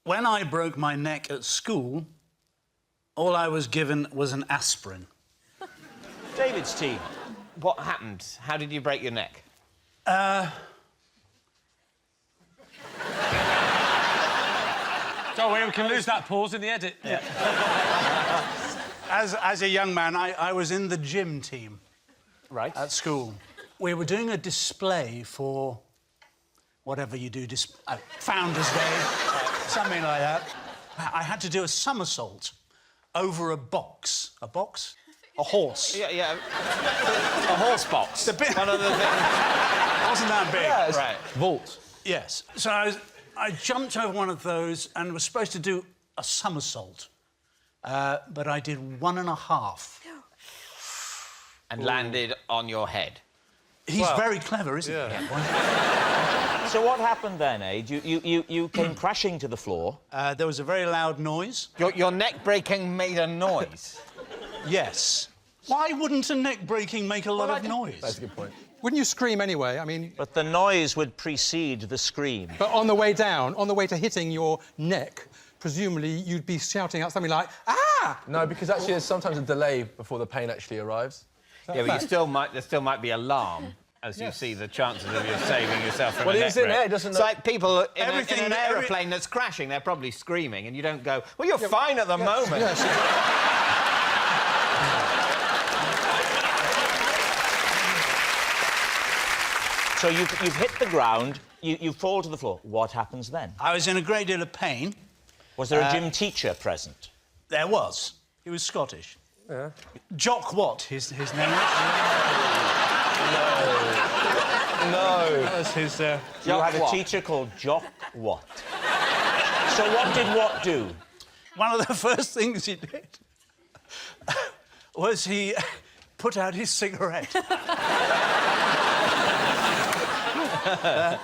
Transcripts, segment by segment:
When I broke my neck at school, all I was given was an aspirin. David's team. What happened? How did you break your neck? Don't worry, we can lose that pause in the edit. Yeah. As a young man, I was in the gym team. Right. At school. We were doing a display for whatever you do, Founder's Day, something like that. I had to do a somersault over a box. A box? A horse. Yeah. A horse box. One of the things. It wasn't that big. Yeah, right. Vault. Yes. So I jumped over one of those and was supposed to do a somersault. But I did 1.5. And landed on your head. He's very clever, isn't he? Yeah. So what happened then, Ade? You came crashing to the floor. There was a very loud noise. Your neck breaking made a noise. Yes. Why wouldn't a neck breaking make a lot of noise? That's a good point. Wouldn't you scream anyway? I mean... But the noise would precede the scream. But on the way down, on the way to hitting your neck, presumably you'd be shouting out something like, ah! No, because actually there's sometimes a delay before the pain actually arrives. Yeah, but there still might be alarm as you see the chances of you saving yourself from a Well, neck he's in break. there, doesn't It's know. like people in an aeroplane that's crashing, they're probably screaming, and you don't go, well, you're fine at the moment. Yes. So you've hit the ground, you fall to the floor. What happens then? I was in a great deal of pain. Was there a gym teacher present? There was. He was Scottish. Yeah. Jock Watt, his name was. No. That was his... You had a teacher called Jock Watt. So what did Watt do? One of the first things he did was he put out his cigarette.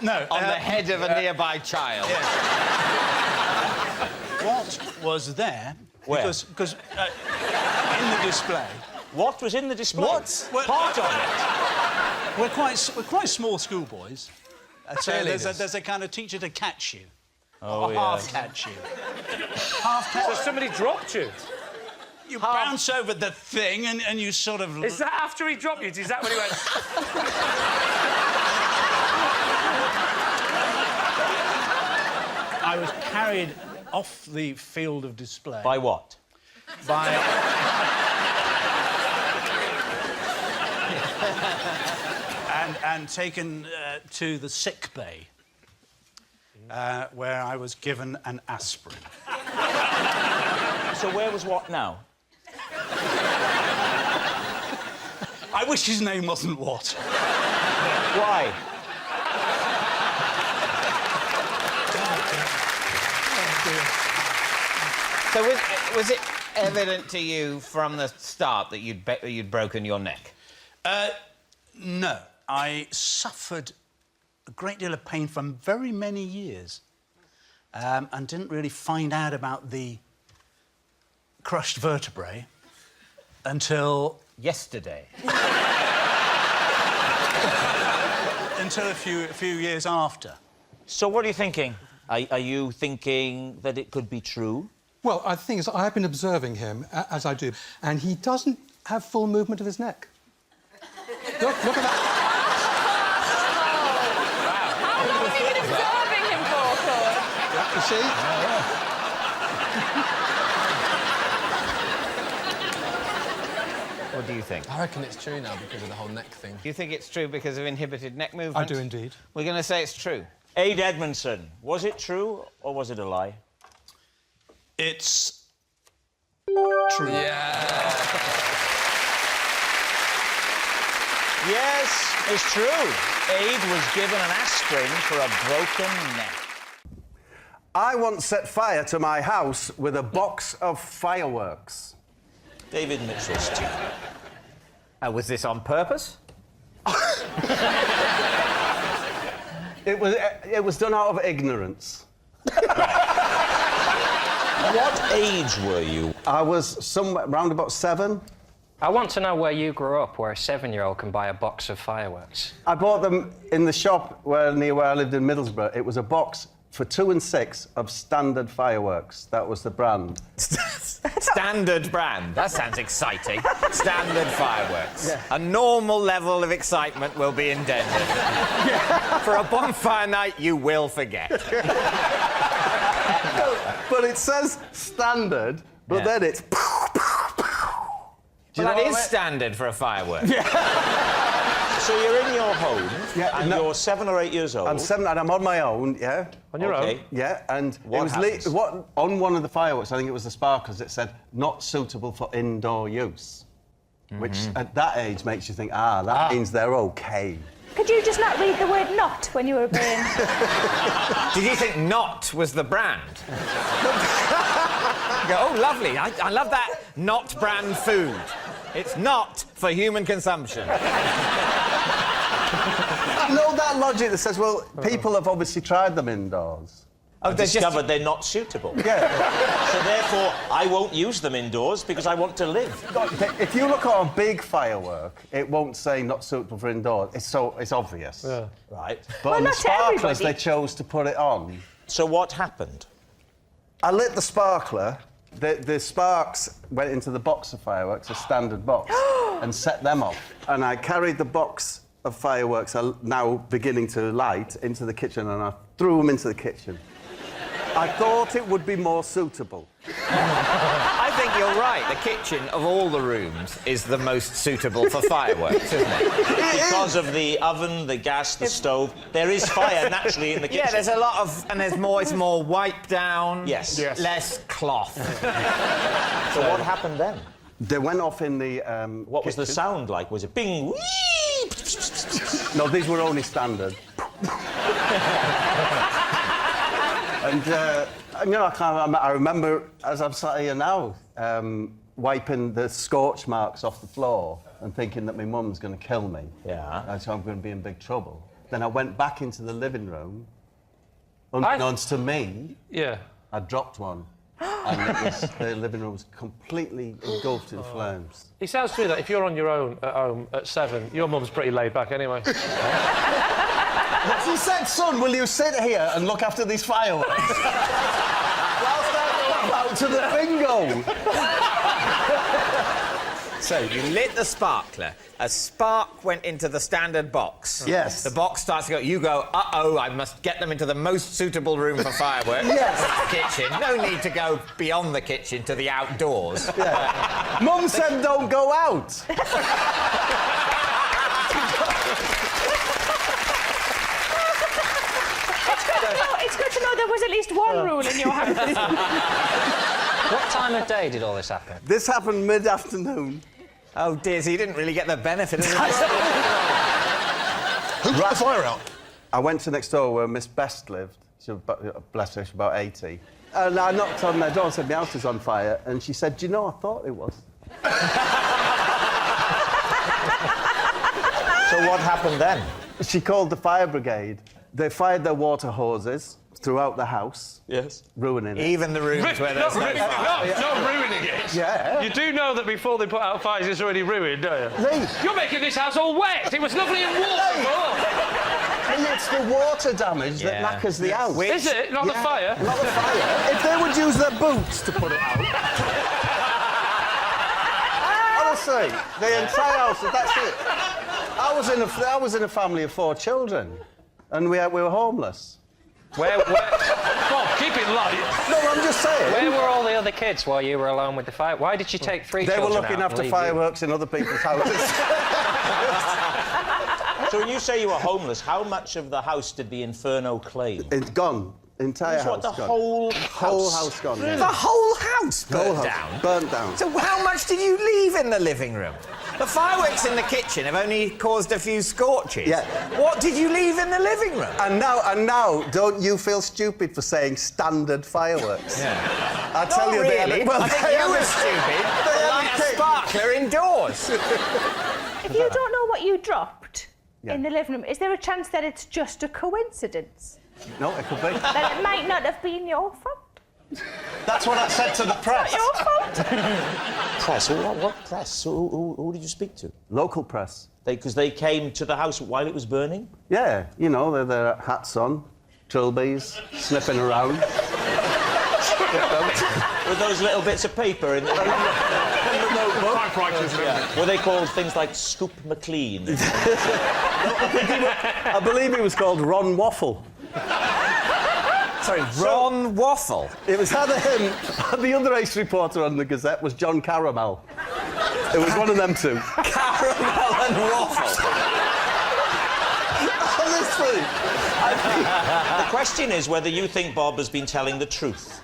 No. On the head of a nearby child. Yes. Watt was there... Where? Because in the display... What was in the display? What? Part of it. We're quite small schoolboys. So there's a kind of teacher to catch you. Oh, or yeah. half catch you. Half catch. So somebody dropped you? You bounce over the thing and you sort of... Is that after he dropped you? Is that when he went... I was carried off the field of display. By what? By... and taken to the sick bay, where I was given an aspirin. So where was Watt now? I wish his name wasn't Watt. Why? So was it evident to you from the start that you'd broken your neck? No. I suffered a great deal of pain for very many years and didn't really find out about the crushed vertebrae until... Yesterday. until a few years after. So what are you thinking? Are you thinking that it could be true? Well, the thing is, I've been observing him, as I do, and he doesn't have full movement of his neck. Look at that. How long have you been observing him for, Claude? You see? What do you think? I reckon it's true now because of the whole neck thing. Do you think it's true because of inhibited neck movement? I do indeed. We're going to say it's true. Ade Edmondson, was it true or was it a lie? It's... true. Yeah. Yes, it's true. Ade was given an aspirin for a broken neck. I once set fire to my house with a box of fireworks. David Mitchell's team. Was this on purpose? It was done out of ignorance. What age were you? I was somewhere around about 7. I want to know where you grew up, where a 7-year-old can buy a box of fireworks. I bought them in the shop near where I lived in Middlesbrough. It was a box for 2 and 6 of Standard Fireworks. That was the brand. Standard brand. That sounds exciting. Standard fireworks. Yeah. A normal level of excitement will be endangered. For a bonfire night, you will forget. But it says standard, but Yeah. then it's... Well, that is standard for a firework. So you're in your home, Yeah, and no. you're 7 or 8 years old. I'm 7 and I'm on my own, yeah. On your Okay. own. Yeah, and What it was happens? on one of the fireworks, I think it was the sparklers, it said, not suitable for indoor use. Which, at that age, makes you think, that means they're OK. Could you just not read the word not when you were being... Did you think not was the brand? You go, oh, lovely. I love that not brand food. It's not for human consumption. I know that logic that says, well, people have obviously tried them indoors. I've discovered they're not suitable. Yeah. So therefore, I won't use them indoors because I want to live. If you look at a big firework, it won't say not suitable for indoors. It's obvious. Yeah. Right. But Well, on the not sparklers, everybody. they chose to put it on. So what happened? I lit the sparkler. The sparks went into the box of fireworks, a standard box, and set them off. And I carried the box of fireworks, now beginning to light, into the kitchen, and I threw them into the kitchen. I thought it would be more suitable. I think you're right. The kitchen of all the rooms is the most suitable for fireworks, isn't it? Because of the oven, the gas, the stove, there is fire naturally in the kitchen. Yeah, there's a lot of... And there's more... It's more wipe down. Yes. Yes. Less cloth. So what happened then? They went off in the What was the kitchen. sound like? Was it bing? Whee? No, these were only standard. And, you know, I remember, as I'm sat here now, wiping the scorch marks off the floor and thinking that my mum's going to kill me. Yeah. And so I'm going to be in big trouble. Then I went back into the living room. Unbeknownst to me, Yeah. I dropped one. And the living room was completely engulfed in flames. It sounds to me that if you're on your own at home at 7, your mum's pretty laid back anyway. She said, son, will you sit here and look after these fireworks? Whilst I go out to the bingo. So you lit the sparkler. A spark went into the standard box. Yes. The box starts to go. You go, uh-oh, I must get them into the most suitable room for fireworks. Yes. The kitchen. No need to go beyond the kitchen to the outdoors. Mum said don't go out. It's good to know there was at least one rule in your house. What time of day did all this happen? This happened mid-afternoon. Oh dear, so you didn't really get the benefit of the... Who put the fire out? I went to next door where Miss Best lived. She was bless her, she's about 80. And I knocked on their door and said, my house is on fire. And she said, do you know, I thought it was. So what happened then? She called the fire brigade. They fired their water hoses throughout the house. Yes. Ruining it. Even the rooms where there's no fire. Not ruining it. Yeah. You do know that before they put out fires, it's already ruined, don't you? Lee, You're making this house all wet. It was lovely and warm before. it's the water damage that Yeah. knackers the house. Is it? Not the fire? Not the fire. If they would use their boots to put it out. Honestly, the entire house, that's it. I was in a family of 4 children, and we were homeless. Where... Come on, keep it light. No, I'm just saying. Where were all the other kids while you were alone with the fire? Why did you take 3 They were children looking out and after leave fireworks in other people's houses. So when you say you were homeless, how much of the house did the inferno claim? It's gone. Entire That's house what, the gone. whole Whole house gone. The Yeah. whole house Whole burnt house down. burnt down. So how much did you leave in the living room? The fireworks in the kitchen have only caused a few scorches. Yeah. What did you leave in the living room? And now, don't you feel stupid for saying standard fireworks? Yeah. I tell Not you, they really. had- well, I think they you had were a- stupid. they To had light a a cake. sparkler indoors. If you don't know what you dropped Yeah. in the living room, is there a chance that it's just a coincidence? No, it could be. That it might not have been your fault? That's what I said to the press. Not your fault? Press? What press? Who did you speak to? Local press. Because they came to the house while it was burning? Yeah, you know, they're their hats on. trilbies, sniffing around. With those little bits of paper in the notebook. Yeah. Were they called things like Scoop McLean? I believe he was called Ron Waffle. Sorry, Ron Waffle. It was either him or the other ace reporter on the Gazette was John Caramel. It was one of them two. Caramel and Waffle. Honestly. The question is whether you think Bob has been telling the truth.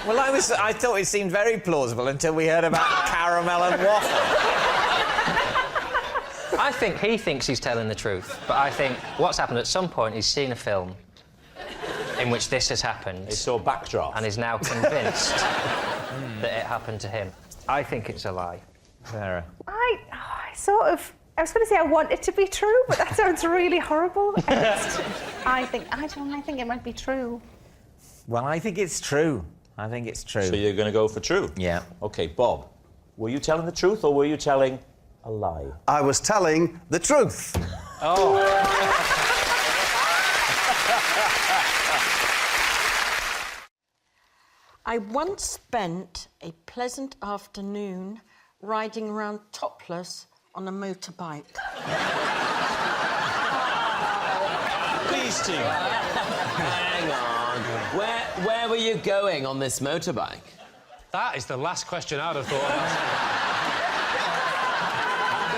Well, I thought it seemed very plausible until we heard about caramel and waffle. I think he thinks he's telling the truth, but I think what's happened at some point, he's seen a film in which this has happened. They saw backdraft. And is now convinced that it happened to him. I think it's a lie. Sarah. I was going to say I want it to be true, but that sounds really horrible. I think it might be true. Well, I think it's true. I think it's true. So you're going to go for true? Yeah. OK, Bob, were you telling the truth or were you telling a lie? I was telling the truth. Oh. I once spent a pleasant afternoon riding around topless on a motorbike. Please, team. Hang on. Where were you going on this motorbike? That is the last question I'd have thought of.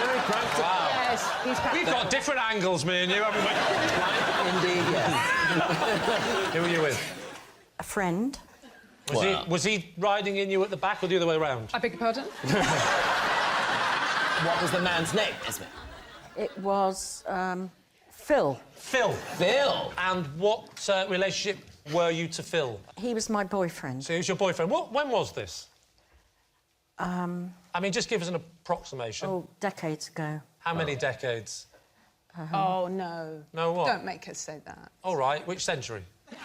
Very practical. Wow. Yes, he's We've got different angles, me and you, haven't we? Indeed, yes. Who were you with? A friend. Was he riding in you at the back or the other way around? I beg your pardon? What was the man's name, Esme? It was Phil. Phil. Phil. And what relationship were you to Phil? He was my boyfriend. So he was your boyfriend. When was this? I mean, just give us an approximation. Oh, decades ago. How many decades? Oh, no. No, what? Don't make us say that. All right, which century? The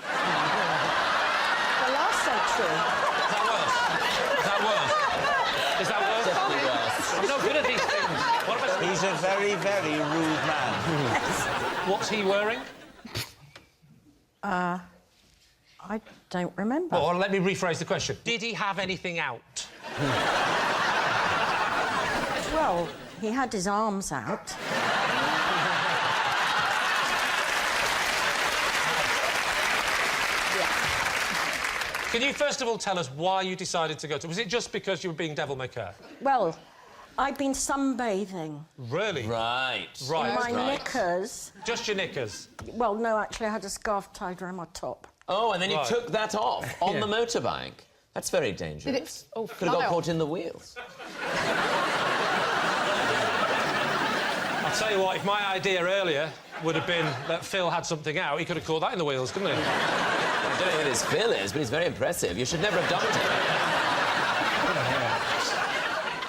last century. Is that worse? Is that worse? Definitely worse. I'm not good at these things. What if I... He's a very, very rude man. What's he wearing? I don't remember. Well, let me rephrase the question. Did he have anything out? Well, he had his arms out. Can you first of all tell us why you decided to go to... Was it just because you were being devil-may-care? Well, I'd been sunbathing. Really? Right. Right. In my knickers. Just your knickers? Well, no, actually, I had a scarf tied around my top. Oh, and then you Right. took that off on the motorbike. That's very dangerous. Did it... Oh, Could have got caught in the wheels. I'll tell you what, if my idea earlier would have been that Phil had something out, he could have caught that in the wheels, couldn't he? I don't know who this Phil is, but he's very impressive. You should never have dumped him.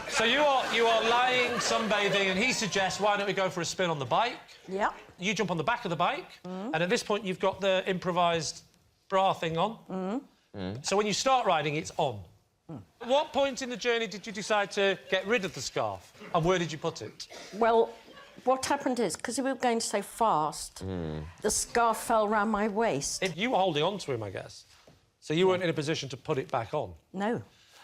So you are lying, sunbathing, and he suggests, why don't we go for a spin on the bike? Yep. You jump on the back of the bike, and at this point you've got the improvised bra thing on. So when you start riding, it's on. At what point in the journey did you decide to get rid of the scarf? And where did you put it? Well, what happened is, because we were going so fast, the scarf fell round my waist. You were holding on to him, I guess. So you weren't in a position to put it back on. No.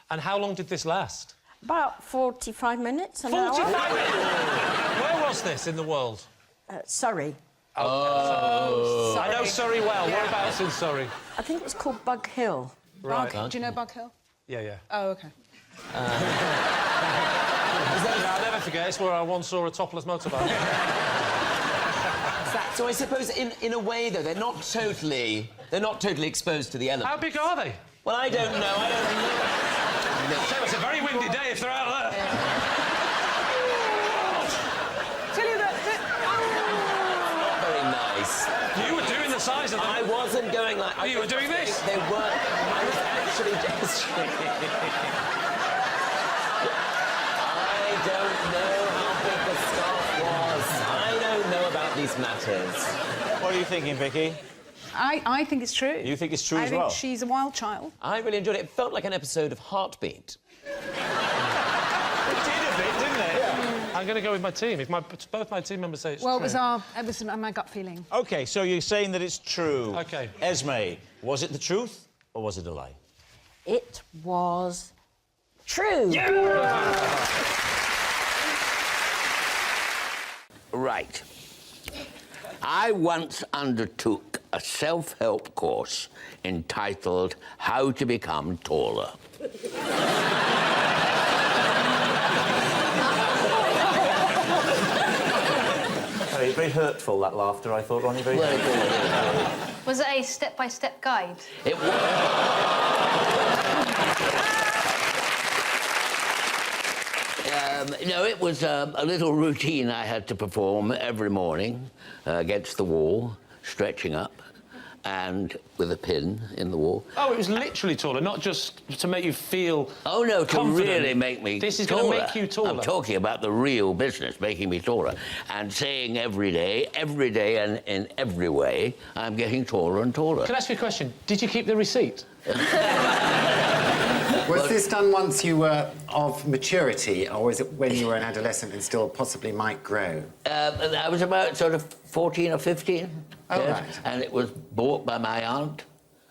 And how long did this last? About 45 minutes, an 45 hour. minutes! Where was this in the world? Surrey. Oh. I know Surrey well. Whereabouts in Surrey? I think it was called Bug Hill. Right. Do you know Bug Hill? Yeah. Oh, OK. I'll never forget, it's where I once saw a topless motorbike. So I suppose, in a way, though, they're not totally exposed to the elements. How big are they? Well, I don't know. So it's a very windy day if they're out of there. Tell you that... Not very nice. You were doing the size of them. I wasn't going like... Oh, you were doing this? They weren't... I was actually gesturing. I don't know how big the scarf was. I don't know about these matters. What are you thinking, Vicky? I think it's true. You think it's true I as well? think she's a wild child. I really enjoyed it. It felt like an episode of Heartbeat. It did a bit, didn't it? Yeah. I'm going to go with my team. If both my team members say it's Well, true. it was my gut feeling. OK, so you're saying that it's true. OK. Esme, was it the truth or was it a lie? It was true. Right. I once undertook a self-help course entitled How to Become Taller. Very hurtful, that laughter, I thought, Ronnie. Very hurtful. Was it a step-by-step guide? It was... no, it was a little routine I had to perform every morning against the wall, stretching up, and with a pin in the wall. Oh, it was literally taller, not just to make you feel Oh, no, to confident. really make me This is taller. going to make you taller. I'm talking about the real business, making me taller. And saying every day and in every way, I'm getting taller and taller. Can I ask you a question? Did you keep the receipt? Was this done once you were of maturity, or was it when you were an adolescent and still possibly might grow? I was about sort of 14 or 15. Oh, yes, right. And it was bought by my aunt,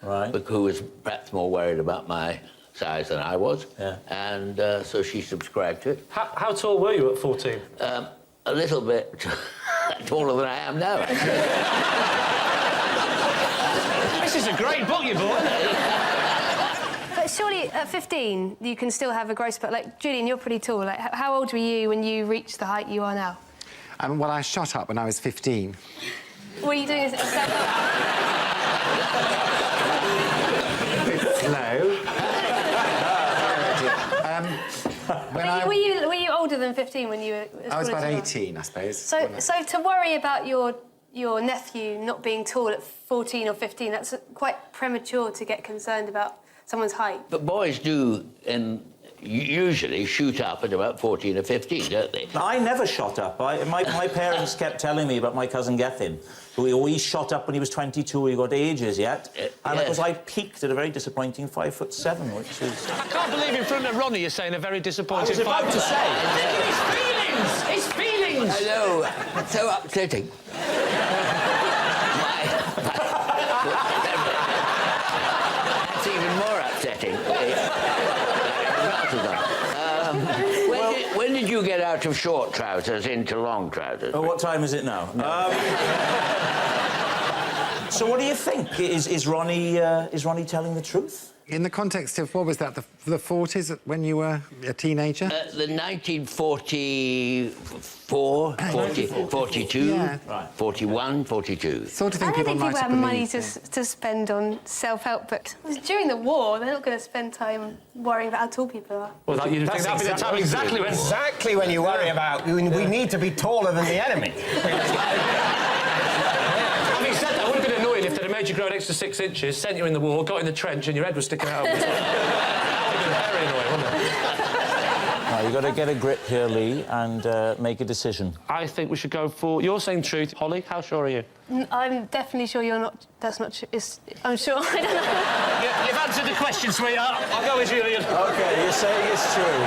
Right. who was perhaps more worried about my size than I was. Yeah. And so she subscribed to it. How tall were you at 14? A little bit taller than I am now, actually. This is a great book you bought, isn't it? But surely at 15 you can still have a growth spurt. Like, Julian, you're pretty tall. Like, how old were you when you reached the height you are now? Well, I shot up when I was 15. Were you doing a step up? Slow. Were you older than 15 when you were... I was about 18, I suppose. So to worry about your nephew not being tall at 14 or 15, that's quite premature to get concerned about someone's height. But boys do usually shoot up at about 14 or 15, don't they? I never shot up. My parents kept telling me about my cousin Gethin, who he shot up when he was 22, he got ages yet. And yes. of course, I peaked at a very disappointing 5'7", which is... I can't believe in front of Ronnie you're saying a very disappointing... I was about to say... His feelings! I know. It's so upsetting. That's even more upsetting. When did you get out of short trousers into long trousers? Oh, what time is it now? So what do you think? Is Ronnie telling the truth? In the context of, what was that, the 40s, when you were a teenager? The 1944, 42, Yeah. 41, 42. Sort of I thing don't people think might people have have money believed. to spend on self-help, but during the war, they're not going to spend time worrying about how tall people are. Well, you think that'd be the time Exactly when you worry about... We need to be taller than the enemy. Having said that, it would have been annoying if they'd have made you grow an extra 6 inches, sent you in the war, got in the trench, and your head was sticking out of the top. That would have been very annoying, wouldn't it? Now, you've got to get a grip here, Lee, and make a decision. I think we should go for... You're saying truth. Holly, how sure are you? I'm definitely sure you're not... That's not true. I'm sure... I don't know. You've answered the question, sweetheart. I'll go with Julian. OK, you're saying it's true.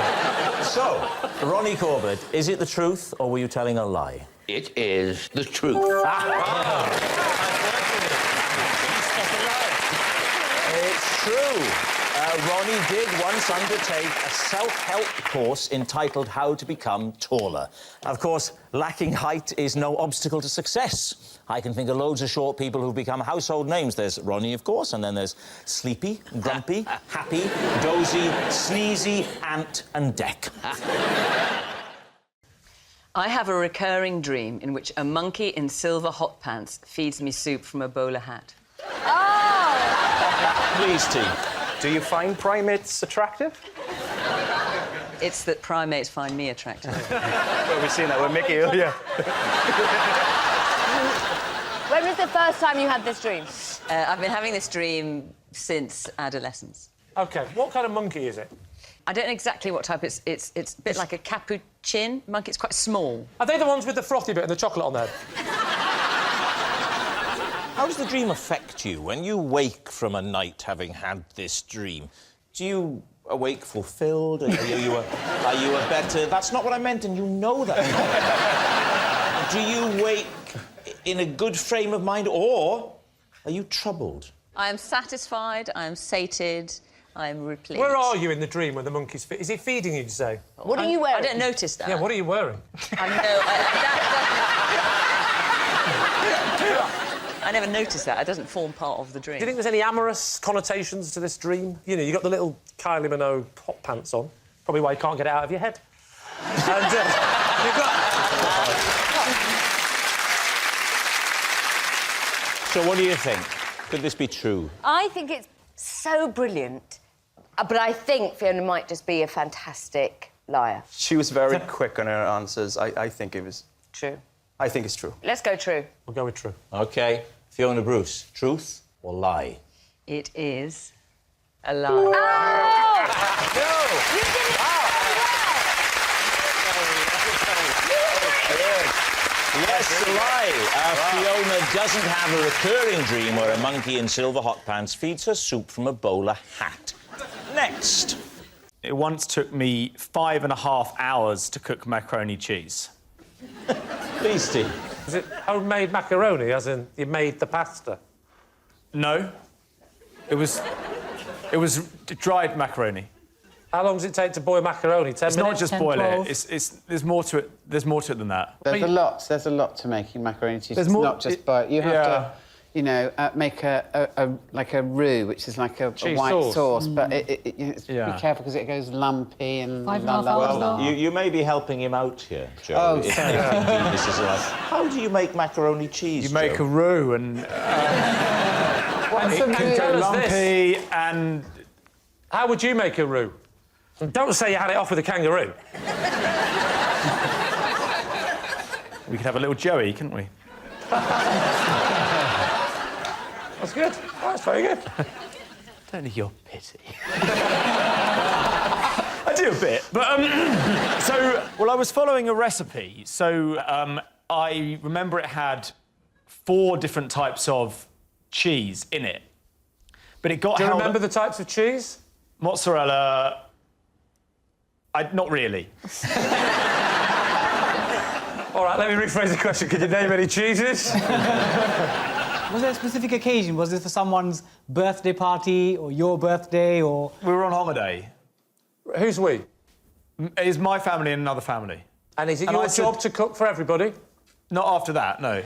So, Ronnie Corbett, is it the truth, or were you telling a lie? It is the truth. It's true. Ronnie did once undertake a self-help course entitled How to Become Taller. Of course, lacking height is no obstacle to success. I can think of loads of short people who've become household names. There's Ronnie, of course, and then there's Sleepy, Grumpy, Happy, Dozy, Sneezy, Ant and Deck. I have a recurring dream in which a monkey in silver hot pants feeds me soup from a bowler hat. Please, T. Do you find primates attractive? It's that primates find me attractive. Well, we've seen that with Mickey earlier. When was the first time you had this dream? I've been having this dream since adolescence. OK, what kind of monkey is it? I don't know exactly what type. It's a bit like a capuchin monkey. It's quite small. Are they the ones with the frothy bit and the chocolate on their head? How does the dream affect you when you wake from a night having had this dream? Do you awake, fulfilled? Are you a better... That's not what I meant, and you know that. Do you wake in a good frame of mind, or are you troubled? I am satisfied, I am sated, I am replete. Where are you in the dream when the monkey's... Is he feeding you, did you say? What are you wearing? I don't notice that. Yeah, what are you wearing? I never noticed that. It doesn't form part of the dream. Do you think there's any amorous connotations to this dream? You know, you've got the little Kylie Minogue hot pants on. Probably why you can't get it out of your head. And you've got... So what do you think? Could this be true? I think it's so brilliant, but I think Fiona might just be a fantastic liar. She was very quick on her answers. I think it was... True. I think it's true. Let's go true. We'll go with true. OK. Fiona Bruce, truth or lie? It is a lie. Oh! No! You did it Yes, a lie. Fiona doesn't have a recurring dream where a monkey in silver hot pants feeds her soup from a bowler hat. Next. It once took me 5.5 hours to cook macaroni cheese. Please, Steve. Is it homemade macaroni, as in you made the pasta? No. It was dried macaroni. How long does it take to boil macaroni? 10 It's minutes? not just 10, boil 12? it. There's more to it. There's more to it than that. There's a lot to making macaroni cheese. There's It's more- not just boil. You have to, you know, make like a roux, which is like a white sauce. But be careful because it goes lumpy and. Well, you may be helping him out here, Joe. Oh, if sorry. indeed this is like... How do you make macaroni cheese, You make a roux and. What's it a can roux? go Tell us lumpy and. How would you make a roux? And don't say you had it off with a kangaroo. We could have a little Joey, couldn't we? That's good. Oh, that's very good. Don't need your pity. I do a bit, but well, I was following a recipe, so I remember it had 4 different types of cheese in it, but it got. Do you remember the types of cheese? Mozzarella. Not really. All right, let me rephrase the question. Could you name any cheeses? Was there a specific occasion? Was this for someone's birthday party or your birthday or... We were on holiday. Who's we? It is my family and another family. And is it your job to cook for everybody? Not after that, no.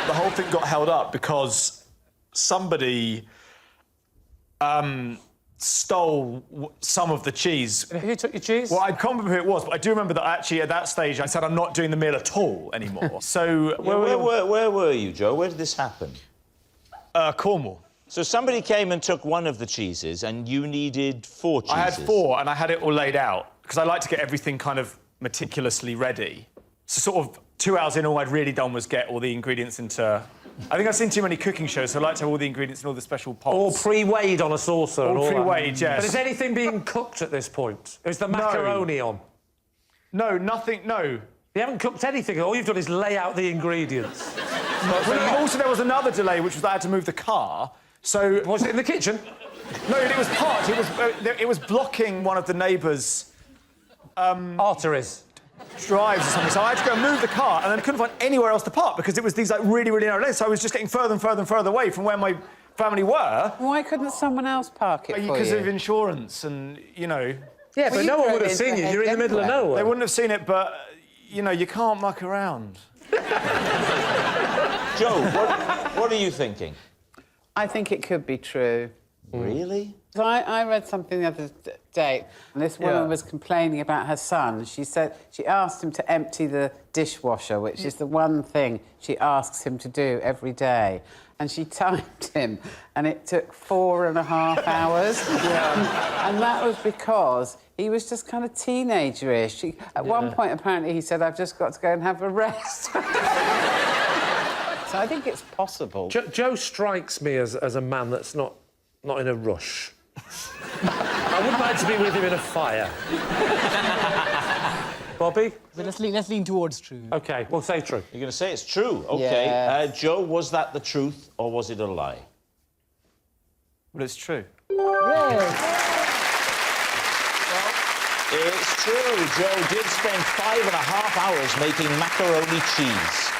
The whole thing got held up because somebody stole some of the cheese. Who took your cheese? Well, I can't remember who it was, but I do remember that actually at that stage I said I'm not doing the meal at all anymore. So... Where were you, Joe? Where did this happen? Cornwall. So somebody came and took one of the cheeses and you needed 4 cheeses? I had 4 and I had it all laid out because I like to get everything kind of meticulously ready. So sort of 2 hours in, all I'd really done was get all the ingredients into... I think I've seen too many cooking shows, so I like to have all the ingredients in all the special pots. All pre-weighed on a saucer. All and all pre-weighed, that. yes. But is anything being cooked at this point? Is the macaroni on? No, nothing, no. You haven't cooked anything. All you've done is lay out the ingredients. Also, there was another delay, which was that I had to move the car, so... Was it in the kitchen? No, it was parked. It was blocking one of the neighbours'... arteries. Drives or something. So I had to go and move the car, and then couldn't find anywhere else to park because it was these like really, really narrow lanes. So I was just getting further and further and further away from where my family were. Why couldn't someone else park it for you? Because of insurance and, you know... Yeah, but no one would have seen you. You're in the middle of nowhere. They wouldn't have seen it, but, you know, you can't muck around. Joe, what are you thinking? I think it could be true. Really? So I read something the other day, and this woman was complaining about her son. She said she asked him to empty the dishwasher, which is the one thing she asks him to do every day. And she timed him, and it took 4.5 hours. And that was because he was just kind of teenager-ish. At one point, apparently, he said, I've just got to go and have a rest. So I think it's possible. Joe strikes me as a man that's not in a rush. I would like to be with him in a fire. Bobby? Well, let's lean towards true. OK, we'll say true. You're going to say it's true? OK. Yes. Joe, was that the truth or was it a lie? Well, it's true. Yes. It's true. Joe did spend 5.5 hours making macaroni cheese.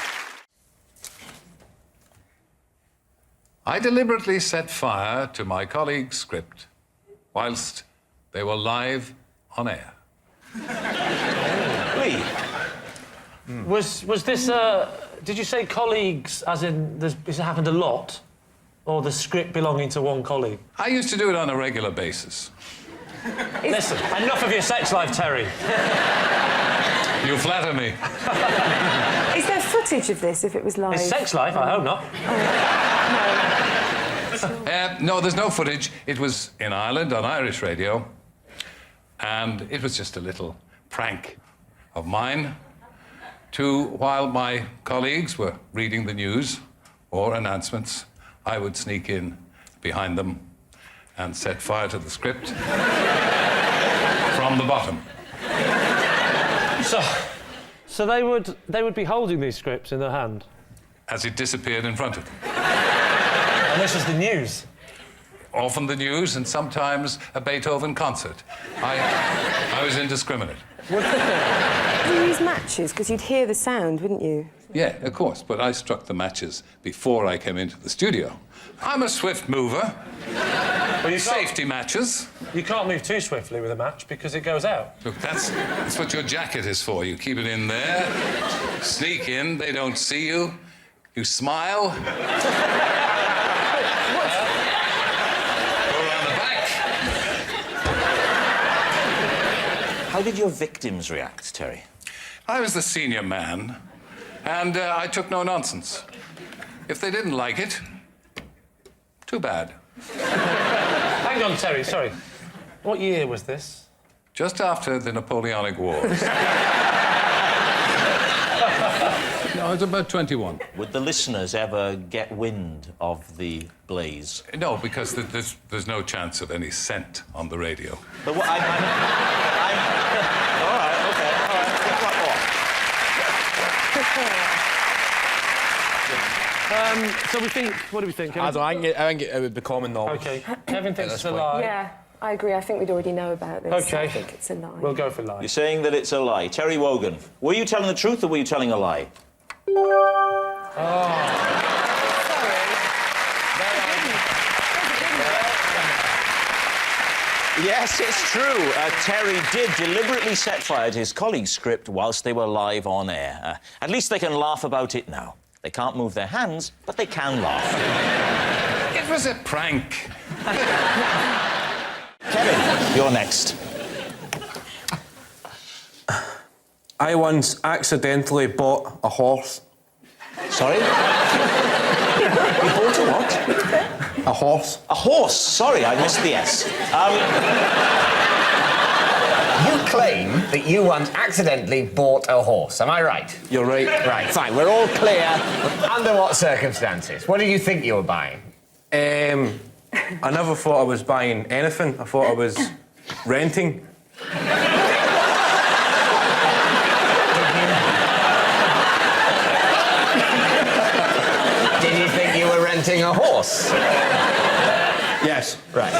I deliberately set fire to my colleague's script whilst they were live on air. Lee? Was this, did you say colleagues, as in, this happened a lot? Or the script belonging to one colleague? I used to do it on a regular basis. Listen, enough of your sex life, Terry. You flatter me. Is there footage of this if it was live? It's sex life, I hope not. No, there's no footage. It was in Ireland on Irish radio, and it was just a little prank of mine while my colleagues were reading the news or announcements, I would sneak in behind them and set fire to the script from the bottom. So they would be holding these scripts in their hand? As it disappeared in front of them. And this was the news? Often the news, and sometimes a Beethoven concert. I was indiscriminate. Did you use matches? Because you'd hear the sound, wouldn't you? Yeah, of course, but I struck the matches before I came into the studio. I'm a swift mover. Well, safety matches. You can't move too swiftly with a match because it goes out. Look, that's what your jacket is for. You keep it in there, sneak in, they don't see you, you smile. Go around the back. How did your victims react, Terry? I was the senior man, and I took no nonsense. If they didn't like it, too bad. Hang on, Terry, sorry. What year was this? Just after the Napoleonic Wars. No, I was about 21. Would the listeners ever get wind of the blaze? No, because there's no chance of any scent on the radio. But what, all right, OK, all right. So we think... What do we think, I Kevin? think it would be common knowledge. OK. Kevin thinks it's a lie. Yeah, I agree. I think we'd already know about this. OK. I think it's a lie. We'll go for lie. You're saying that it's a lie. Terry Wogan, were you telling the truth or were you telling a lie? Yes, it's true. Terry did deliberately set fire to his colleague's script whilst they were live on air. At least they can laugh about it now. They can't move their hands, but they can laugh. It was a prank. Kevin, you're next. I once accidentally bought a horse. Sorry? You bought a what? A horse. A horse? Sorry, I missed the S. You claim that you once accidentally bought a horse, am I right? You're right. Right, fine, we're all clear. Under what circumstances? What did you think you were buying? I never thought I was buying anything. I thought I was renting. Did you think you were renting a horse? Yes. Right.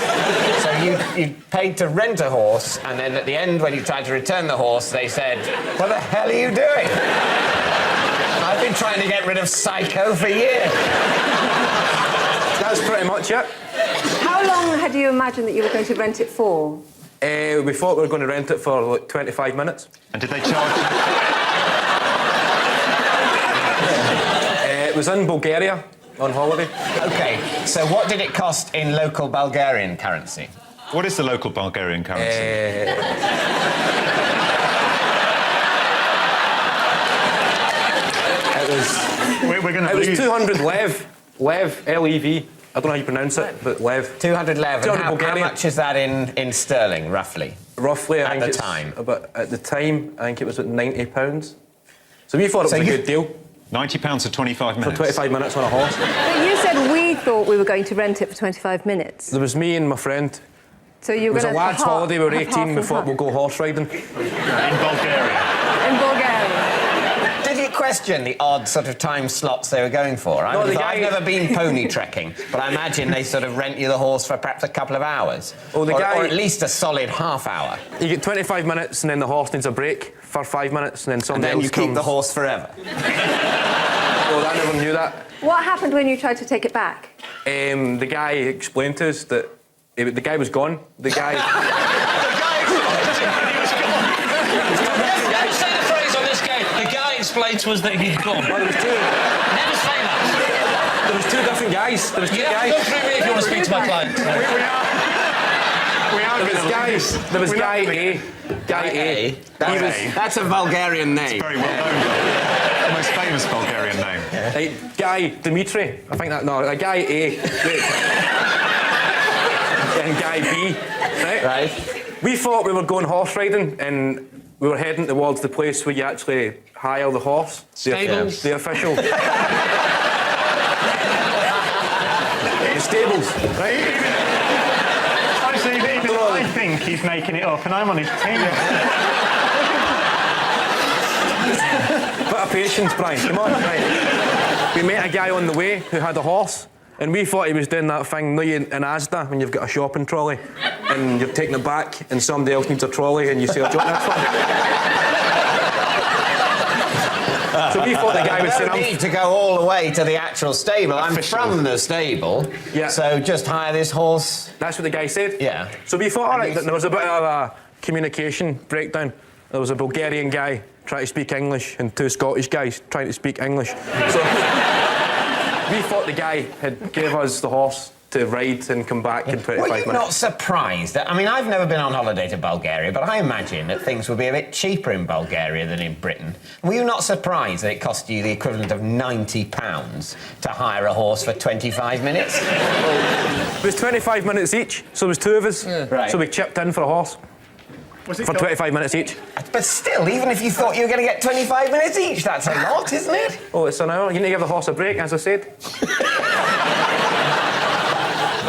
So you paid to rent a horse, and then at the end, when you tried to return the horse, they said, "What the hell are you doing? I've been trying to get rid of Psycho for years." That's pretty much it. How long had you imagined that you were going to rent it for? We thought we were going to rent it for like 25 minutes. And did they charge you? It was in Bulgaria on holiday. OK, so what did it cost in local Bulgarian currency? What is the local Bulgarian currency? It was... We're going to It was lose. 200 lev. Lev, L-E-V. I don't know how you pronounce it, but lev. 200 lev. 200 How Bulgarian. much is that in sterling, roughly? Roughly, I At think the it's time? At the time, I think it was at £90. So we thought it was a good deal. £90 for 25 minutes? For 25 minutes on a horse. But you said we thought we were going to rent it for 25 minutes. There was me and my friend. So you It were was a going to lad's holiday, we were 18, we half thought we'll go horse riding. In Bulgaria? in Bulgaria. Did you question the odd sort of time slots they were going for. I've never been pony trekking, but I imagine they sort of rent you the horse for perhaps a couple of hours. Well, or at least a solid half hour. You get 25 minutes and then the horse needs a break for 5 minutes and then somebody else else keep the horse forever. Well, I never knew that. What happened when you tried to take it back? The guy explained to us that the guy was gone. The guy... Never say the phrase on this game. The guy explained to us that he'd gone. Well, there was two. Never say that. There was two different guys. There was two guys. Go through me if you want to speak to my client. There was Guy A. Guy A. That's a Bulgarian name. It's very well known. The most famous Bulgarian name. Guy Dimitri. I think that... No, Guy A. And Guy B. Right? We thought we were going horse riding and we were heading towards the place where you actually hire the horse. Stables? The official... the stables, right? Honestly, even I think he's making it up, and I'm on his team. Bit of patience, Brian. Come on, right. We met a guy on the way who had a horse, and we thought he was doing that thing, in Asda, when you've got a shopping trolley, and you're taking it back, and somebody else needs a trolley, and you say, "Do you want this one?" So we thought the guy was saying, "I need to go all the way to the actual stable. I'm from the stable, so just hire this horse." That's what the guy said. Yeah. So we thought, all right, there was a bit of a communication breakdown. There was a Bulgarian guy trying to speak English and two Scottish guys trying to speak English. So we thought the guy had gave us the horse to ride and come back in 25 minutes. Were you not surprised that... I mean, I've never been on holiday to Bulgaria, but I imagine that things would be a bit cheaper in Bulgaria than in Britain. Were you not surprised that it cost you the equivalent of £90 to hire a horse for 25 minutes? It was 25 minutes each, so there was two of us. Right. So we chipped in for a horse. For 25 minutes each. But still, even if you thought you were going to get 25 minutes each, that's a lot, isn't it? Oh, it's an hour. You need to give the horse a break, as I said.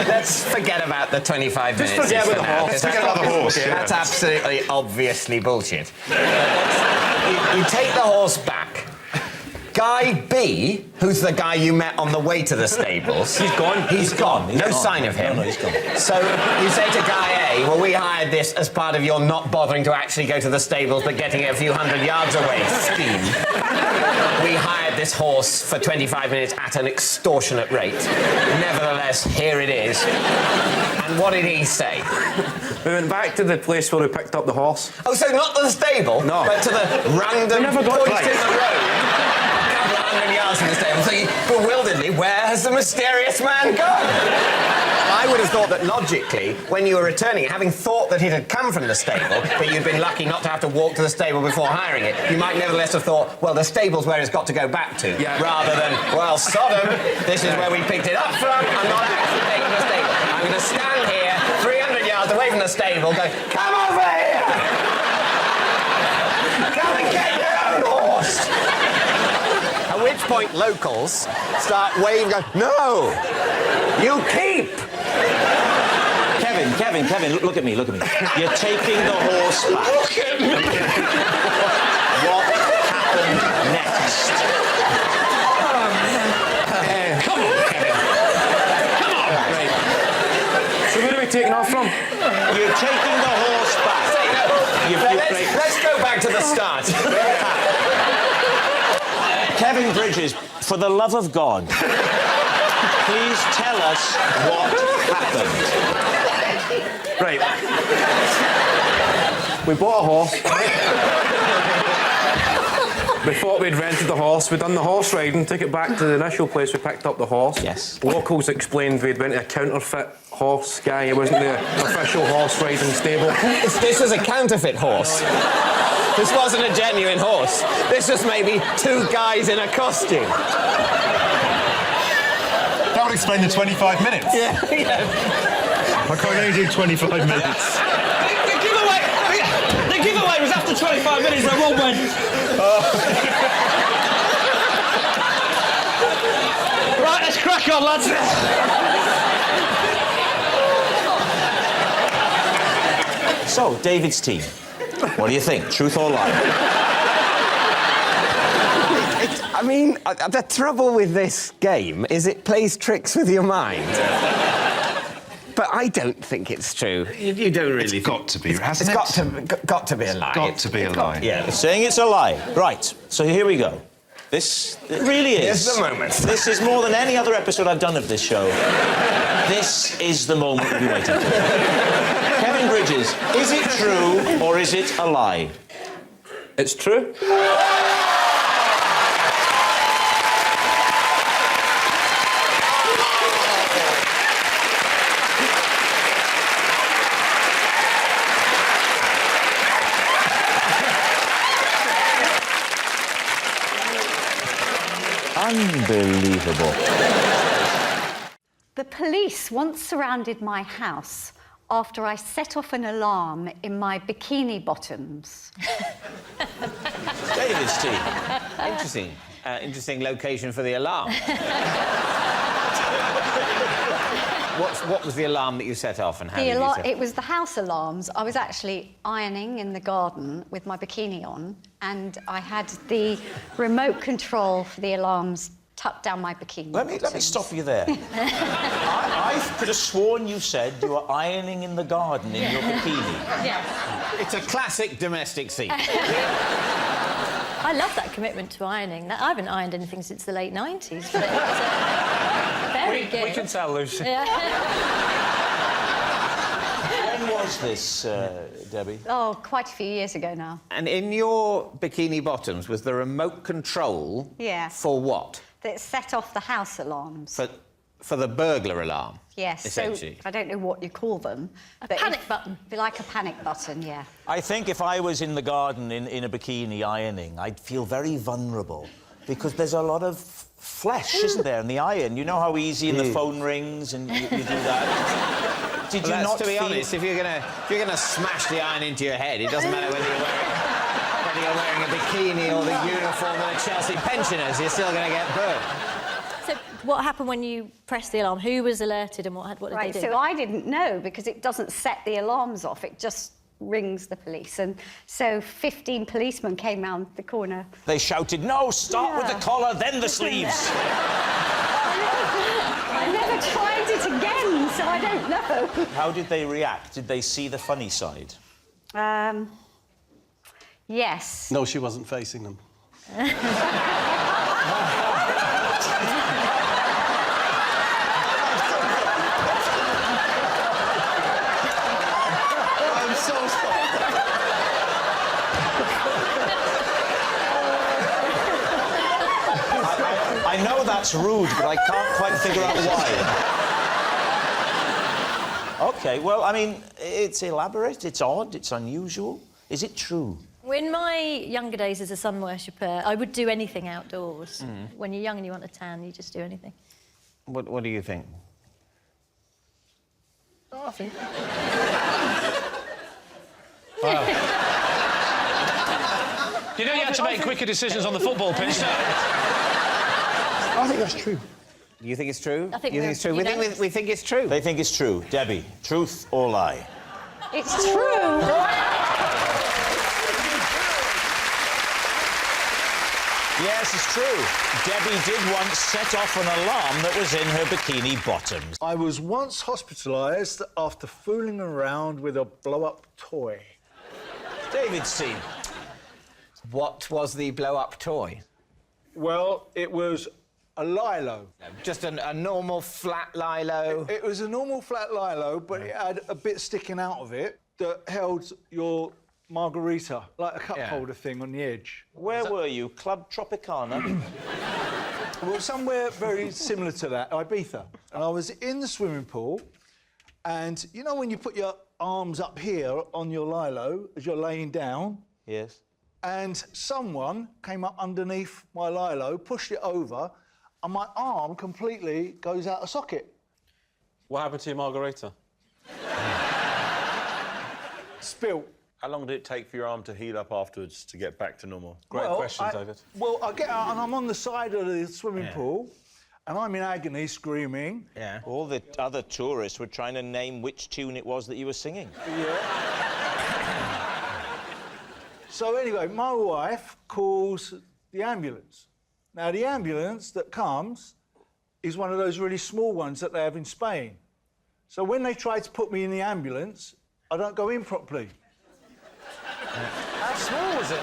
Let's forget about the 25 minutes. Just forget about the horse. Let's forget about the horse. That's absolutely, obviously bullshit. You take the horse back. Guy B, who's the guy you met on the way to the stables... He's gone. He's gone. No sign of him. No, he's gone. So you say to Guy A, well, we hired this as part of your not bothering to actually go to the stables but getting it a few hundred yards away scheme. We hired this horse for 25 minutes at an extortionate rate. Nevertheless, here it is. And what did he say? We went back to the place where we picked up the horse. Oh, so not to the stable, no, but to the random point in the road. 100 yards from the stable. So you, bewilderedly, where has the mysterious man gone? I would have thought that logically, when you were returning it, having thought that it had come from the stable, but you'd been lucky not to have to walk to the stable before hiring it, you might nevertheless have thought, well, the stable's where it's got to go back to, rather than, well, Sodom, this is where we picked it up from, I'm not actually taking the stable. I'm going to stand here, 300 yards away from the stable, go, come over here! Come and get your own horse! At which point locals start waving, go, no! You keep! Kevin, look at me. You're taking the horse back. Look at me! What happened next? Come on, Kevin. Come on! Right. So where are we taking off from? You're taking the horse back. Let's go back to the start. Kevin Bridges, for the love of God, please tell us what happened. Right. We bought a horse. We thought we'd rented the horse. We'd done the horse riding, took it back to the initial place we picked up the horse. Yes. Locals explained we'd went to a counterfeit horse guy. It wasn't the official horse riding stable. This was a counterfeit horse. This wasn't a genuine horse. This was maybe two guys in a costume. That would explain the 25 minutes. Yeah. I can't only do 25 minutes. The giveaway was after 25 minutes, though, one went. Right, let's crack on, lads. So, David's team. What do you think? Truth or lie? I mean, the trouble with this game is it plays tricks with your mind. But I don't think it's true. You don't really. It's got to be, hasn't It's got to be a lie. Got to be a lie. Yeah, saying it's a lie. Right, so here we go. This it really is. Here's the moment. This is more than any other episode I've done of this show. This is the moment we've been waiting for. Kevin Bridges, is it true or is it a lie? It's true. Unbelievable. The police once surrounded my house after I set off an alarm in my bikini bottoms. David's team. Interesting. Interesting location for the alarm. What was the alarm that you set off and how did you set It was the house alarms. I was actually ironing in the garden with my bikini on, and I had the remote control for the alarms tucked down my bikini. Let me stop you there. I could have sworn you said you were ironing in the garden in your bikini. Yes. It's a classic domestic scene. I love that commitment to ironing. I haven't ironed anything since the late 90s, but it's very good. We can tell, Lucy. Yeah. When was this, Debbie? Oh, quite a few years ago now. And in your bikini bottoms was the remote control Yes. for what? That set off the house alarms. For the burglar alarm? Yes, essentially. so I don't know what you call them. A panic button. Like a panic button, yeah. I think if I was in the garden in a bikini ironing, I'd feel very vulnerable because there's a lot of flesh, isn't there, in the iron? You know how easy the phone rings and you do that? Did you not to be feel... honest, if you're gonna smash the iron into your head, it doesn't matter whether you're wearing a bikini or the uniform of the Chelsea pensioners, you're still gonna get burned. So what happened when you pressed the alarm? Who was alerted and what did Right, they do? so I didn't know because it doesn't set the alarms off, it just rings the police. And so 15 policemen came round the corner. They shouted, no, start with the collar, then the sleeves. I never tried it again, so I don't know. How did they react? Did they see the funny side? Yes. No, she wasn't facing them. I'm so sorry. I know that's rude, but I can't quite figure out why. OK, well, I mean, it's elaborate, it's odd, it's unusual. Is it true? In my younger days as a sun worshipper, I would do anything outdoors. When you're young and you want a tan, you just do anything. What do you think? Oh, I think... You know you had to make quicker decisions on the football pitch, don't you? I think that's true. You think it's true? I think you think it's true? We think it's true. They think it's true. Debbie, truth or lie? It's true. Yes, it's true. Debbie did once set off an alarm that was in her bikini bottoms. I was once hospitalised after fooling around with a blow-up toy. David's team. What was the blow-up toy? Well, it was a lilo. Just a normal flat lilo? It was a normal flat lilo, but it had a bit sticking out of it that held your margarita, like a cup holder thing on the edge. Where were you? Club Tropicana? Well, somewhere very similar to that, Ibiza. And I was in the swimming pool, and you know when you put your arms up here on your lilo as you're laying down? Yes. And someone came up underneath my lilo, pushed it over, and my arm completely goes out of socket. What happened to your margarita? Spilt. How long did it take for your arm to heal up afterwards to get back to normal? Great question, David. Well, I get out and I'm on the side of the swimming pool, and I'm in agony, screaming. Yeah. All the other tourists were trying to name which tune it was that you were singing. Yeah. So anyway, my wife calls the ambulance. Now, the ambulance that comes is one of those really small ones that they have in Spain. So when they try to put me in the ambulance, I don't go in properly. How small was it?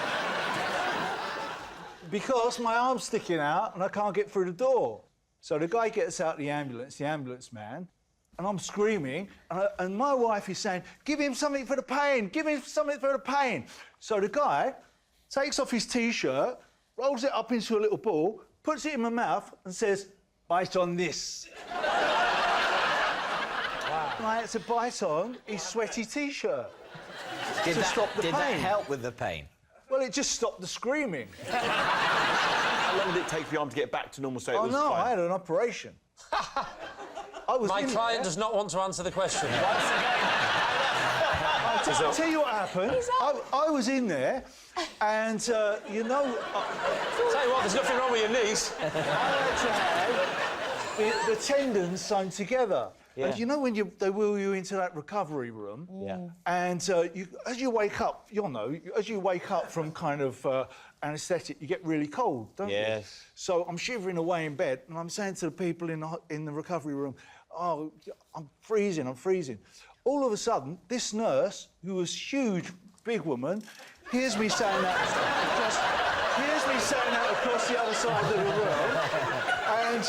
Because my arm's sticking out and I can't get through the door. So the guy gets out the ambulance man, and I'm screaming, and my wife is saying, give him something for the pain, give him something for the pain. So the guy takes off his T-shirt, rolls it up into a little ball, puts it in my mouth and says, bite on this. Wow. And I had to bite on his sweaty T-shirt to stop the pain. Did that help with the pain? Well, it just stopped the screaming. How long did it take for your arm to get back to normal state? Oh, no, I had an operation. My client does not want to answer the question. Once I'll tell you what happened. I was in there, and, you know... Tell you what, there's nothing wrong with your knees. I had to have the tendons sewn together. Yeah. And you know when they wheel you into that recovery room? Yeah. And as you wake up, you'll know, as you wake up from kind of anaesthetic, you get really cold, don't you? Yes. So I'm shivering away in bed, and I'm saying to the people in the recovery room, oh, I'm freezing, I'm freezing. All of a sudden, this nurse, who was a huge, big woman, hears me saying that across the other side of the room, and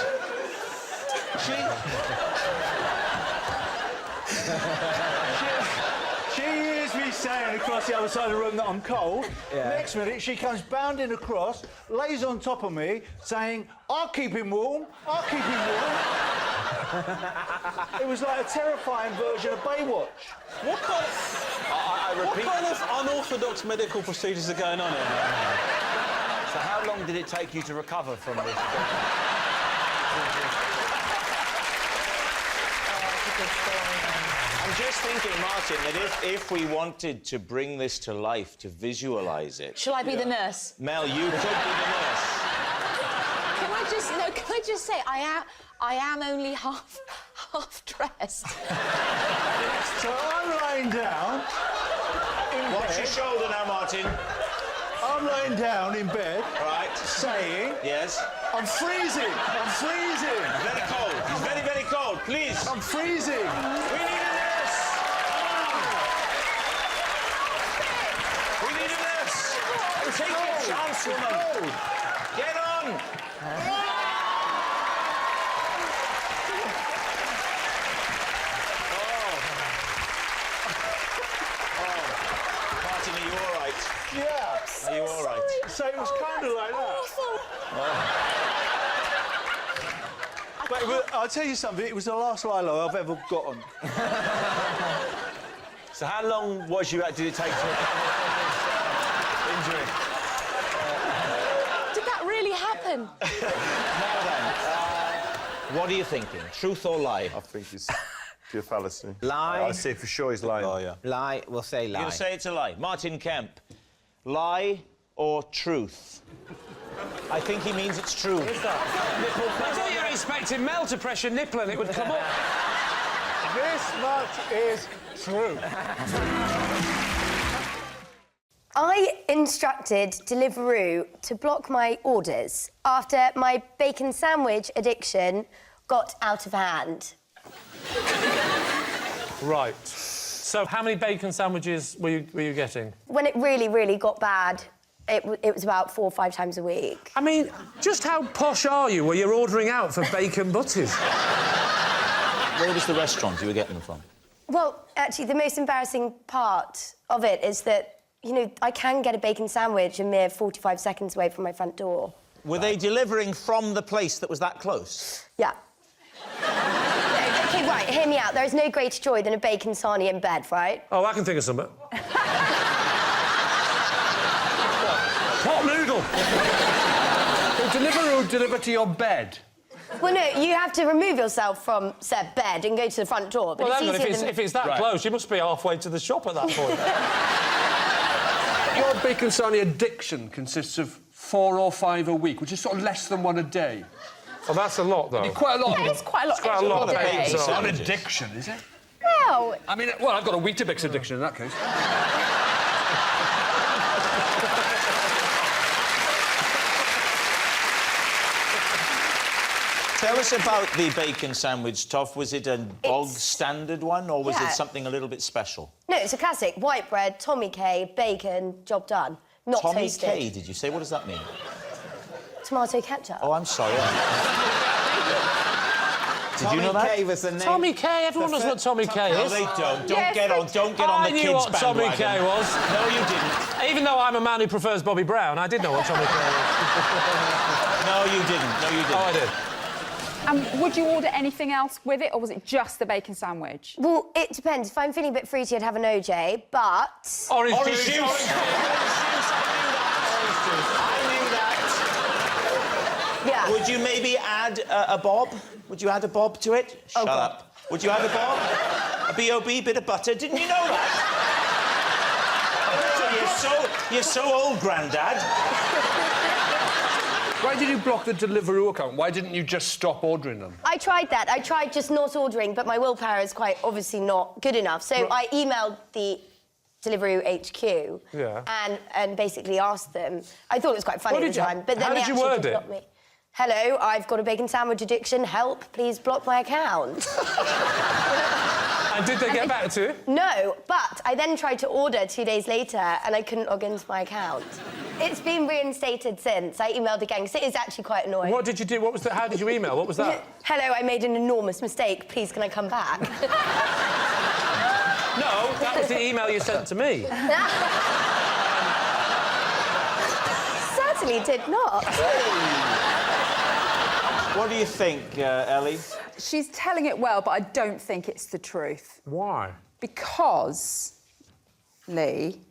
she hears me saying across the other side of the room that I'm cold. Yeah. Next minute, she comes bounding across, lays on top of me, saying, I'll keep him warm, I'll keep him warm. It was like a terrifying version of Baywatch. What kind of... What kind of unorthodox medical procedures are going on here? So how long did it take you to recover from this? I'm just thinking, Martin, that if we wanted to bring this to life, to visualise it... Shall I be the nurse? Mel, you could be the nurse. Can I just say, I am only half dressed. So I'm lying down in Watch bed. your shoulder now, Martin. I'm lying down in bed, right, saying, yes, I'm freezing, I'm freezing. Very cold. He's very, very cold. Please. I'm freezing. We need a nurse. We need a nurse. Take your chance, woman. Get on. Martin, are you all right? Yeah. Are you all right? So it was kind of like that. But I'll tell you something, it was the last Lilo I've ever gotten. So how long did it take to recover from this injury? Did that really happen? Now then, what are you thinking? Truth or lie? I think it's pure fallacy. Lie. I say for sure he's lying. Oh, yeah. Lie, we'll say lie. You're going to say it's a lie. Martin Kemp, lie or truth? I think he means it's true. I thought you were expecting Mel to press your nipple and it would come up. This much is true. I instructed Deliveroo to block my orders after my bacon sandwich addiction got out of hand. Right. So how many bacon sandwiches were you getting? When it really, really got bad, it was about 4 or 5 times a week. I mean, just how posh are you where you're ordering out for bacon butties? Where was the restaurant you were getting them from? Well, actually, the most embarrassing part of it is that, you know, I can get a bacon sandwich a mere 45 seconds away from my front door. Were they delivering from the place that was that close? Yeah. OK, right, hear me out. There is no greater joy than a bacon sarnie in bed, right? Oh, I can think of something. Pot noodle. Deliveroo deliver to your bed? Well, no, you have to remove yourself from said bed and go to the front door. But Well, it's hang on, easier if it's that close, you must be halfway to the shop at that point. Your bacon sarnie addiction consists of 4 or 5 a week, which is sort of less than 1 a day. Oh, that's a lot, though. Quite a lot. Yeah, it's quite a lot. It's quite a lot of bacon It's not sarnie. an addiction, is it? Well... I mean, well, I've got a Weetabix addiction in that case. Tell us about the bacon sandwich, Toff. Was it a bog standard one, or was Yeah. it something a little bit special? No, it's a classic. White bread, Tommy K, bacon, job done. Not Tommy toasted. K, did you say? What does that mean? Tomato ketchup. Oh, I'm sorry. Did you know that? Tommy K was the name. Tommy K, everyone knows what Tommy K No, is. they don't. Don't Yes, get on. Don't get on the I knew kids' what Tommy bandwagon. K was. No, you didn't. Even though I'm a man who prefers Bobby Brown, I did know what Tommy K was. No, you didn't. No, you didn't. Oh, I did. Would you order anything else with it, or was it just the bacon sandwich? Well, it depends. If I'm feeling a bit fruity, I'd have an OJ, but... Orange juice. I knew that. Yeah. Would you maybe add a bob? Would you add a bob to it? Shut up. Would you add a bob? A B.O.B., bit of butter? Didn't you know that? Oh, you're so old, Grandad. Why did you block the Deliveroo account? Why didn't you just stop ordering them? I tried that. I tried just not ordering, but my willpower is quite obviously not good enough. So I emailed the Deliveroo HQ and basically asked them. I thought it was quite funny at the time, but then how they did you actually word it? blocked me. Hello, I've got a bacon sandwich addiction. Help, please block my account. And did they get back to you? No, but I then tried to order 2 days later and I couldn't log into my account. It's been reinstated since. I emailed again because it is actually quite annoying. What did you do? What was how did you email? What was that? Hello, I made an enormous mistake. Please, can I come back? No, that was the email you sent to me. Certainly did not. What do you think, Ellie? She's telling it well, but I don't think it's the truth. Why? Because, Lee,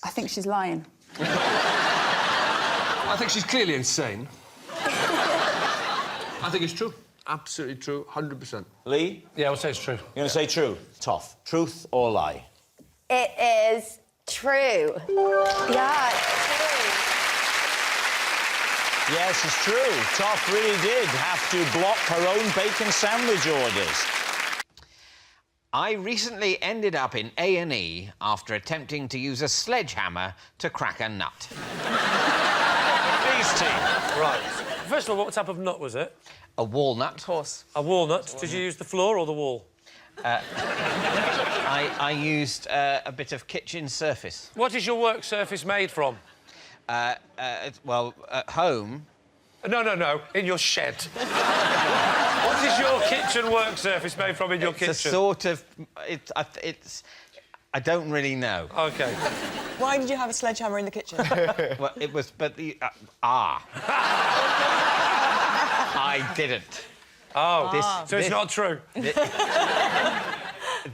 I think she's lying. I think she's clearly insane. I think it's true. Absolutely true, 100%. Lee? Yeah, I'll say it's true. You're going to say true? Toff. Truth or lie? It is true. Yeah, it's true. Yes, it's true. Toff really did have to block her own bacon sandwich orders. I recently ended up in A&E after attempting to use a sledgehammer to crack a nut. These team. Right. First of all, what type of nut was it? A walnut. Of course. A walnut. Did you use the floor or the wall? I used a bit of kitchen surface. What is your work surface made from? Well, at home... No, in your shed. What is your kitchen work surface made from in your kitchen? It's a sort of... It's... I don't really know. OK. Why did you have a sledgehammer in the kitchen? Well, it was... But the... I didn't. Oh, so it's not true?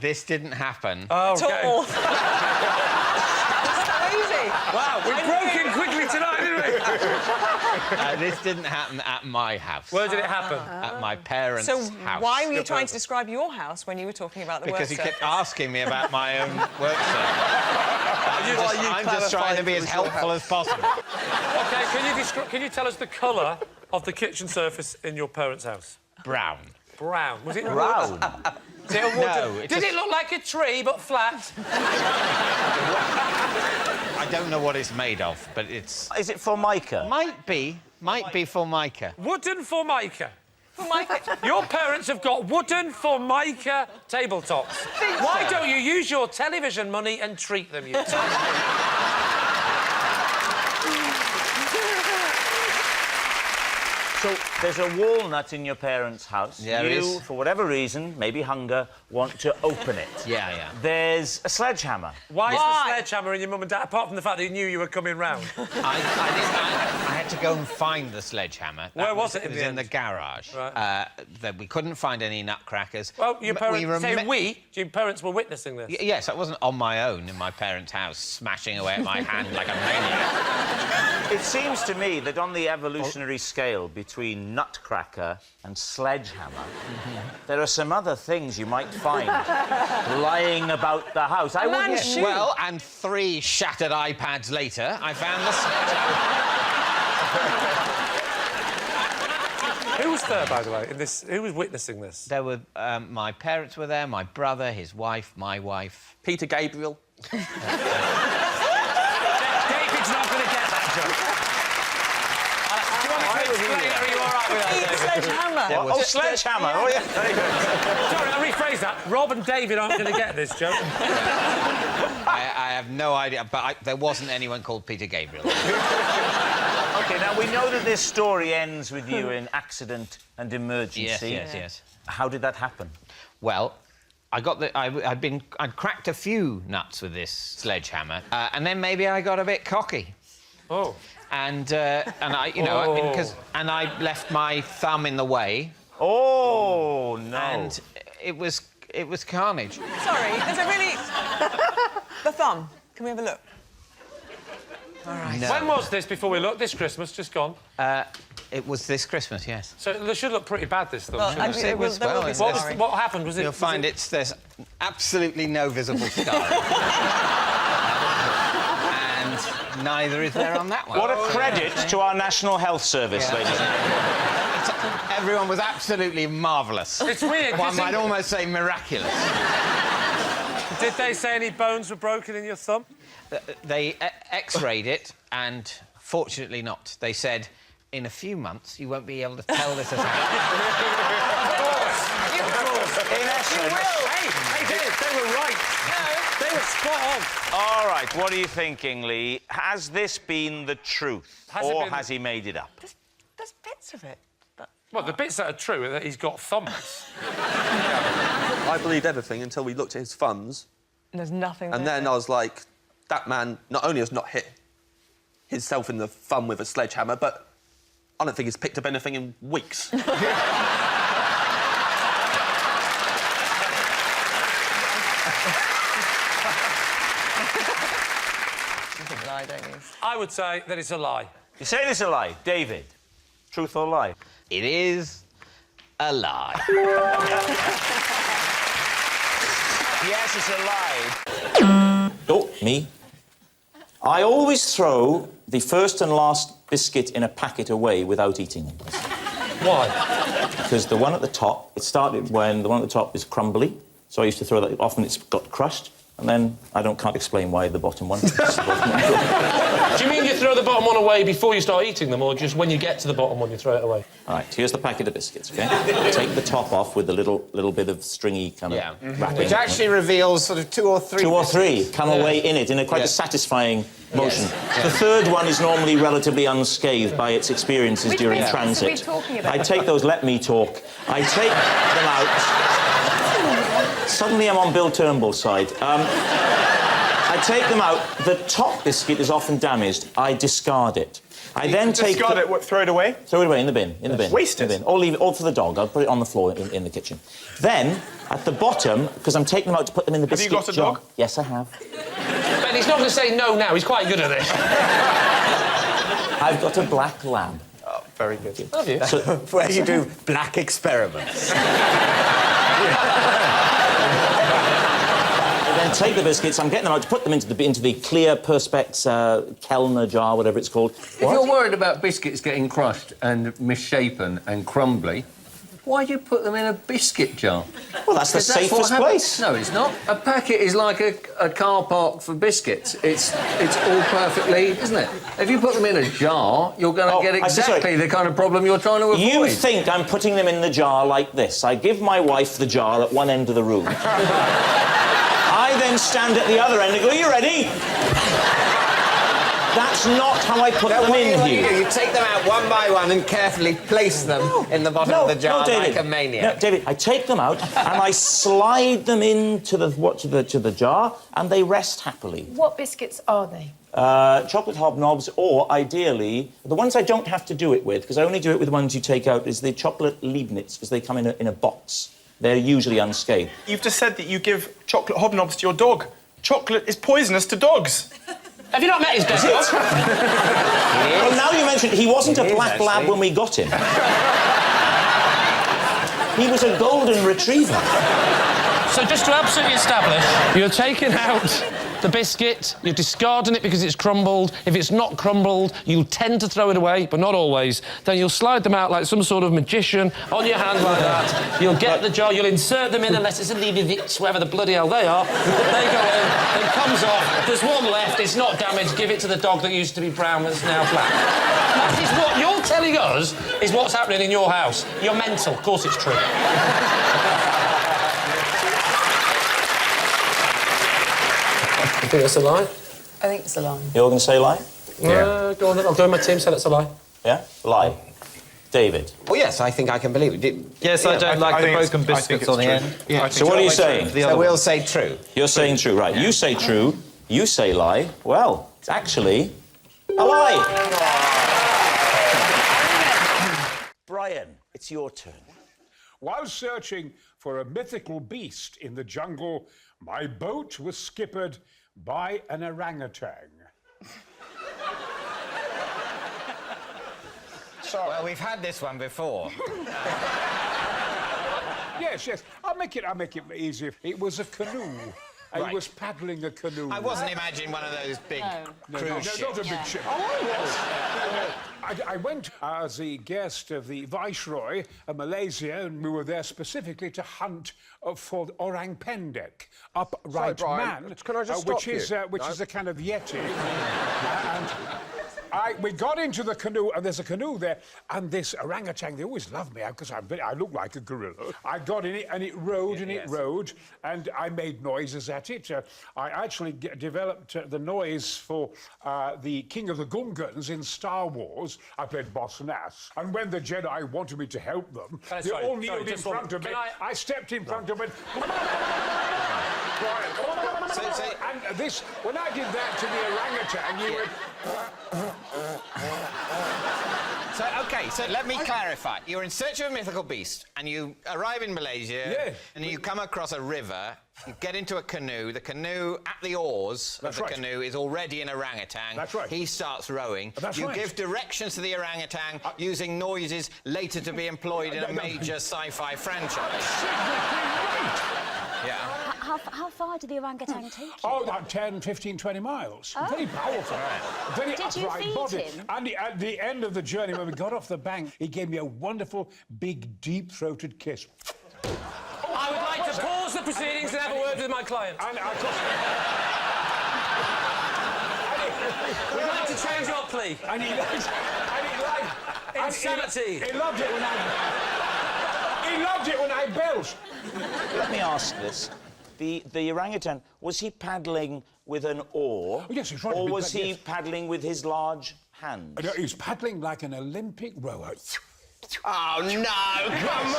This didn't happen. Oh, OK. Easy. Wow, we broke in quickly tonight, didn't we? This didn't happen at my house. Where did it happen? At my parents' So house. why were you trying to describe your house when you were talking about the Because he work kept asking me about my own work I'm just trying to be as helpful as possible. OK, can you tell us the colour of the kitchen surface in your parents' house? Brown. Brown. Was it Brown? Is it a wood? No, it's Did it look like a tree but flat? I don't know what it's made of, but it's... Is it Formica? Might be Formica. Wooden Formica. Formica. Your parents have got wooden Formica tabletops. Why don't you use your television money and treat them, you So there's a walnut in your parents' house. There is. For whatever reason, maybe hunger, want to open it. Yeah. There's a sledgehammer. Why is the sledgehammer in your mum and dad, apart from the fact that he knew you were coming round? I had to go and find the sledgehammer. Where was it It was in the garage. Right. We couldn't find any nutcrackers. Well, your parents... your parents were witnessing this? Yes, I wasn't on my own in my parents' house, smashing away at my hand like a maniac. It seems to me that on the evolutionary scale between nutcracker and sledgehammer, there are some other things you might find lying about the house. I wouldn't... Well, and 3 shattered iPads later, I found the sledgehammer. Who was there, by the way, in this? Who was witnessing this? There were... my parents were there, my brother, his wife, my wife. Peter Gabriel. David's not going to get that joke. Do you want me to explain it, or are you all right Sledgehammer. Oh, sledgehammer. Oh, yeah. Sorry, I'll rephrase that. Rob and David aren't going to get this joke. I have no idea, but there wasn't anyone called Peter Gabriel. OK, now, we know that this story ends with you in accident and emergency. Yes. How did that happen? Well, I'd cracked a few nuts with this sledgehammer, and then maybe I got a bit cocky. Oh. And I left my thumb in the way. Oh, no. And it was carnage. Sorry, there's a really... the thumb. Can we have a look? All right. No. When was this before we looked? This Christmas, just gone? It was this Christmas, yes. So they should look pretty bad, this, though. Well, What happened? Was it... You'll find there's absolutely no visible scar. And neither is there on that one. What a credit to our National Health Service, ladies and gentlemen. Everyone was absolutely marvellous. It's weird. One might almost say miraculous. Did they say any bones were broken in your thumb? They X-rayed it, and fortunately not. They said, in a few months, you won't be able to tell this has happened. Of course. In essence... Hey, Dave, they were right. No. They were spot on. All right, what are you thinking, Lee? Has this been the truth, or has he made it up? There's bits of it. Well, the bits that are true are that he's got thumbs. I believed everything until we looked at his thumbs. There's nothing there. And then I was like, that man not only has not hit himself in the thumb with a sledgehammer, but I don't think he's picked up anything in weeks. Lie, don't you? I would say that it's a lie. You're saying it's a lie. David, truth or lie? It is a lie. Yes, it's a lie. Oh, me. I always throw the first and last biscuit in a packet away without eating it. Why? Because the one at the top, it started when the one at the top is crumbly, so I used to throw that. Often it's got crushed, and then can't explain why the bottom one. Do you mean you throw the bottom one away before you start eating them, or just when you get to the bottom one you throw it away? All right, here's the packet of biscuits, OK? Take the top off with the little bit of stringy kind of wrapping. Which actually reveals sort of 2 or 3 2 or 3 come away in it in a quite a satisfying motion. The third one is normally relatively unscathed by its experiences during transit. Which are we talking about? I take those... Let me talk. I take them out... Suddenly I'm on Bill Turnbull's side. I take them out. The top biscuit is often damaged. I discard it. I then take... Discard it? What, throw it away? Throw it away in the bin. In the bin. Waste it? In the bin. Or leave it all for the dog. I'll put it on the floor in the kitchen. Then, at the bottom, because I'm taking them out to put them in the biscuit jar... Have you got a dog? Yes, I have. Ben, he's not going to say no now. He's quite good at this. I've got a black lab. Oh, very good. Have you? So, where you do black experiments. Then take the biscuits. I'm getting them out to put them into the clear Perspex Kellner jar, whatever it's called. If you're worried about biscuits getting crushed and misshapen and crumbly, why do you put them in a biscuit jar? Well, that's the safest place. No, it's not. A packet is like a car park for biscuits. It's all perfectly, isn't it? If you put them in a jar, you're going to get exactly the kind of problem you're trying to avoid. You think I'm putting them in the jar like this. I give my wife the jar at one end of the room. I then stand at the other end and go, "Are you ready?" That's not how I put them in here. You take them out one by one and carefully place them in the bottom of the jar David. like a maniac. No, David, I take them out and I slide them into the jar and they rest happily. What biscuits are they? Chocolate hobnobs, or ideally, the ones I don't have to do it with, because I only do it with the ones you take out, is the chocolate Leibniz, because they come in a box. They're usually unscathed. You've just said that you give chocolate hobnobs to your dog. Chocolate is poisonous to dogs. Have you not met his dog? Well, now you mention he wasn't a black lab when we got him. He was a golden retriever. So just to absolutely establish, you're taking out the biscuit, you're discarding it because it's crumbled. If it's not crumbled, you'll tend to throw it away, but not always. Then you'll slide them out like some sort of magician on your hand like that. You'll get the jar, you'll insert them in unless it's a Leibovitz, wherever the bloody hell they are. They go in, it comes off. There's one left, it's not damaged. Give it to the dog that used to be brown that's now black. That is what you're telling us is what's happening in your house. You're mental. Of course it's true. You think that's a lie? I think it's a lie. You're going to say lie? Yeah. Go on then. I'll go with my team, say that's a lie. Yeah? Lie. David? Well, yes, I think I can believe it. Yes, I don't like the broken biscuits on the end. Yeah. So what are you saying? So we'll say true. You're saying true, right. You say true, you say lie. Well, it's actually a lie. Brian, it's your turn. While searching for a mythical beast in the jungle, my boat was skippered by an orangutan. Well, we've had this one before. Yes. I'll make it easy. It was a canoe. Right. I was paddling a canoe. I wasn't imagining one of those big cruise ships. Not a big ship. Oh, I went as the guest of the Viceroy of Malaysia, and we were there specifically to hunt for the orang pendek, upright Sorry, Brian, man, can I just which stop you? is a kind of yeti. We got into the canoe, and there's a canoe there, and this orangutan, they always love me because I look like a gorilla. I got in it, and it rode, and I made noises at it. I actually developed the noise for the King of the Gungans in Star Wars. I played Boss Nass, and when the Jedi wanted me to help them, they all kneeled in front of me. I stepped in front of it. And this, when I did that to the orangutan, you went... So let me clarify. You're in search of a mythical beast, and you arrive in Malaysia, and you come across a river, you get into a canoe, the canoe, at the oars of the canoe, is already an orangutan. That's right. He starts rowing. That's you right. give directions to the orangutan, using noises later to be employed in a major sci-fi franchise. Yeah. How far did the orangutan take you? Oh, about 10, 15, 20 miles. Very powerful. Very Did you upright feed body. him? And at the end of the journey, when we got off the bank, he gave me a wonderful, big, deep-throated kiss. I would like to pause the proceedings and have a word with my client. We'd like to change your plea. And he liked... Insanity. He loved it when I belched. Let me ask this. The orangutan, was he paddling with an oar? Oh, yes, he was right. Or was he paddling with his large hands? No, he was paddling like an Olympic rower. Oh, no, come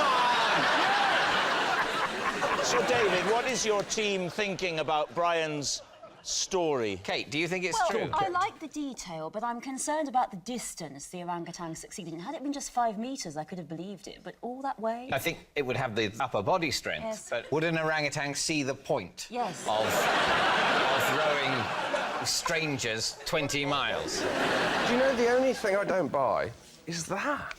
on! So, David, what is your team thinking about Brian's story? Kate, do you think it's true? I like the detail, but I'm concerned about the distance the orangutan succeeded in. Had it been just 5 metres, I could have believed it, but all that way... I think it would have the upper body strength, Yes. but would an orangutan see the point Yes. of rowing strangers 20 miles? Do you know the only thing I don't buy is that?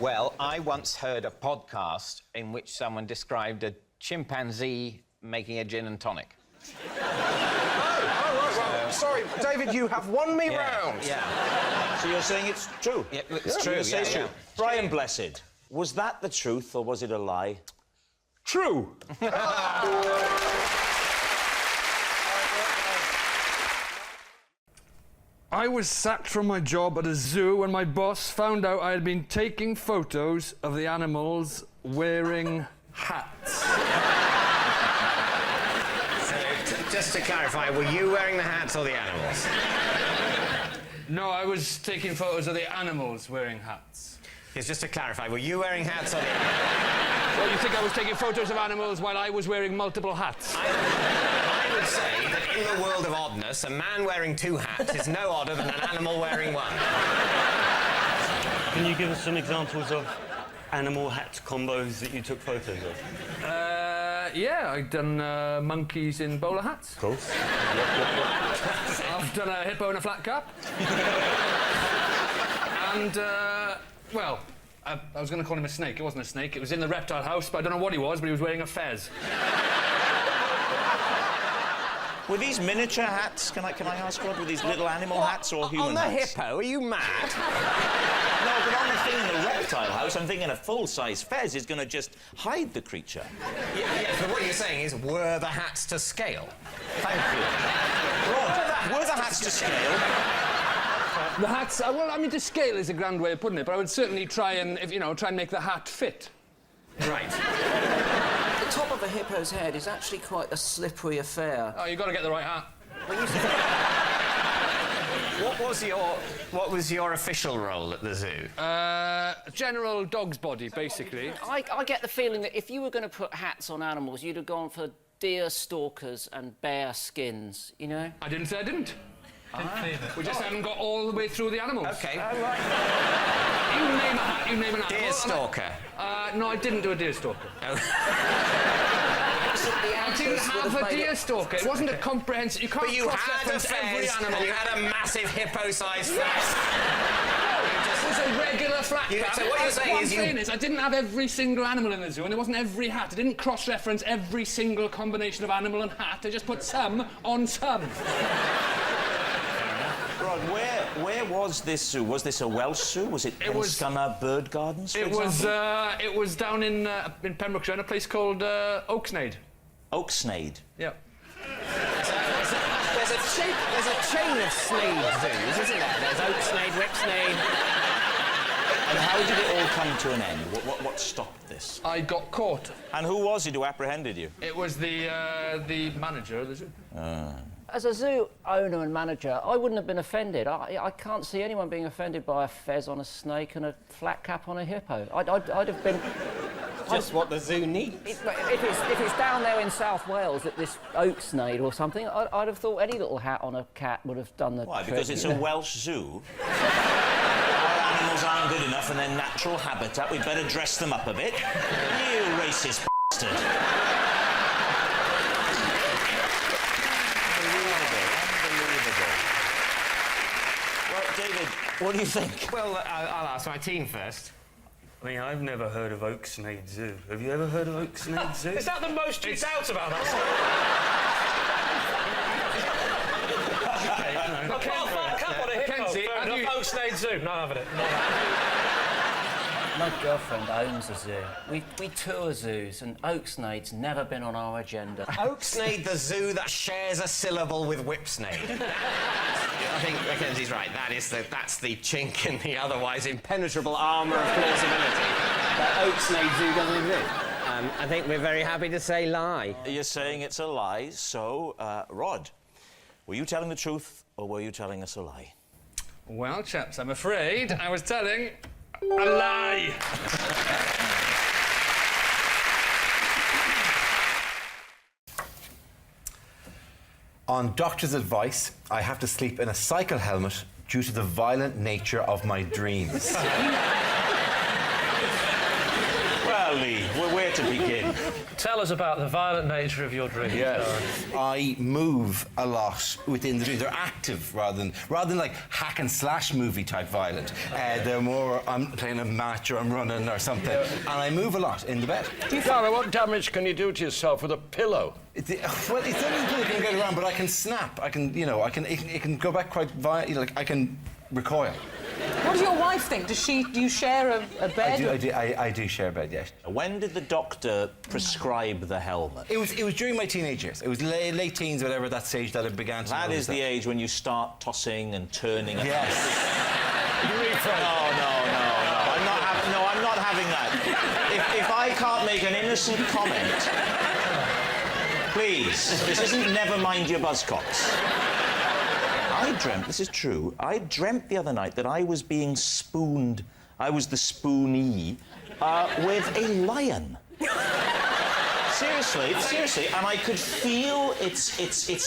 Well, I once heard a podcast in which someone described a chimpanzee making a gin and tonic. Sorry, David, you have won me round. Yeah. So you're saying it's true? Yeah, it's true. You're saying it's yeah. true. Brian Blessed, was that the truth or was it a lie? True. I was sacked from my job at a zoo when my boss found out I had been taking photos of the animals wearing hats. So, just to clarify, were you wearing the hats or the animals? No, I was taking photos of the animals wearing hats. Yes, just to clarify, were you wearing hats or the animals? Well, you think I was taking photos of animals while I was wearing multiple hats? I would say that in the world of oddness, a man wearing 2 hats is no odder than an animal wearing 1. Can you give us some examples of animal hat combos that you took photos of? Yeah, I've done monkeys in bowler hats. Of course. I've done a hippo in a flat cap. And, well, I was going to call him a snake. It wasn't a snake. It was in the reptile house, but I don't know what he was, but he was wearing a fez. Were these miniature hats, can I ask, Rod? Were these little animal hats or human hats? On the hippo? Are you mad? No, but on the thing in the reptile house, I'm thinking a full-size fez is going to just hide the creature. Yes, but what you're saying is, were the hats to scale? Thank you. Rod, were the hats to scale? The hats, well, I mean, to scale is a grand way of putting it, but I would certainly try and, try and make the hat fit. Right. The top of a hippo's head is actually quite a slippery affair. Oh, you've got to get the right hat. What was your official role at the zoo? General dog's body, basically. I get the feeling that if you were going to put hats on animals, you'd have gone for deer stalkers and bear skins, you know? I didn't say I didn't. We just haven't got all the way through the animals. OK. You name a hat, you name an animal. Deer stalker? No, I didn't do a deer stalker. Oh. I didn't have a deer stalker. It wasn't a comprehensive... You can't But you had a cross-reference every fez, animal. and you had a massive hippo-sized fez. It was a regular flat cap. So what you're saying is What I'm saying is I didn't have every single animal in the zoo, and it wasn't every hat. I didn't cross-reference every single combination of animal and hat. I just put some on some. Rod, where was this zoo? Was this a Welsh zoo? Was it Enscunner Bird Gardens, for example? It was down in Pembrokeshire, in a place called Oaksnade. Oaksnade? Yeah. There's a chain of snade zoos, isn't there? There's Oaksnade, Whipsnade... And how did it all come to an end? What stopped this? I got caught. And who was it who apprehended you? It was the manager of the zoo. As a zoo owner and manager, I wouldn't have been offended. I can't see anyone being offended by a fez on a snake and a flat cap on a hippo. I'd have been... Just what the zoo needs. If it's down there in South Wales at this Oaksnade or something, I'd have thought any little hat on a cat would have done the Why? trick. Because it's a Welsh zoo? Our animals aren't good enough in their natural habitat. We'd better dress them up a bit. You racist bastard. Well, David, what do you think? Well, I'll ask my team first. I mean, I've never heard of Oaksnade Zoo. Have you ever heard of Oaksnade Zoo? Is that the most you doubt about that? Okay. A flat cap on a hippo. Fair enough. Oaksnade Zoo. Not having it. My girlfriend owns a zoo. We tour zoos, and Oaksnade's never been on our agenda. Oaksnade, the zoo that shares a syllable with Whipsnade. I think Mackenzie's right. That's the chink in the otherwise impenetrable armour of plausibility. That Oaksnade Zoo doesn't exist. I think we're very happy to say lie. You're saying it's a lie, so, Rod, were you telling the truth or were you telling us a lie? Well, chaps, I'm afraid I was telling a lie. On doctor's advice, I have to sleep in a cycle helmet due to the violent nature of my dreams. Well, Lee, where to begin? Tell us about the violent nature of your dreams. Yes. I move a lot within the dreams. They're active rather than like hack and slash movie type violent. They're more, I'm playing a match or I'm running or something. And I move a lot in the bed. Father, what damage can you do to yourself with a pillow? Well, it's only good to get around, but I can snap. I can, it can go back quite violently. Like, I can recoil. What does your wife think? Do you share a bed? I do share a bed, yes. When did the doctor prescribe the helmet? It was during my teenage years. It was late teens, whatever, that stage that it began to... That is the age when you start tossing and turning. Yes. I'm not having that. If I can't make an innocent comment, please, this isn't Never Mind Your Buzzcocks. I dreamt, this is true, I dreamt the other night that I was being spooned, I was the spoonee, with a lion. Seriously, and I could feel its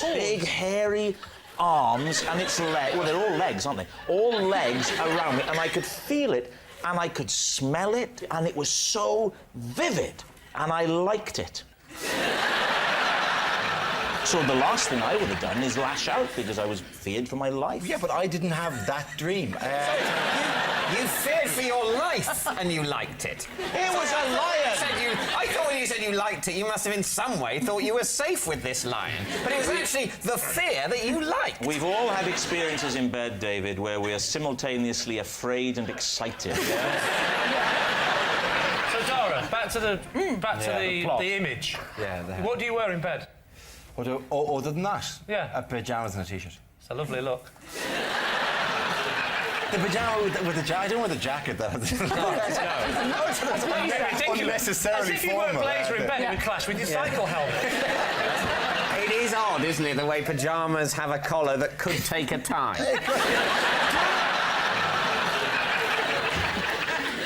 big, hairy arms and its legs, well, they're all legs, aren't they? All legs around me, and I could feel it, and I could smell it, and it was so vivid, and I liked it. So the last thing I would have done is lash out because I was feared for my life. Yeah, but I didn't have that dream. You feared for your life and you liked it. It was a lion! I thought when you said you liked it, you must have in some way thought you were safe with this lion. But it was actually the fear that you liked. We've all had experiences in bed, David, where we are simultaneously afraid and excited, yeah? So, Dara, back to the image. Yeah. What do you wear in bed? Other than that? Yeah. Pyjamas and a t-shirt. It's a lovely look. The pyjama with the jacket. I don't wear the jacket, though. That's ridiculous. Unnecessarily As if you wear a blazer in bed, it would clash with your cycle helmet. It is odd, isn't it, the way pyjamas have a collar that could take a tie.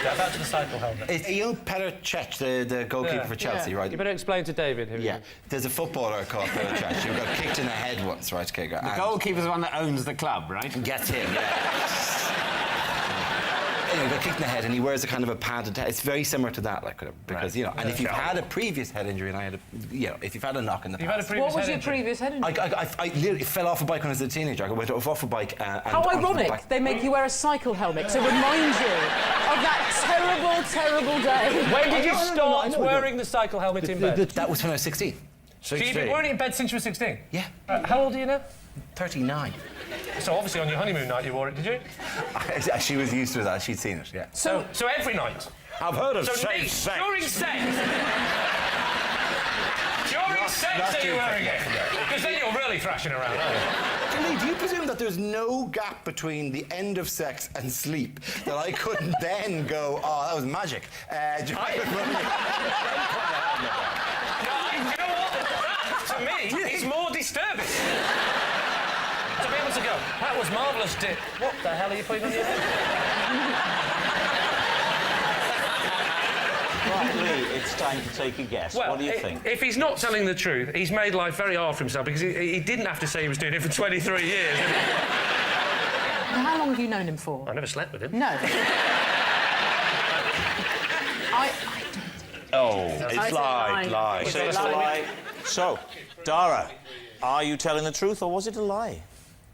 Yeah, back to the cycle helmet. You know Petr Cech, the goalkeeper for Chelsea, right? You better explain to David who. Yeah, there's a footballer called Petr Cech who got kicked in the head once, right? Okay, The goalkeeper's the one that owns the club, right? Gets him, yeah. Anyway, he got kicked in the head, and he wears a kind of a padded head. It's very similar to that, like, because you know. And if you've had a previous head injury, and I had a, you know, if you've had a knock in the past. What was your previous head injury? I literally fell off a bike when I was a teenager. I went off a bike. And How ironic! They make you wear a cycle helmet to remind you of that terrible, terrible day. When did you start wearing the cycle helmet in bed? That was when I was 16. So you've been wearing it in bed since you were 16? Yeah. How old are you now? 39. So obviously on your honeymoon night you wore it, did you? She was used to that. She'd seen it, yeah. So every night? I've heard of safe sex. During sex? During sex are you wearing it? Because then you're really thrashing around, aren't you? Do you presume that there's no gap between the end of sex and sleep that I couldn't then go, oh, that was magic? You know what? That, to me, is more disturbing. To be able to go, that was marvellous, Dick. What the hell are you putting on your head? Right, Lee, it's time to take a guess. Well, what do you think? If he's not telling the truth, he's made life very hard for himself because he didn't have to say he was doing it for 23 years. How long have you known him for? I never slept with him. No. It's lie. So it's a lie. So, Dara, are you telling the truth or was it a lie?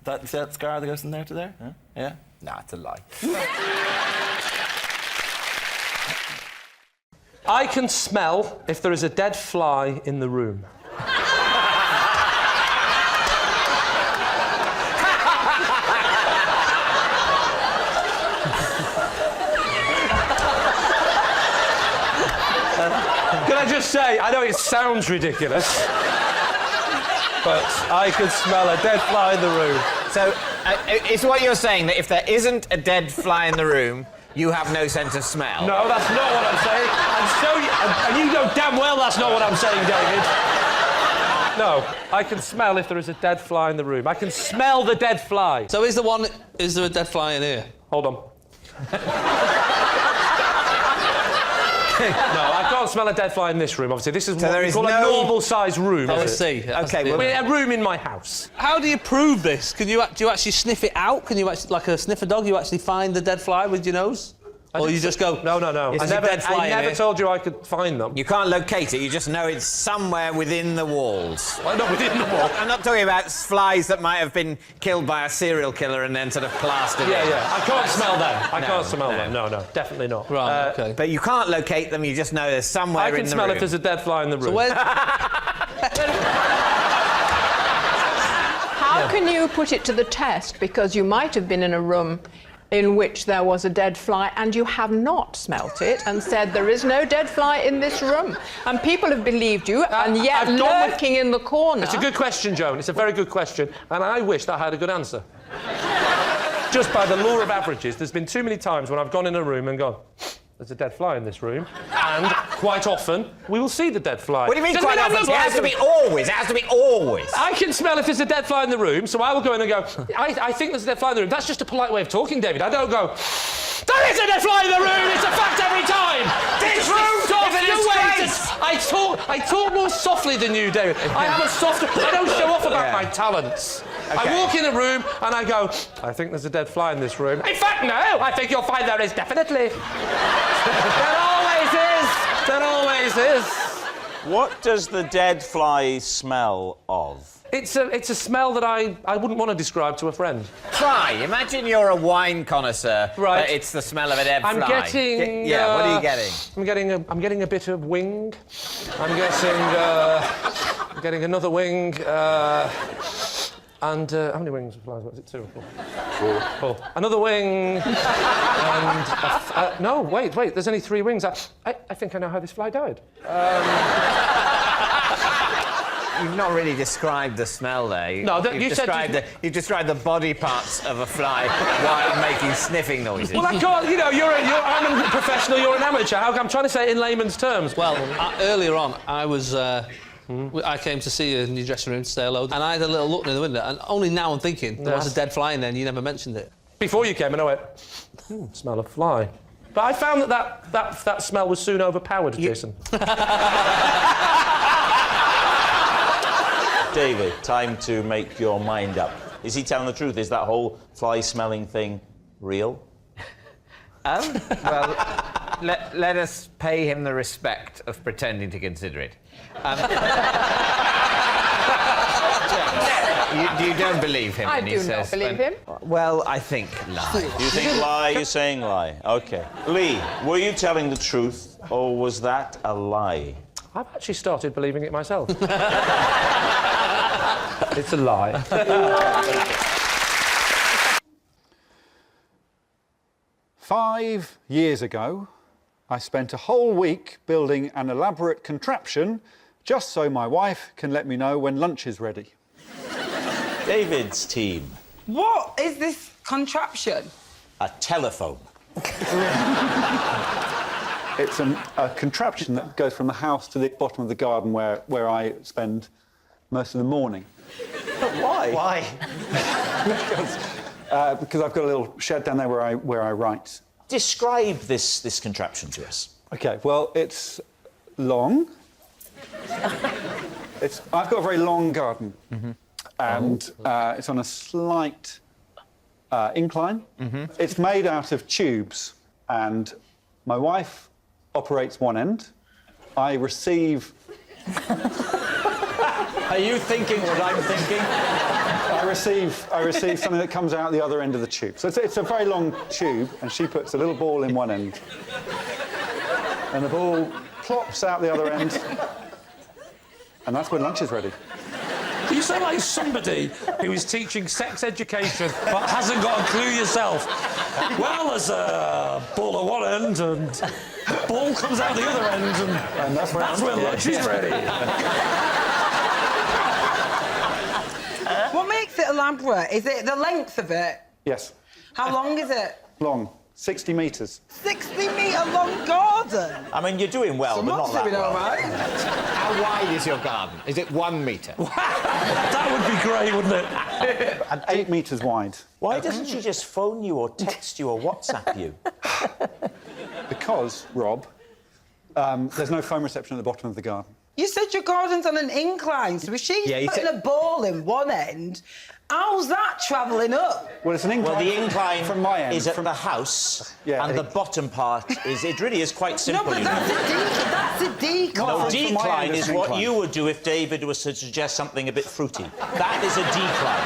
That scar that goes from there to there? Huh? Yeah? Nah, it's a lie. I can smell if there is a dead fly in the room. Can I just say, I know it sounds ridiculous, but I can smell a dead fly in the room. So, it's what you're saying, that if there isn't a dead fly in the room, you have no sense of smell? No, that's not what I'm saying. And you know damn well that's not what I'm saying, David. No, I can smell if there is a dead fly in the room. I can smell the dead fly. So is there a dead fly in here? Hold on. No, I can't smell a dead fly in this room, obviously. This is what we call a normal-sized room. I see. Okay, well... A room in my house. How do you prove this? Do you actually sniff it out? Can you actually, like a sniffer dog, you actually find the dead fly with your nose? Or you just go... No. I never told you I could find them. You can't locate it, you just know it's somewhere within the walls. Well, not within the wall. I'm not talking about flies that might have been killed by a serial killer and then sort of plastered in. Yeah. I can't smell them. I can't smell them. No, definitely not. Right, OK. But you can't locate them, you just know there's somewhere in the room. I can smell if there's a dead fly in the room. So where... How can you put it to the test? Because you might have been in a room in which there was a dead fly and you have not smelt it and said there is no dead fly in this room. And people have believed you, and yet lurking in the corner... It's a good question, Joan. It's a very good question. And I wished I had a good answer. Just by the law of averages, there's been too many times when I've gone in a room and gone, there's a dead fly in this room. And quite often, we will see the dead fly. What do you mean quite often? It has to be always. It has to be always. I can smell if there's a dead fly in the room, so I will go in and go, I think there's a dead fly in the room. That's just a polite way of talking, David. I don't go, there is a dead fly in the room! It's a fact every time! This room is I talk more softly than you, David. I have a softer... I don't show off about my talents. Okay. I walk in a room and I go, I think there's a dead fly in this room. In fact, no, I think you'll find there is definitely. There always is. What does the dead fly smell of? It's a smell that I wouldn't want to describe to a friend. Try. Imagine you're a wine connoisseur. Right. But it's the smell of a dead I'm fly. getting... Yeah, what are you getting? I'm getting a bit of wing. I'm getting another wing. And how many wings of flies? Was it 2 or 4? 4. Another wing. And no, wait. There's only 3 wings. I think I know how this fly died. You've not really described the smell there. No, you've described the body parts of a fly while making sniffing noises. Well, I can't. You know, I'm a professional. You're an amateur. I'm trying to say it in layman's terms. Well, earlier on, I was. I came to see you in your dressing room to say hello, and I had a little look in the window, and only now I'm thinking there was a dead fly in there, and you never mentioned it. Before you came, and I went, smell of fly. But I found that smell was soon overpowered, Jason. David, time to make your mind up. Is he telling the truth? Is that whole fly-smelling thing real? Well, let us pay him the respect of pretending to consider it. You don't believe him when he says... I do not believe him. Well, I think lie. You think lie, you're saying lie. OK. Lee, were you telling the truth, or was that a lie? I've actually started believing it myself. It's a lie. 5 years ago, I spent a whole week building an elaborate contraption just so my wife can let me know when lunch is ready. David's team. What is this contraption? A telephone. It's a contraption that goes from the house to the bottom of the garden where I spend most of the morning. But why? Why? Because I've got a little shed down there where I write. Describe this contraption to us. OK, well, it's long. I've got a very long garden. Mm-hmm. And it's on a slight incline. Mm-hmm. It's made out of tubes, and my wife operates one end. I receive... Are you thinking what I'm thinking? I receive something that comes out the other end of the tube. So it's a very long tube, and she puts a little ball in one end. And the ball plops out the other end. And that's when lunch is ready. You sound like somebody who is teaching sex education but hasn't got a clue yourself. Well, there's a ball at one end and a ball comes out the other end and that's when lunch is ready. What makes it elaborate? Is it the length of it? Yes. How long is it? Long. 60 metres. 60-metre long garden? I mean, you're doing well, but not that well. Right. How wide is your garden? Is it 1 metre? That would be great, wouldn't it? 8 metres wide. Why doesn't she just phone you or text you or WhatsApp you? Because, Rob, there's no phone reception at the bottom of the garden. You said your garden's on an incline, so if she's putting a ball in one end, how's that travelling up? Well, it's an incline. Well, the incline from my end is at the house, and the bottom part is... It really is quite simple. No, but that's a decline. No, decline is what you would do if David was to suggest something a bit fruity. That is a decline.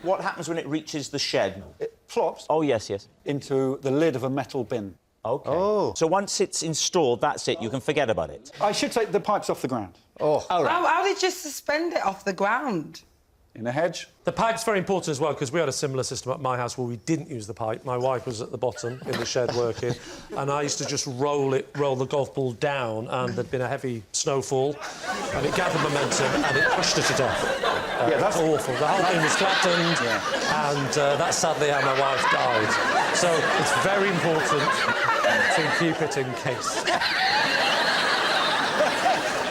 What happens when it reaches the shed? It plops. Oh, yes. Into the lid of a metal bin. OK. Oh. So once it's installed, that's it. You can forget about it. I should take the pipes off the ground. Oh. Right. How did you suspend it off the ground? In a hedge. The pipe's very important as well, because we had a similar system at my house where we didn't use the pipe. My wife was at the bottom in the shed working, and I used to just roll the golf ball down, and there'd been a heavy snowfall, and it gathered momentum, and it crushed her to death. That's awful. The whole thing was flattened, and that's sadly how my wife died. So it's very important to keep it in case.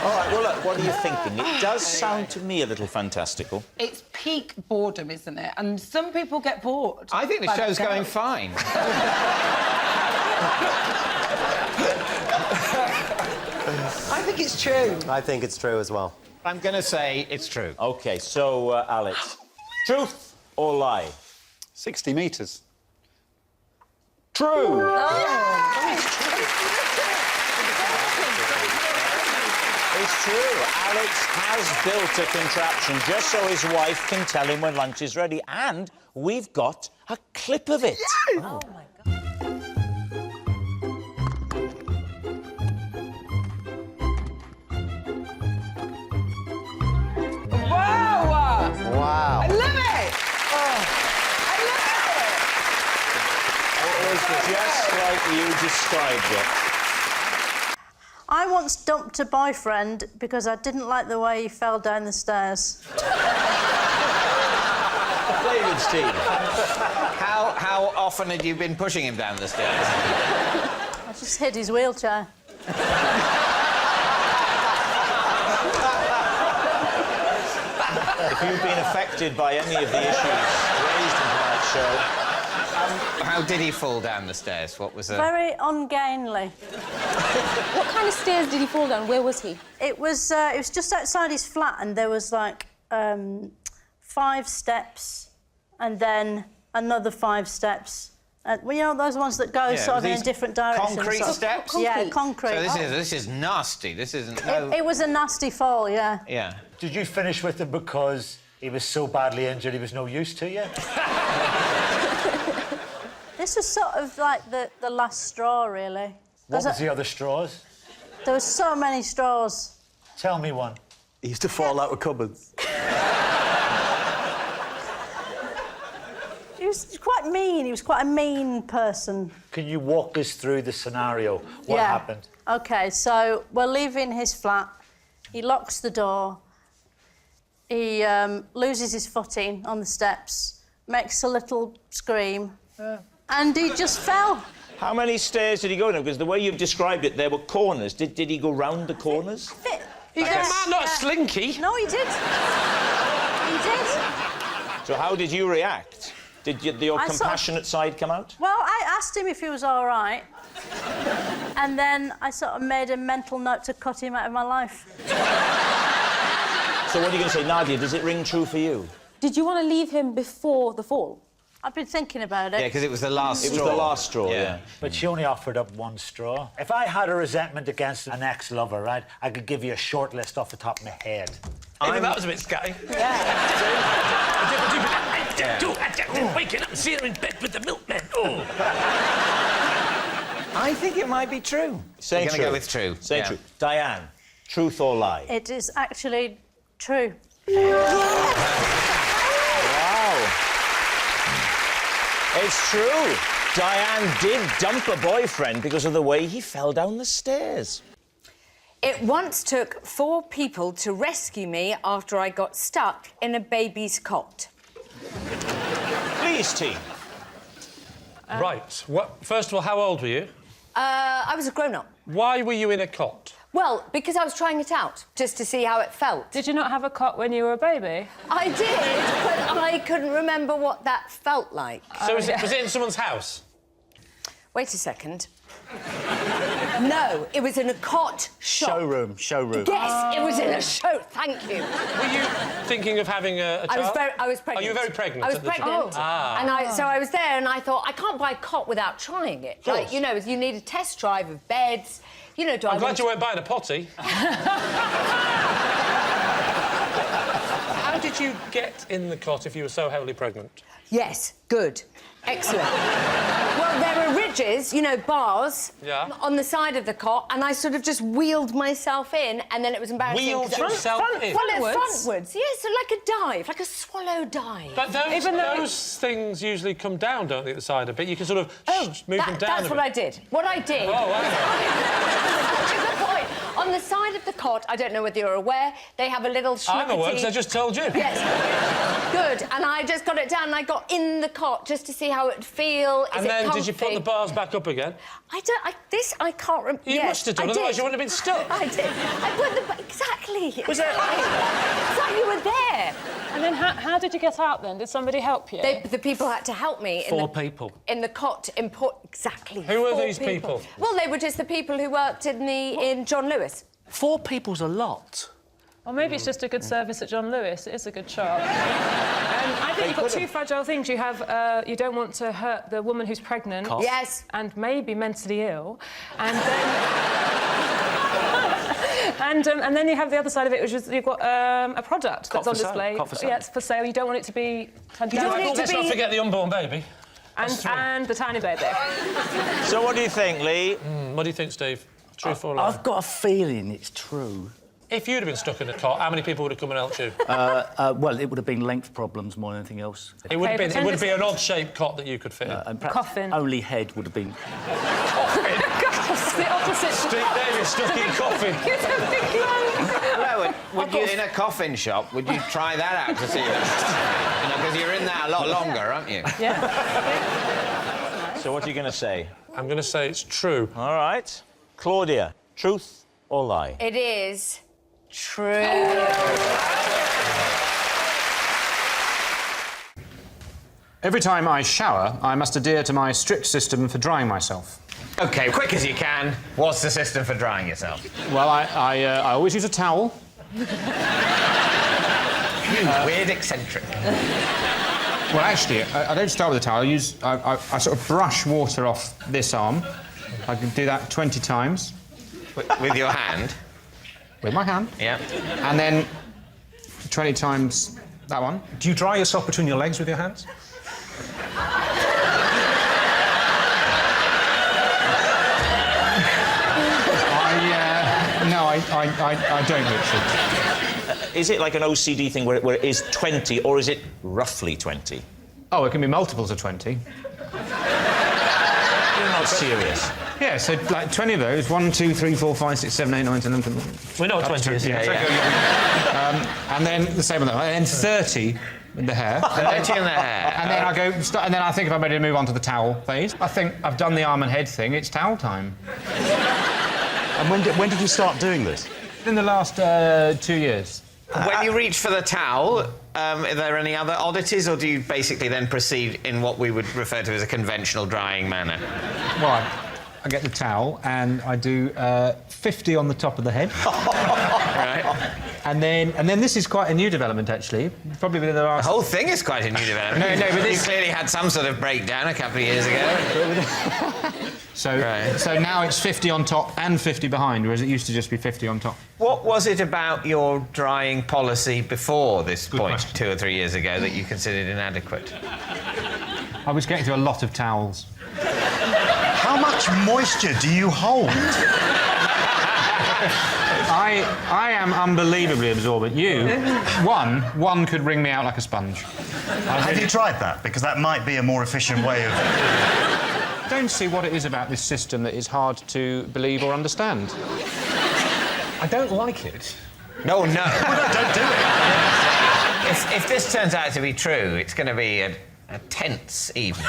All right, well, look, what are you thinking? It does sound to me a little fantastical. It's peak boredom, isn't it? And some people get bored. I think the show's going fine. I think it's true. I think it's true as well. I'm going to say it's true. OK, so, Alex, truth or lie? 60 metres. True! It's true. Alex has built a contraption just so his wife can tell him when lunch is ready. And we've got a clip of it. Yes! Oh, my God. Wow. I love it! Oh, I love It was just like you described it. I once dumped a boyfriend because I didn't like the way he fell down the stairs. David's team. How often had you been pushing him down the stairs? I just hid his wheelchair. If you've been affected by any of the issues raised in tonight's show... how did he fall down the stairs? What was Very ungainly. What kind of stairs did he fall down? Where was he? It was just outside his flat, and there was, like, 5 steps, and then another 5 steps. Well, you know, those ones that go sort of in a different direction. Concrete steps? Yeah, concrete. So this is nasty. This isn't... It was a nasty fall, yeah. Yeah. Did you finish with him because he was so badly injured he was no use to you? This was sort of like the last straw, really. What was the other straws? There were so many straws. Tell me one. He used to fall out of cupboards. He was quite mean. He was quite a mean person. Can you walk us through the scenario? What happened? OK, so we're leaving his flat. He locks the door. He loses his footing on the steps, makes a little scream, and he just fell. How many stairs did he go down? Because the way you've described it, there were corners. Did he go round the corners? He's a man, not a slinky. No, he did. He did. So how did you react? Did your compassionate side come out? Well, I asked him if he was all right, and then I sort of made a mental note to cut him out of my life. So what are you going to say, Nadia? Does it ring true for you? Did you want to leave him before the fall? I've been thinking about it. Yeah, because it was the last straw. It was the last straw, yeah. But she only offered up 1 straw. If I had a resentment against an ex-lover, right, I could give you a short list off the top of my head. Even that was a bit scatty. Waking up and seeing her in bed with the milkman. Oh. I think it might be true. Say We're true. going to go with true. Say true. Diane, truth or lie? It is actually true. Wow. It's true. Diane did dump a boyfriend because of the way he fell down the stairs. It once took 4 people to rescue me after I got stuck in a baby's cot. Please, team. Right. First of all, how old were you? I was a grown-up. Why were you in a cot? Well, because I was trying it out, just to see how it felt. Did you not have a cot when you were a baby? I did, but I couldn't remember what that felt like. So was it in someone's house? Wait a second. No, it was in a cot shop. Showroom. Yes, it was in a show. Thank you. Were you thinking of having a child? I was pregnant. Oh, you were very pregnant. I was at the time. pregnant. Ah. And so I was there, and I thought I can't buy a cot without trying it. Like, you know, you need a test drive of beds. You know, I'm glad you weren't buying a potty. How did you get in the cot if you were so heavily pregnant? Yes, good. Excellent. Well, there are ridges, you know, bars on the side of the cot, and I sort of just wheeled myself in, and then it was embarrassing. Wheeled yourself in? Frontwards. Yes, so like a dive, like a swallow dive. But those things usually come down, don't they, at the side a bit? You can sort of move them down That's what I did. What I did... Oh, wow. Good point. On the side of the cot, I don't know whether you're aware, they have a little schnockety... I'm aware, because I just told you. Yes. Good. And I just got it down, and I got in the cot just to see how it would feel. And then did you put the bars back up again? I can't remember. You must have done, otherwise you wouldn't have been stuck. I did. I put the... Exactly. Was that... It's like you were there. And then how did you get out then? Did somebody help you? The people had to help me. Four people. In the cot. Exactly. Who were these people? Well, they were just the people who worked in John Lewis. 4 people's a lot. Or maybe it's just a good service at John Lewis. It is a good shop. I think you've got 2 fragile things. You have you don't want to hurt the woman who's pregnant. Yes. And maybe mentally ill. And then And then you have the other side of it, which is you've got a product that's on display. Cot for sale. Yeah, it's for sale. You don't want it to be... Let's not forget the unborn baby. And the tiny baby. So what do you think, Lee? What do you think, Steve? True or lie? I've got a feeling it's true. If you'd have been stuck in a cot, how many people would have come and helped you? Well, it would have been length problems more than anything else. It would be an odd-shaped cot that you could fit in. And perhaps Coffin. only head would have been... It's the opposite. Steve Davis stuck in coffin. It's a big Well, would you, in a coffin shop, would you try that out to see it? Because you're in that a lot longer, aren't you? Yeah. So what are you going to say? I'm going to say it's true. All right. Claudia, truth or lie? It is true. Every time I shower, I must adhere to my strict system for drying myself. OK, quick as you can, what's the system for drying yourself? Well, I always use a towel. Weird eccentric. Well, actually, I don't start with a towel. I sort of brush water off this arm. I can do that 20 times. With your hand? With my hand. Yeah. And then 20 times that one. Do you dry yourself between your legs with your hands? I don't, Richard. Is it like an OCD thing where it is 20, or is it roughly 20? Oh, it can be multiples of 20. You're not serious. Yeah, so like 20 of those. 1, 2, 3, 4, 5, 6, 7, 8, 9, 10, 11. We know what 20 is. And then the same with that. And then 30 with the hair. 30 in the hair. And then I go. And then I think if I'm ready to move on to the towel phase. I think I've done the arm and head thing. It's towel time. And when did you start doing this? In the last 2 years. When you reach for the towel, are there any other oddities, or do you basically then proceed in what we would refer to as a conventional drying manner? Well, I get the towel and I do 50 on the top of the head. Right. And then this is quite a new development, actually. Probably within the last... The whole thing is quite a new development. No, but this... You clearly had some sort of breakdown a couple of years ago. So now it's 50 on top and 50 behind, whereas it used to just be 50 on top. What was it about your drying policy before this point, 2 or 3 years ago, that you considered inadequate? I was getting to a lot of towels. How much moisture do you hold? I am unbelievably absorbent. You, one could wring me out like a sponge. Have you tried that? Because that might be a more efficient way of... Don't see what it is about this system that is hard to believe or understand. I don't like it. No. Well, no, don't do it. If this turns out to be true, it's going to be a tense evening.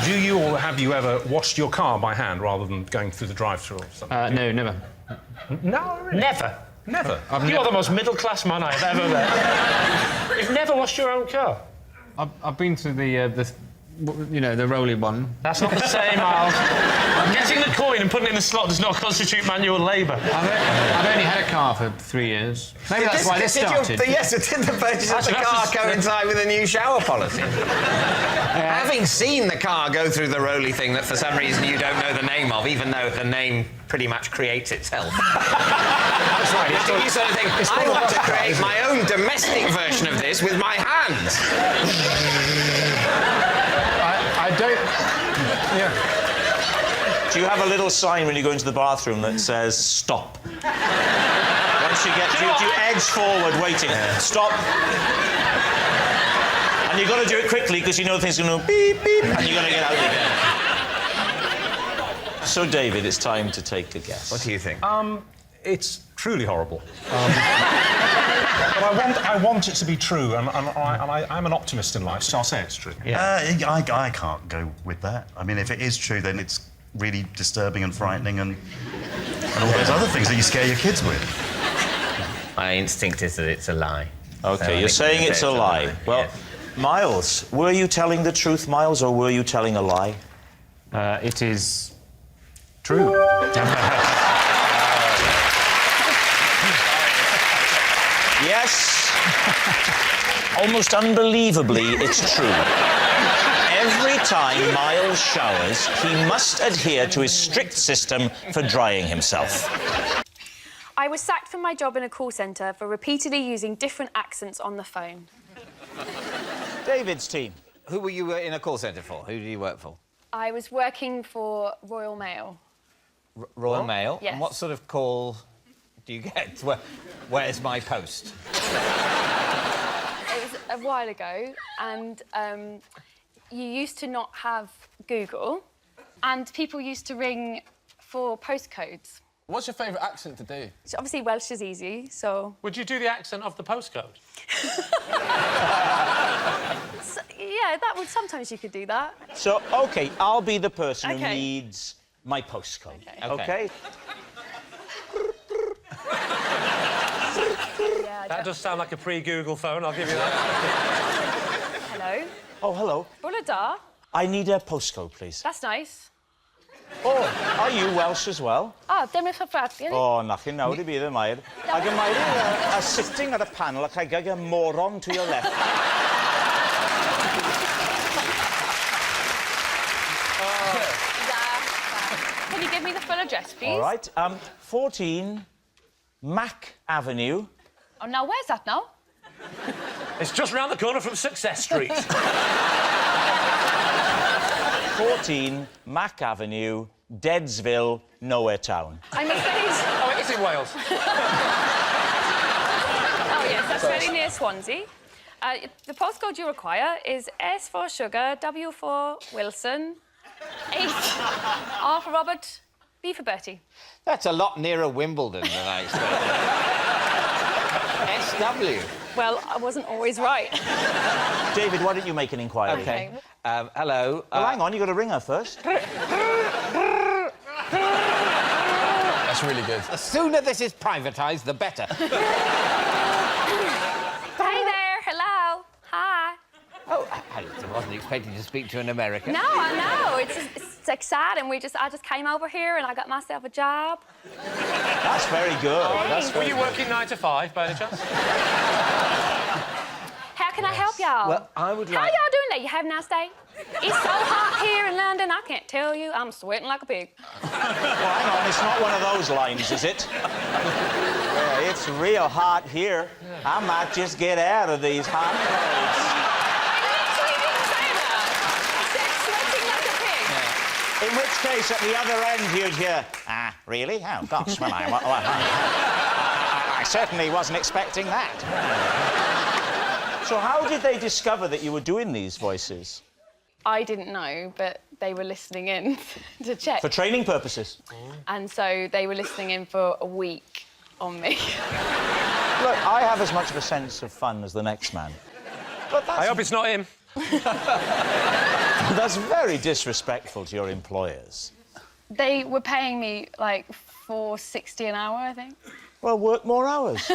Do you or have you ever washed your car by hand rather than going through the drive-thru or something? No, never. No, really? Never. Never? You are the most middle-class man I have ever met. You've never washed your own car? I've been to the rolling one. That's not the same, Miles. Getting the coin and putting it in the slot does not constitute manual labour. I've only had a car for 3 years. Maybe that's why this started. Yes, did the purchase of the car coincide with a new shower policy? Having seen the car go through the Rolly thing that for some reason you don't know the name of, even though the name pretty much creates itself. That's right. You sort of think, I want to create my own domestic version of this with my hands. I don't... Yeah. Do you have a little sign when you go into the bathroom that says, stop? Once you get... Do you edge forward, waiting? Stop. And you've got to do it quickly, because you know things are going to beep, beep, and you've got to get out again. So, David, it's time to take a guess. What do you think? It's truly horrible. But I want it to be true, and I'm an optimist in life, so I'll say it's true. Yeah. I can't go with that. I mean, if it is true, then it's really disturbing and frightening and all those other things that you scare your kids with. My instinct is that it's a lie. OK, So you're saying it's a lie. Well, yeah. Miles, were you telling the truth, Miles, or were you telling a lie? It is... true. Yes. Almost unbelievably, it's true. Every time Miles showers, he must adhere to his strict system for drying himself. I was sacked from my job in a call centre for repeatedly using different accents on the phone. David's team. Who were you in a call centre for? Who did you work for? I was working for Royal Mail. Royal Mail? Yes. And what sort of call do you get? Where's my post? It was a while ago, and you used to not have Google, and people used to ring for postcodes. What's your favourite accent to do? So obviously Welsh is easy, so... Would you do the accent of the postcode? So, yeah, that would... Sometimes you could do that. So, OK, I'll be the person who OK. needs my postcode. OK. That does sound like a pre-Google phone, I'll give you that. Hello. Oh, hello. Bula da. I need a postcode, please. That's nice. Oh, are you Welsh as well? Dim eich hyfryd. Oh, nachi nawr I bydd y Mair. Ac y Mair are sitting at a panel ac I got a moron to your left. Can you give me the full address, please? All right. 14 Mac Avenue. Oh, now, where's that now? It's just round the corner from Success Street. 14 Mac Avenue, Deadsville, Nowhere Town. I'm afraid... Oh, it is in Wales. Oh, yes, that's very near Swansea. The postcode you require is S for Sugar, W for Wilson, 8, R for Robert, B for Bertie. That's a lot nearer Wimbledon than I expected. SW. Well, I wasn't always right. David, why don't you make an inquiry? OK. Hello. Well, hang on, you've got to ring her first. That's really good. The sooner this is privatised, the better. Hey there, hello, hi. Oh, I wasn't expecting to speak to an American. No, I know. It's exciting. I just came over here and I got myself a job. That's very good. That's Were very you good. working 9 to 5, by any chance? How can I help y'all? Well, I would How like... y'all doing there? You have a nice day? It's so hot here in London, I can't tell you. I'm sweating like a pig. Well, hang on, it's not one of those lines, is it? Yeah, it's real hot here. I might just get out of these hot clothes. In which case, at the other end, you'd hear, really? Oh, gosh, well, I certainly wasn't expecting that. So how did they discover that you were doing these voices? I didn't know, but they were listening in to check. For training purposes? And so they were listening in for a week on me. Look, I have as much of a sense of fun as the next man. But that's... I hope it's not him. That's very disrespectful to your employers. They were paying me, like, $4.60 an hour, I think. Well, work more hours.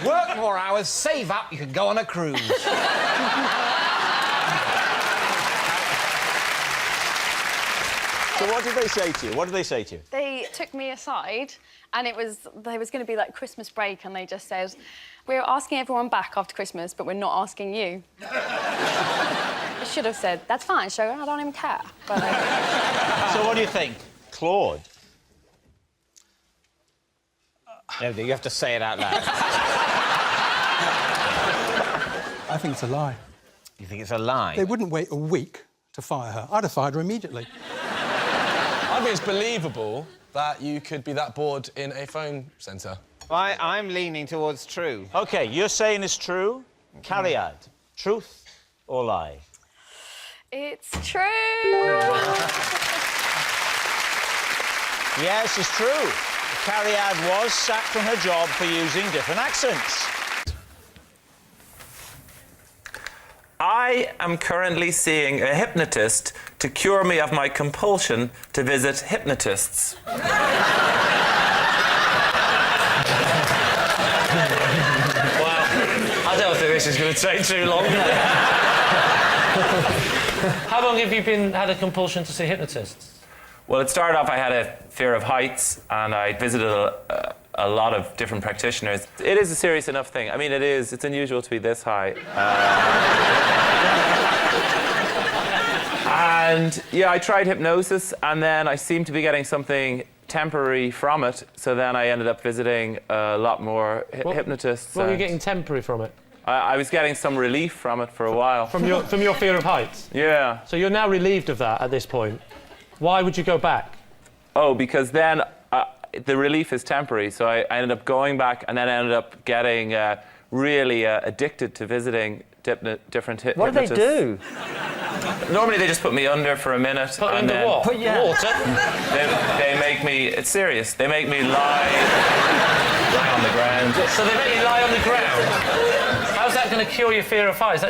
Work more hours, save up, you can go on a cruise. So what did they say to you? What did they say to you? They took me aside, and there was going to be, like, Christmas break, and they just said, we're asking everyone back after Christmas, but we're not asking you. I should have said, that's fine, sugar, I don't even care. But, So what do you think? Claude? No, you have to say it out loud. I think it's a lie. You think it's a lie? They wouldn't wait a week to fire her. I'd have fired her immediately. I think it's believable that you could be that bored in a phone centre. I'm leaning towards true. OK, you're saying it's true. Cariad, truth or lie? it's true. Yes, it's true. Cariad was sacked from her job for using different accents. I am currently seeing a hypnotist to cure me of my compulsion to visit hypnotists. Well, I don't think this is going to take too long. How long have you had a compulsion to see hypnotists? Well, it started off I had a fear of heights and I visited a a lot of different practitioners. It is a serious enough thing. I mean, it is. It's unusual to be this high. And yeah, I tried hypnosis, and then I seemed to be getting something temporary from it. So then I ended up visiting a lot more hypnotists. What were you getting temporary from it? I was getting some relief from it for a while. From your fear of heights? Yeah. So you're now relieved of that at this point. Why would you go back? Oh, because then the relief is temporary. So I ended up going back, and then I ended up getting really addicted to visiting different hypnotists. What do they do? Normally they just put me under for a minute. Put and under then what? Water? They make me, it's serious, they make me lie on the ground. So they make you lie on the ground? How's that going to cure your fear of heights?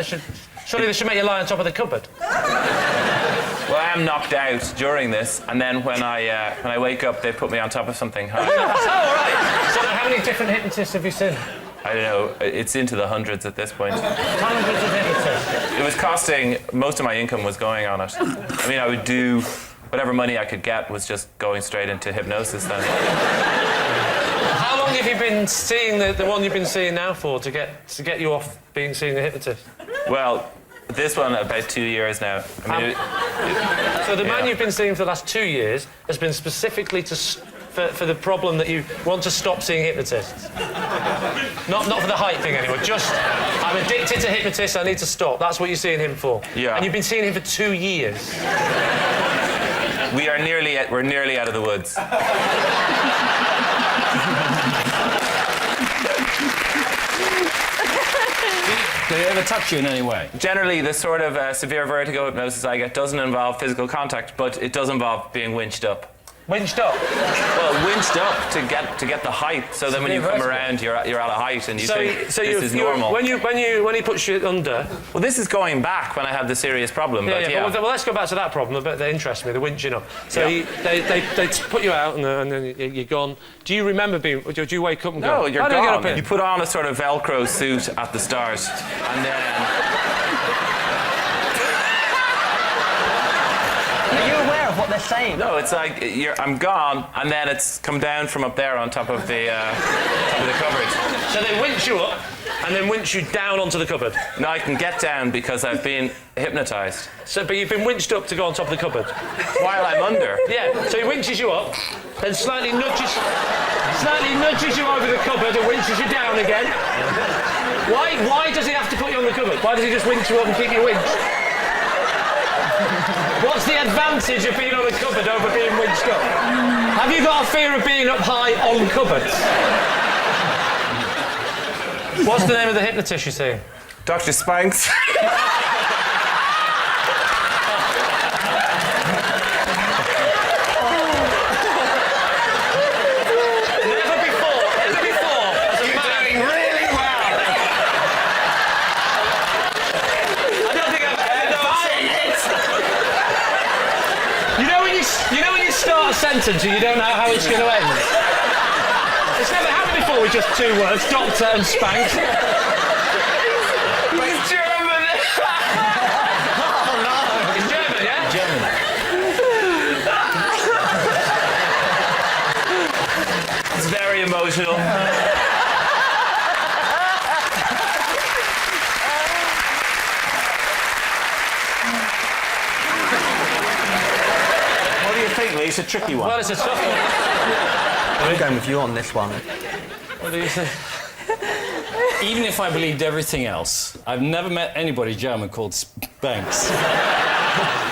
Surely they should make you lie on top of the cupboard. Well, I am knocked out during this, and then when I wake up, they put me on top of something high. Oh, right. So how many different hypnotists have you seen? I don't know, it's into the hundreds at this point. Hundreds of hypnotists? It was costing, most of my income was going on it. I mean, I would do whatever money I could get was just going straight into hypnosis then. How long have you been seeing the one you've been seeing now for to get you off seeing the hypnotist? Well, this one about 2 years now. I mean, so the man you've been seeing for the last 2 years has been specifically for the problem that you want to stop seeing hypnotists. Not for the height thing anyway. Just I'm addicted to hypnotists. I need to stop. That's what you're seeing him for. Yeah. And you've been seeing him for 2 years. We're nearly out of the woods. Do they ever touch you in any way? Generally, the sort of severe vertigo hypnosis I get doesn't involve physical contact, but it does involve being winched up. Winched up? Well, winched up to get the height. So then when you come around, you're at a height and you think this is normal. When he puts you under. Well, this is going back when I had the serious problem. Yeah. Well, let's go back to that problem. That interests me. The winching up. So they put you out and then you're gone. Do you remember being? Do you wake up and go? No, you're How do I get up gone. here? You put on a sort of Velcro suit at the start, and then. What they're saying. No, it's like I'm gone, and then it's come down from up there on top of the cupboard. So they winch you up, and then winch you down onto the cupboard. No, I can get down because I've been hypnotised. So, but you've been winched up to go on top of the cupboard while I'm under. Yeah. So he winches you up, then slightly nudges you over the cupboard and winches you down again. Why does he have to put you on the cupboard? Why does he just winch you up and keep you winched? What's the advantage of being on the cupboard over being winched up? Have you got a fear of being up high on cupboards? What's the name of the hypnotist you're seeing? Dr. Spanks. Sentence and you don't know how it's going to end. It's never happened before with just 2 words, doctor and Spanks. He's German! Oh no! He's German, yeah? German. It's very emotional. It's a tricky one. Well, it's a tough one. I'm going with you on this one. What do you think? Even if I believed everything else, I've never met anybody German called Spanks.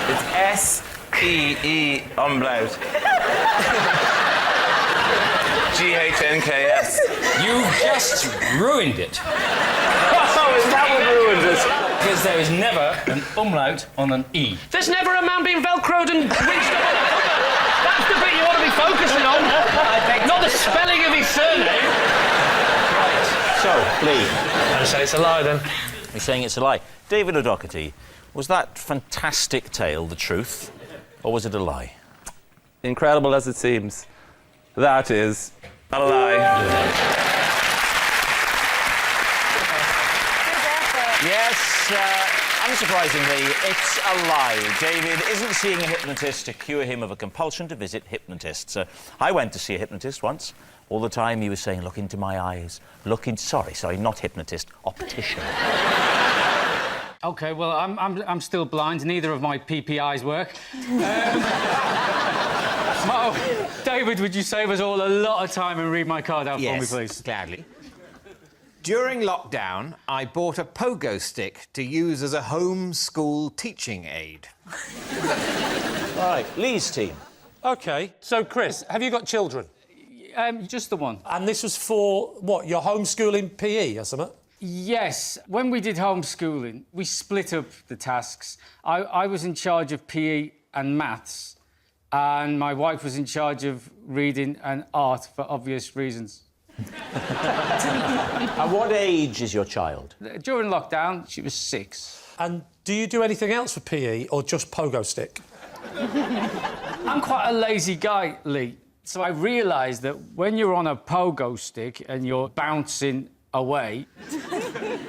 It's S-P-E umlaut. G-H-N-K-S. You've just ruined it. Oh, is that what ruined it? Because there is never an umlaut on an E. There's never a man being velcroed and winched up on the cupboard. That's the bit you want to be focusing on. Not the spelling of his surname. Right. So, Lee. I'd say it's a lie then. You're saying it's a lie. David O'Doherty, was that fantastic tale the truth, or was it a lie? Incredible as it seems, that is a lie. Yes, unsurprisingly, it's a lie. David isn't seeing a hypnotist to cure him of a compulsion to visit hypnotists. I went to see a hypnotist once. All the time he was saying, look into my eyes. Sorry, not hypnotist, optician. OK, well, I'm still blind. Neither of my PPIs work. Mo, David, would you save us all a lot of time and read my card out for me, please? Gladly. During lockdown, I bought a pogo stick to use as a home school teaching aid. Right, Lee's team. OK, so, Chris, have you got children? Just the one. And this was for, what, your homeschooling PE or something? Yes. When we did homeschooling, we split up the tasks. I was in charge of PE and maths, and my wife was in charge of reading and art for obvious reasons. And what age is your child? During lockdown, she was 6. And do you do anything else for PE or just pogo stick? I'm quite a lazy guy, Lee. So I realised that when you're on a pogo stick and you're bouncing away,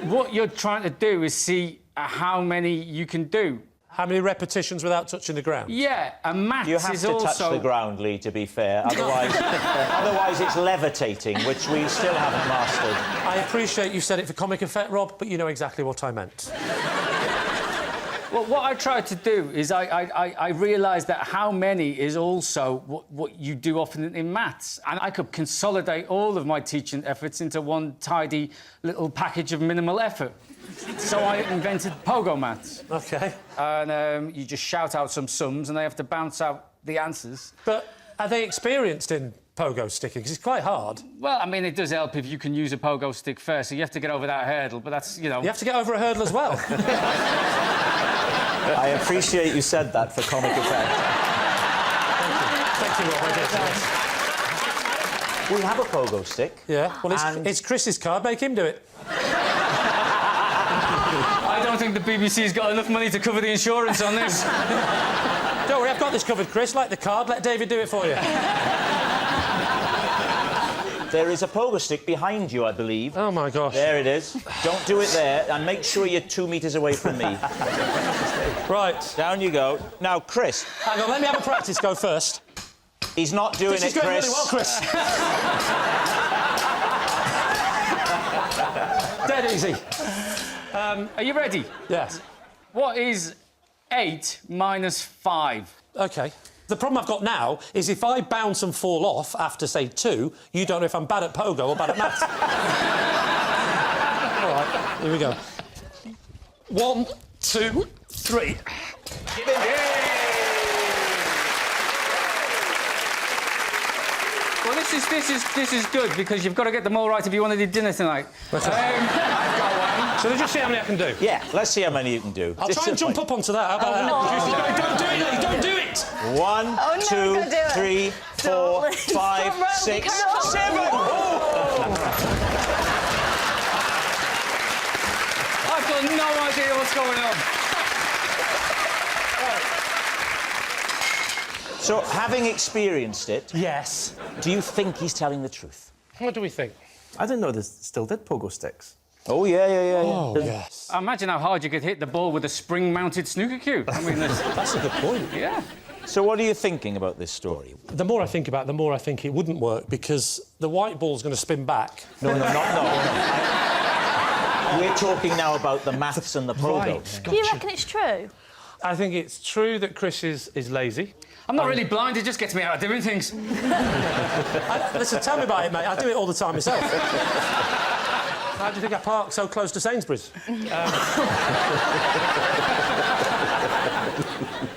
what you're trying to do is see how many you can do. How many repetitions without touching the ground? Yeah, and maths You have is to also... touch the ground, Lee, to be fair. Otherwise it's levitating, which we still haven't mastered. I appreciate you said it for comic effect, Rob, but you know exactly what I meant. Well, what I tried to do is I realised that how many is also what you do often in maths. And I could consolidate all of my teaching efforts into one tidy little package of minimal effort. So I invented pogo maths. OK. And you just shout out some sums and they have to bounce out the answers. But are they experienced in pogo sticking? Because it's quite hard. Well, I mean, it does help if you can use a pogo stick first, so you have to get over that hurdle, but that's, you know... You have to get over a hurdle as well. I appreciate you said that for comic effect. Thank you, Rob. We have a pogo stick. Yeah, well, it's Chris's card. Make him do it. I don't think the BBC's got enough money to cover the insurance on this. Don't worry, I've got this covered, Chris. Like the card, let David do it for you. There is a pogo stick behind you, I believe. Oh, my gosh. There it is. Don't do it there, and make sure you're 2 metres away from me. Right. Down you go. Now, Chris... Hang on, let me have a practice go first. He's not doing This it, is going Chris. really well, Chris. Dead easy. Are you ready? Yes. What is 8 minus 5? OK. The problem I've got now is if I bounce and fall off after, say, 2, you don't know if I'm bad at pogo or bad at maths. All right, here we go. 1, 2, 3. Give him... Well, this is good because you've got to get them all right if you want to do dinner tonight. Shall we just see how many I can do? Yeah, let's see how many you can do. I'll try and jump up onto that. How about that? No. Don't do it, Lee, don't do it! 1, 2, 3, 4, 5, 6, 7. I've got no idea what's going on. So, having experienced it... Yes. Do you think he's telling the truth? What do we think? I didn't know they still did pogo sticks. Oh, yeah. Oh, yes. Imagine how hard you could hit the ball with a spring-mounted snooker cue. I mean, that's a good point. Yeah. So what are you thinking about this story? The more I think about it, the more I think it wouldn't work because the white ball's going to spin back. No. We're talking now about the maths and the pogo. Right. Do you reckon it's true? I think it's true that Chris is lazy. I'm not really blind, it just gets me out of doing things. Listen, tell me about it, mate. I do it all the time myself. How do you think I park so close to Sainsbury's?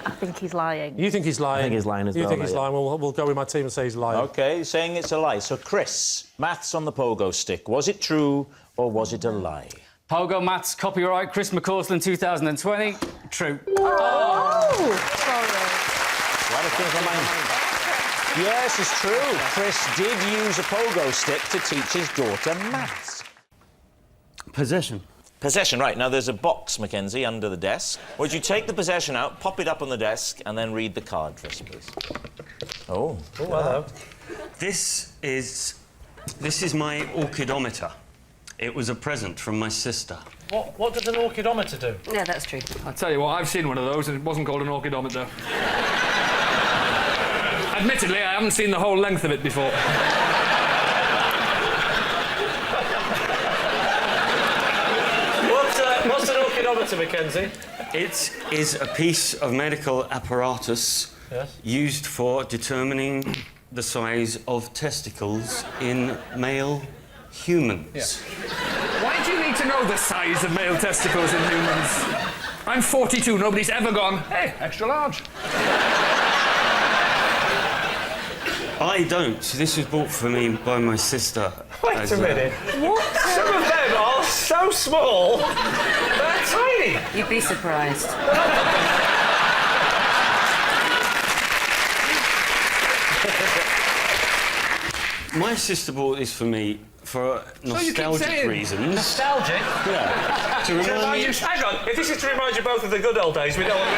I think he's lying. You think he's lying? I think he's lying as well. You think he's lying? We'll go with my team and say he's lying. OK, saying it's a lie. So, Chris, maths on the pogo stick. Was it true or was it a lie? Pogo maths, copyright, Chris McCausland, 2020. True. Oh! Sorry. Yes, it's true. Chris did use a pogo stick to teach his daughter maths. Possession. Possession, right. Now, there's a box, Mackenzie, under the desk. Would you take the possession out, pop it up on the desk, and then read the card for us, please? Oh. Oh, hello. This is my orchidometer. It was a present from my sister. What does an orchidometer do? Yeah, that's true. I tell you what, I've seen one of those and it wasn't called an orchidometer. Admittedly, I haven't seen the whole length of it before. answer, Mackenzie. It is a piece of medical apparatus used for determining the size of testicles in male humans. Why do you need to know the size of male testicles in humans? I'm 42, nobody's ever gone, hey, extra large. I don't. This was bought for me by my sister. Wait a minute. What? Some of them are so small. They're tiny. You'd be surprised. My sister bought this for me for nostalgic reasons. Nostalgic? Yeah. To remind me... Hang on, if this is to remind you both of the good old days, we don't want to...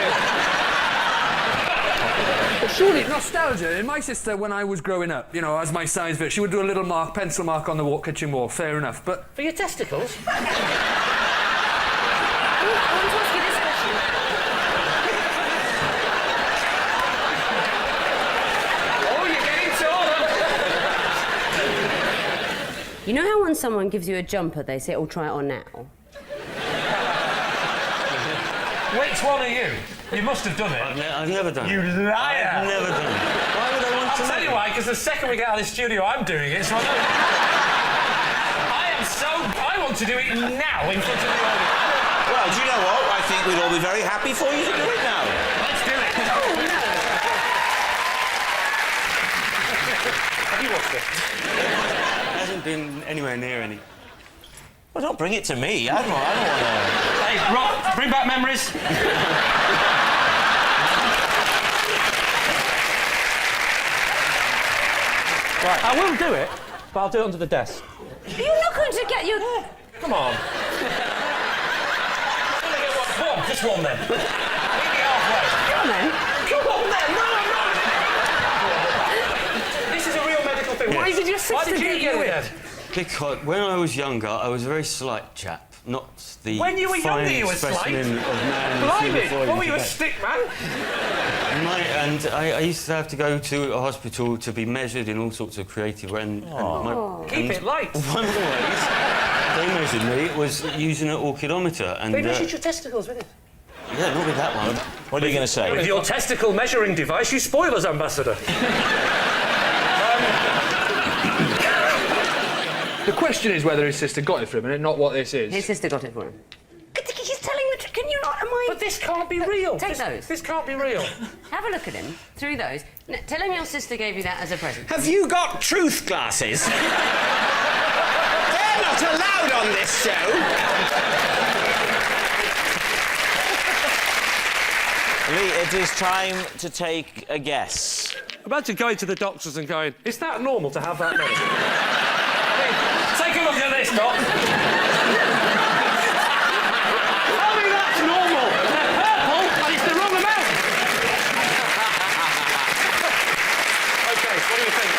But surely nostalgia. And my sister, when I was growing up, you know, as my size bit, she would do a little mark, pencil mark on the kitchen wall. Fair enough, but for your testicles. I want to ask you this question. Oh, you're getting taller. You know how when someone gives you a jumper, they say, "Oh, try it on now." Which one are you? You must have done it. I've never done it. You liar! I've never done it. Why would I want to? I'll tell you why, because the second we get out of the studio, I'm doing it, so I know. I want to do it now in front of the audience. Well, do you know what? I think we'd all be very happy for you to do it now. Let's do it. Oh, no. Have you watched it? It hasn't been anywhere near any. Well, don't bring it to me. I don't want to... Hey, Rob, bring back memories. Right, I will do it, but I'll do it under the desk. You're not going to get your... Come on. One, just one then. Meet me halfway. Come on, then. Come on then, no. This is a real medical thing. Why did your sister get you in? Because when I was younger, I was a very slight chap. Not the when you were younger, you were slight. specimen of man. Blimey, what were you, a stick man? And I used to have to go to a hospital to be measured in all sorts of creative ways. Keep it light. One of the ways they measured me was using an orchidometer. And, they measured your testicles with it? Yeah, not with that one. What are you going to say? With your testicle measuring device, you spoilers ambassador. the question is whether his sister got it for him, and not what this is. His sister got it for him. He's telling the truth. Can you not? Am I? But this can't be real. Take those. This can't be real. Have a look at him through those. Tell him your sister gave you that as a present. Have you got truth glasses? They're not allowed on this show. Lee, it is time to take a guess. Imagine going to the doctors and going, is that normal to have that many? Take a look at this, Doc. Tell me that's normal. They're purple and it's the wrong amount. OK, what do you think?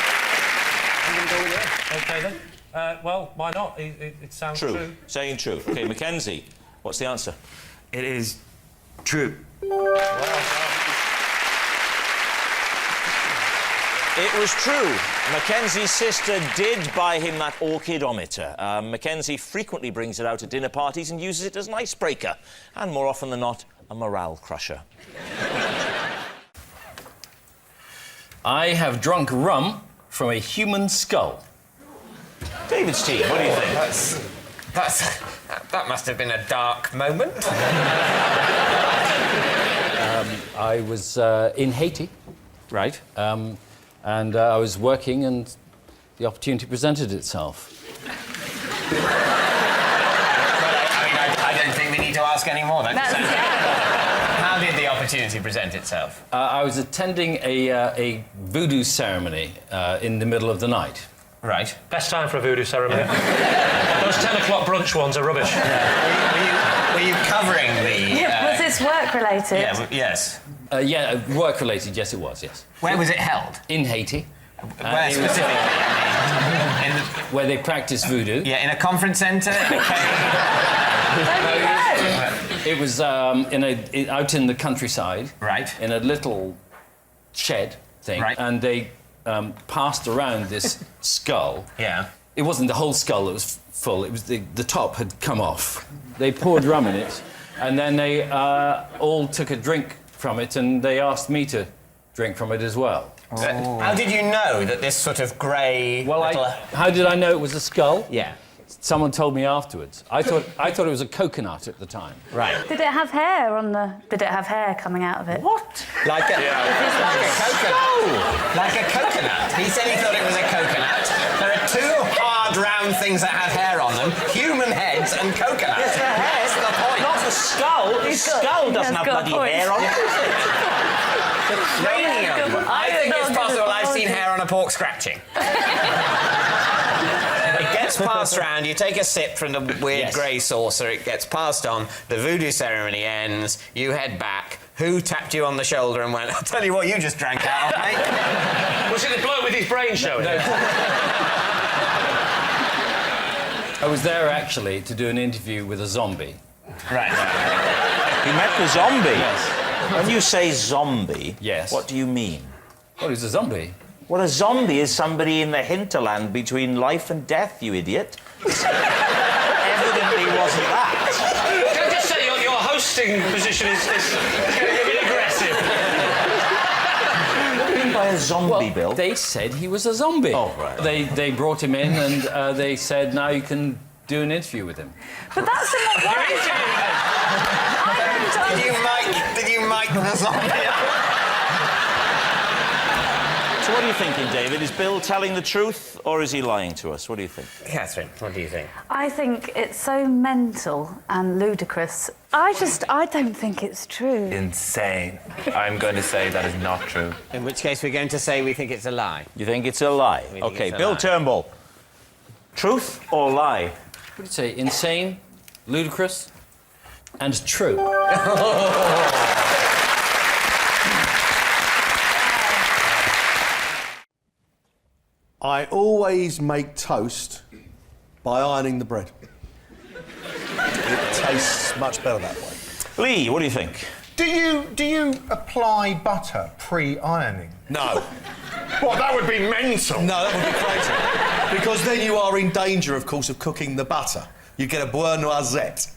I'm going to go with it. OK, then. Well, why not? It sounds true. Saying true. OK, Mackenzie, what's the answer? It is true. It was true. Mackenzie's sister did buy him that orchidometer. Mackenzie frequently brings it out at dinner parties and uses it as an icebreaker, and more often than not, a morale crusher. I have drunk rum from a human skull. David's team, what do you think? That must have been a dark moment. I was in Haiti. Right. And I was working, and the opportunity presented itself. I don't think we need to ask any more then. How did the opportunity present itself? I was attending a voodoo ceremony in the middle of the night. Right. Best time for a voodoo ceremony. Those 10 o'clock brunch ones are rubbish. Were you covering the... Was this work-related? Yeah, yes. Work-related, yes, it was, yes. Where was it held? In Haiti. Where specifically? Where they practice voodoo. Yeah, in a conference centre? It was out in the countryside. Right. In a little shed thing. Right. And they passed around this skull. Yeah. It wasn't the whole skull that was full, it was the top had come off. They poured rum in it, And then they all took a drink from it, and they asked me to drink from it as well. How did you know that this sort of grey... Well, how did I know it was a skull? Yeah. Someone told me afterwards. I thought it was a coconut at the time. Right. Did it have hair on the... Did it have hair coming out of it? What? Like a coconut. Like a coconut. He said he thought it was a coconut. There are two hard, round things that have hair on them. Human heads and coconuts. Yes, the hair. That's the point. Not the skull. The skull doesn't have bloody hair on it. The cranium. I think it's possible I've seen hair on a pork scratching. It gets passed round, you take a sip from the weird grey saucer, it gets passed on, the voodoo ceremony ends, you head back. Who tapped you on the shoulder and went, I'll tell you what you just drank out of, mate? Was it the bloke with his brain showing? I was there, actually, to do an interview with a zombie. Right. You met the zombie? Yes. When you say zombie, yes. What do you mean? Well, he's a zombie. Well, a zombie is somebody in the hinterland between life and death, you idiot. Evidently wasn't that. Can I just say your hosting position is getting a bit aggressive? What do you mean by a zombie, Bill? They said he was a zombie. Oh, right. They brought him in and they said, now you can do an interview with him. But that's not Did you mic the zombie? So what are you thinking, David? Is Bill telling the truth or is he lying to us? What do you think? Catherine, what do you think? I think it's so mental and ludicrous. I don't think it's true. Insane. I'm going to say that is not true. In which case we're going to say we think it's a lie. You think it's a lie? OK, Bill Turnbull. Truth or lie? What do you say? Insane, ludicrous, and true. I always make toast by ironing the bread. It tastes much better that way. Lee, what do you think? Do you apply butter pre-ironing? No. What, that would be mental. No, that would be crazy. Because then you are in danger, of course, of cooking the butter. You get a beurre noisette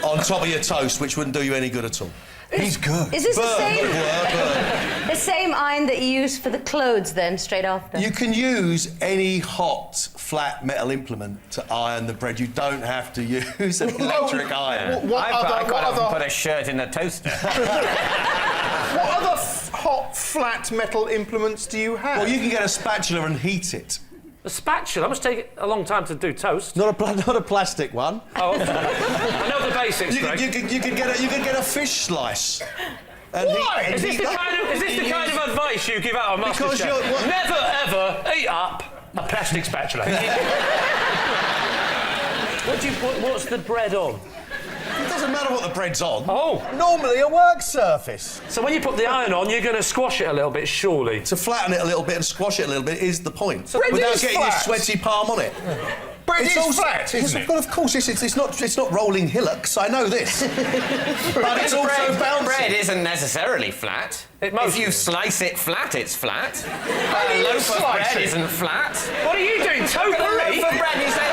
on top of your toast, which wouldn't do you any good at all. He's good. Is this the same iron that you use for the clothes then, straight after? You can use any hot, flat metal implement to iron the bread. You don't have to use an electric iron. I quite often put a shirt in a toaster. What other hot, flat metal implements do you have? Well, you can get a spatula and heat it. A spatula? That must take a long time to do toast. Not a plastic one. Oh, I know the basics, Greg. You could get a fish slice. And Why? Is this the kind of advice you give out on MasterChef? Never, ever eat up a plastic spatula. What's the bread on? It doesn't matter what the bread's on. Oh. Normally a work surface. So when you put the iron on, you're going to squash it a little bit, surely? To flatten it a little bit and squash it a little bit is the point. So without getting your sweaty palm on it. Bread is flat, isn't it? Well, of course, it's not rolling hillocks, I know this. But it's also bouncy. Bread isn't necessarily flat. If you slice it flat, it's flat. A loaf of bread isn't flat. What are you doing, tokery? A loaf of bread, you say...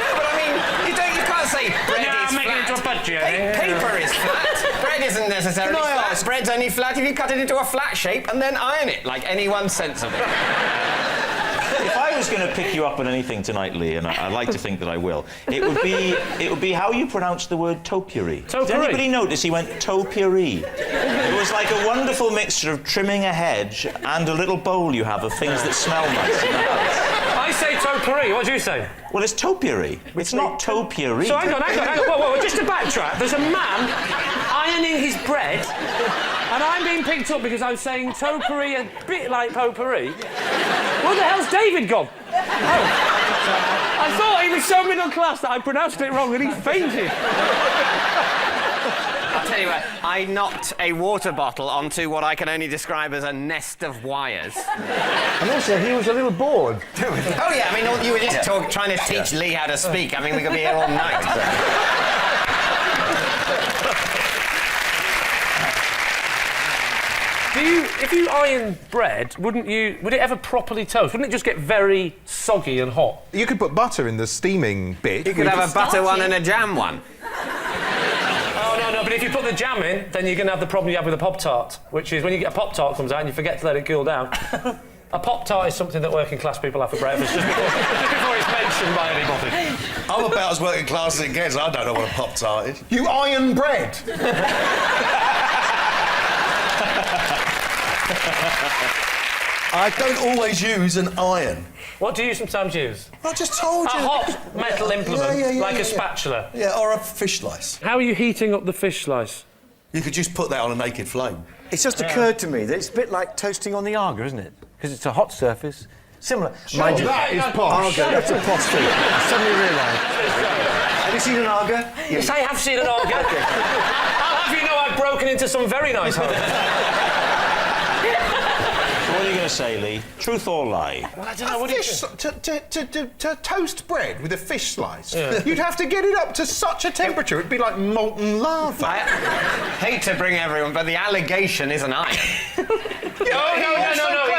No, but I mean, you can't say bread is flat. Paper is flat. Bread isn't necessarily flat. Bread's only flat if you cut it into a flat shape and then iron it, like anyone sensible. If I was going to pick you up on anything tonight, Lee, and I'd like to think that I will, it would be how you pronounce the word topiary. Did anybody notice he went topiary? It was like a wonderful mixture of trimming a hedge and a little bowl you have of things that smell nice in the house. I say topiary. What do you say? Well, it's topiary. It's not topiary. So hang on. Whoa, just to backtrack, there's a man ironing his bread, and I'm being picked up because I'm saying topiary a bit like potpourri. Where the hell's David gone? Oh. I thought he was so middle class that I pronounced it wrong and he fainted. I'll tell you what, I knocked a water bottle onto what I can only describe as a nest of wires. And also, he was a little bored. Oh, yeah, I mean, you were just trying to teach Lee how to speak. I mean, we could be here all night. If you iron bread, would it ever properly toast? Wouldn't it just get very soggy and hot? You could put butter in the steaming bit. You could have a butter one and a jam one. if you put the jam in, then you're going to have the problem you have with a Pop-Tart, which is when you get a Pop-Tart comes out and you forget to let it cool down. A Pop-Tart is something that working class people have for breakfast, just before it's mentioned by anybody. I'm about as working class as it gets. I don't know what a Pop-Tart is. You iron bread. I don't always use an iron. What do you sometimes use? I just told you. A hot metal implement, like a spatula. Yeah, or a fish slice. How are you heating up the fish slice? You could just put that on a naked flame. It's just occurred to me that it's a bit like toasting on the Arga, isn't it? Because it's a hot surface. Similar. Mind you, that is posh. Arga, that's a posh thing. I suddenly realised. Have you seen an Arga? Yes, I have seen an Arga. I'll have you know I've broken into some very nice homes. What are you going to say, Lee? Truth or lie? Well, I don't know. What do you think? To toast bread with a fish slice, you'd have to get it up to such a temperature, it'd be like molten lava. I hate to bring everyone, but the allegation is an iron. No.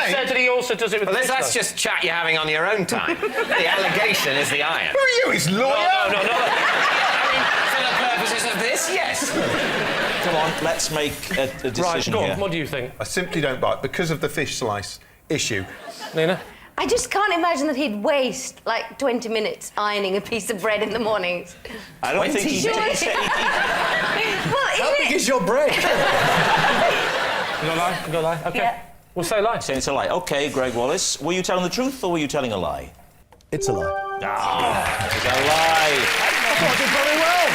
He said that he also does it with Well, that's just chat you're having on your own time. The allegation is the iron. Who are you, his lawyer? No. I mean, for the purposes of this, yes. Come on, let's make a decision right, go on. here. What do you think? I simply don't buy it because of the fish slice issue. Nina? I just can't imagine that he'd waste, like, 20 minutes ironing a piece of bread in the mornings. I don't think he Well, How big is your bread? You got a lie? OK. Yeah. We'll say lie. Saying it's a lie. OK, Greg Wallace, were you telling the truth or were you telling a lie? It's a lie. Ah, it's a lie. I thought I did very well.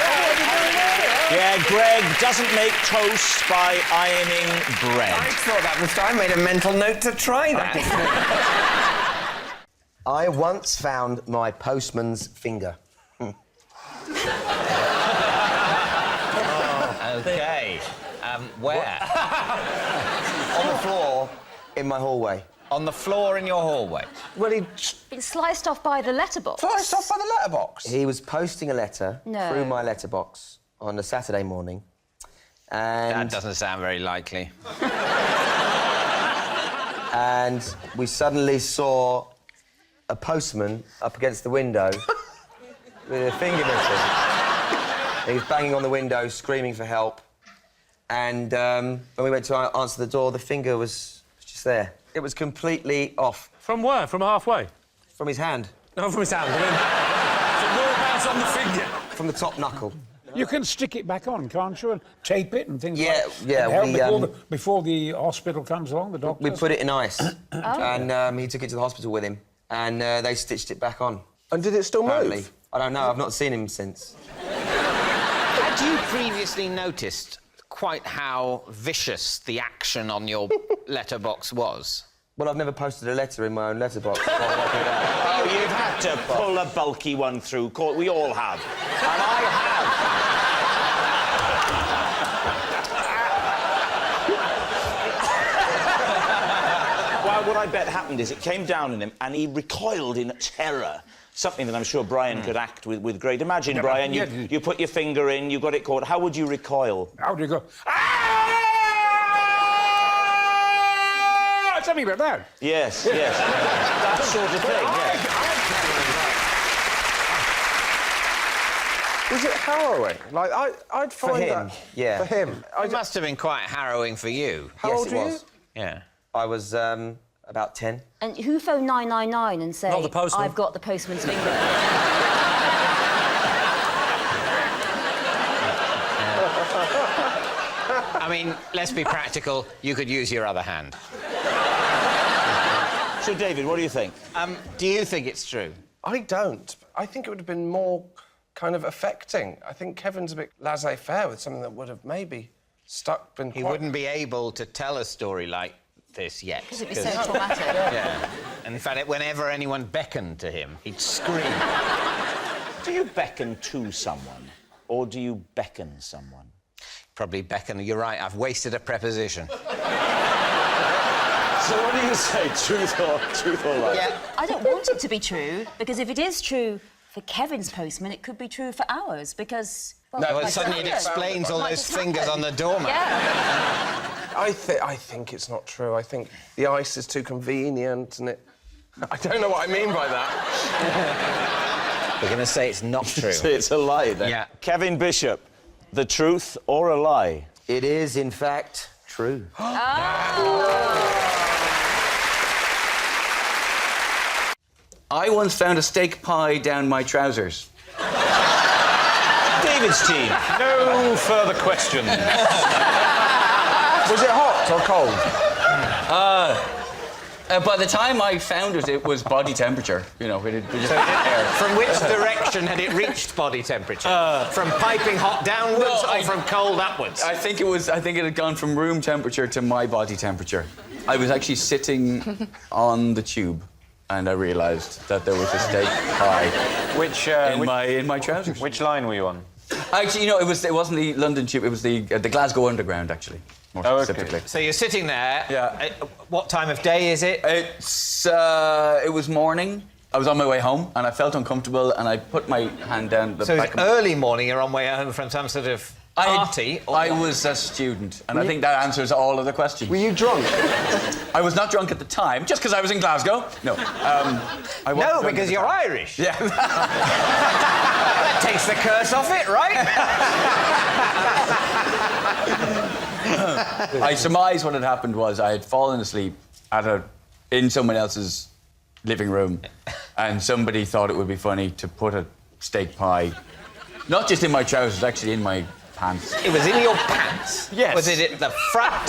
Yeah, Greg doesn't make toast by ironing bread. I thought that was... I made a mental note to try that. I once found my postman's finger. OK. Where? On the floor in my hallway. On the floor in your hallway? Well, he'd It's sliced off by the letterbox. sliced off by the letterbox. He was posting a letter through my letterbox on a Saturday morning. And That doesn't sound very likely. and we suddenly saw a postman up against the window with a finger missing. He was banging on the window, screaming for help. And when we went to answer the door, the finger was just there. It was completely off. From where? From halfway? From his hand. No, from his hand. So whereabouts on the finger? From the top knuckle. You can stick it back on, can't you, and tape it and things like that. Yeah, before the hospital comes along, the doctor. We put it in ice, and he took it to the hospital with him, and they stitched it back on. And did it still move? I don't know. I've not seen him since. Had you previously noticed quite how vicious the action on your letterbox was? Well, I've never posted a letter in my own letterbox. Oh, you've had to pull a bulky one through. We all have. And I have. Well, what I bet happened is it came down on him and he recoiled in terror. Something that I'm sure Brian could act with great... Imagine, Yeah, Brian, yeah. you put your finger in, you got it caught. How would you recoil? How do you go? Something like that. Yes. That sort of thing, Was it harrowing? Like, I'd find For him, that... yeah. For him. It must have been quite harrowing for you. How old it were was. you? Yeah. I was about 10. And who phoned 999 and say, Not the postman. I've got the postman's finger? I mean, let's be practical. You could use your other hand. So, David, what do you think? Do you think it's true? I don't. I think it would have been more kind of affecting. I think Kevin's a bit laissez-faire with something that would have maybe been He wouldn't be able to tell a story like this yet. Because it'd be so traumatic. Yeah. And in fact, whenever anyone beckoned to him, he'd scream. Do you beckon to someone or do you beckon someone? Probably beckon. You're right, I've wasted a preposition. So what do you say, truth or lie? Yeah. I don't want it to be true, because if it is true for Kevin's postman, it could be true for ours, because... Well, suddenly it explains all those fingers on the doormat. Yeah. I think it's not true. I think the ice is too convenient and it... I don't know what I mean by that. We're going to say it's not true. Say it's a lie, then. Yeah. Kevin Bishop, the truth or a lie? It is, in fact, true. I once found a steak pie down my trousers. David's team. No further questions. Was it hot or cold? By the time I found it, it was body temperature. You know, it just From which direction had it reached body temperature? From piping hot downwards or from cold upwards? I think it had gone from room temperature to my body temperature. I was actually sitting on the tube, and I realised that there was a steak pie in my trousers. Which line were you on? Actually, you know, it wasn't the London tube. It was the Glasgow Underground, actually. More specifically. Okay. So you're sitting there. Yeah. What time of day is it? It was morning. I was on my way home, and I felt uncomfortable, and I put my hand down the So back it's early morning. You're on way home from some sort of party. I was a student, and I think that answers all of the questions. Were you drunk? I was not drunk at the time, just because I was in Glasgow. No. No, because you're Irish. Yeah. That takes the curse off it, right? I surmise what had happened was I had fallen asleep in someone else's living room, and somebody thought it would be funny to put a steak pie, not just in my trousers, actually in my pants. It was in your pants? Yes. Was it at the front,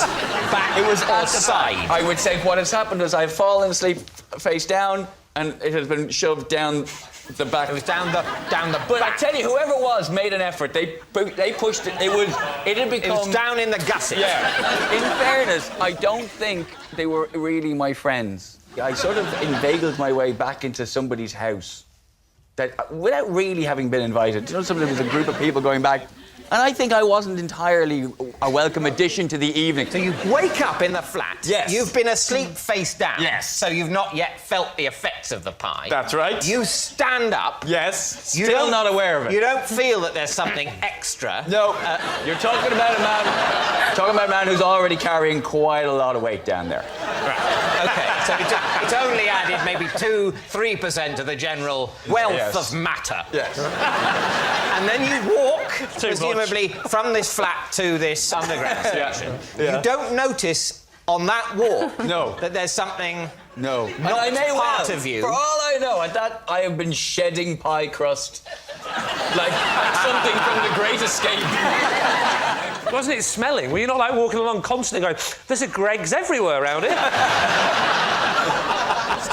back, it was or side? I would say what has happened is I've fallen asleep face down, and it has been shoved down the back. It was down the But back. I tell you, whoever it was made an effort. They pushed it. It had become. It was down in the gusset. Yeah. In fairness, I don't think they were really my friends. I sort of inveigled my way back into somebody's house without really having been invited. You know, there was a group of people going back. And I think I wasn't entirely a welcome addition to the evening. So you wake up in the flat. Yes. You've been asleep face down. Yes. So you've not yet felt the effects of the pie. That's right. You stand up. Yes. You Still don't- not aware of it. You don't feel that there's something extra. No. You're talking about a man who's already carrying quite a lot of weight down there. Right. Okay. So it's only added maybe 2-3% of the general wealth of matter. Yes. And then you walk, presumably, from this flat to this underground station. Yeah. You don't notice on that walk No. that there's something No. not I may part well. of you. For all I know, at that, I have been shedding pie crust like something from The Great Escape. Wasn't it smelling? Were you not like walking along constantly going, there's a Greggs everywhere around here?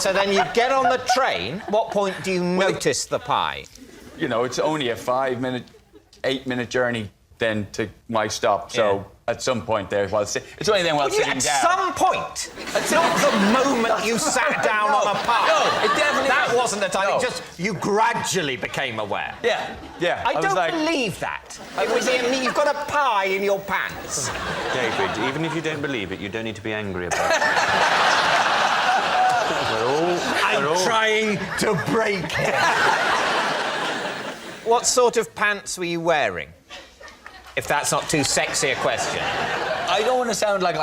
So then you get on the train. What point do you notice the pie? You know, it's only a 8-minute journey then to my stop. So at some point there, it's only then while sitting At down. some point. It's not the moment you sat down on a pie. No, it definitely That wasn't. wasn't the time. No. It just you gradually became aware. Yeah. I was don't like, believe that. It was you've got a pie in your pants. David, even if you don't believe it, you don't need to be angry about it. I'm trying to break it. What sort of pants were you wearing? If that's not too sexy a question. I don't want to sound like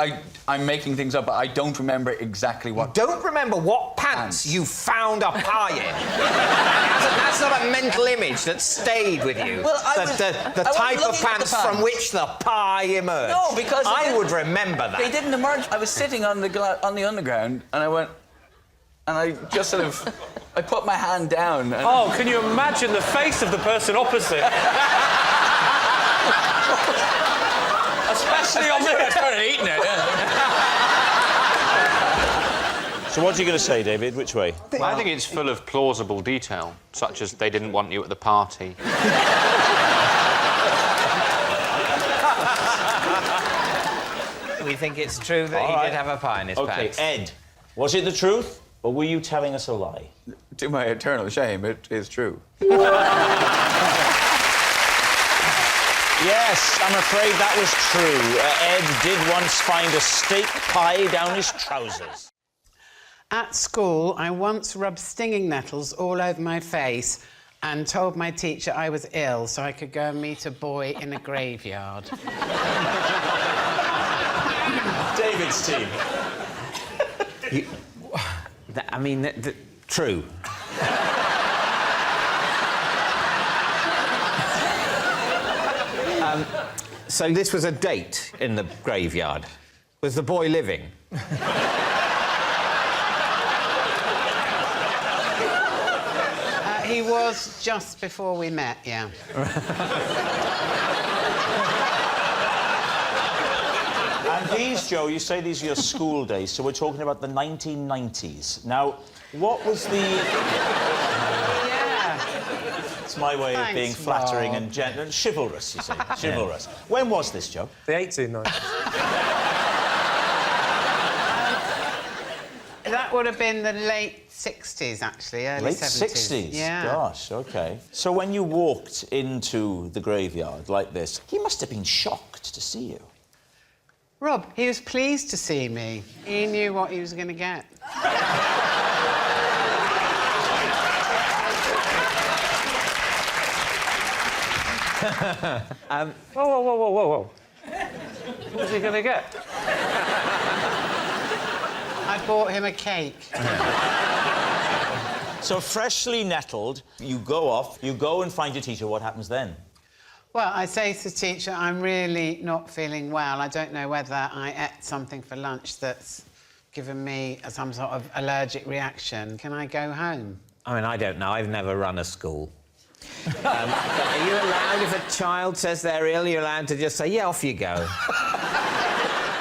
I'm making things up, but I don't remember exactly what. Don't remember what pants you found a pie in. That's not a mental image that stayed with you. Well, the type of pants from which the pie emerged. No, because I would remember that. They didn't emerge. I was sitting on the underground, and I went, and I just sort of, I put my hand down. And Oh, can you imagine the face of the person opposite? Especially on me. I started eating it. So what are you going to say, David? Which way? Well, I think it's full of plausible detail, such as they didn't want you at the party. We think it's true that he did have a pie in his pants. Ed, was it the truth, or were you telling us a lie? To my eternal shame, it is true. Yes, I'm afraid that was true. Ed did once find a steak pie down his trousers. At school, I once rubbed stinging nettles all over my face and told my teacher I was ill so I could go and meet a boy in a graveyard. David's team. True. So this was a date in the graveyard. Was the boy living? He was just before we met, yeah. And these, Joe, you say these are your school days, so we're talking about the 1990s. Now, what was the... Yeah. It's my way of being flattering Rob. and gentle and chivalrous, you say. Chivalrous. When was this, Joe? The 1890s. That would have been the late 60s, actually, early Late 70s. 60s? Yeah. Gosh, OK. So when you walked into the graveyard like this, he must have been shocked to see you. Rob, he was pleased to see me. He knew what he was going to get. Whoa. What was he going to get? I bought him a cake. So freshly nettled, you go off, you go and find your teacher. What happens then? Well, I say to the teacher, I'm really not feeling well. I don't know whether I ate something for lunch that's given me some sort of allergic reaction. Can I go home? I mean, I don't know. I've never run a school. Are you allowed, if a child says they're ill, you're allowed to just say, yeah, off you go?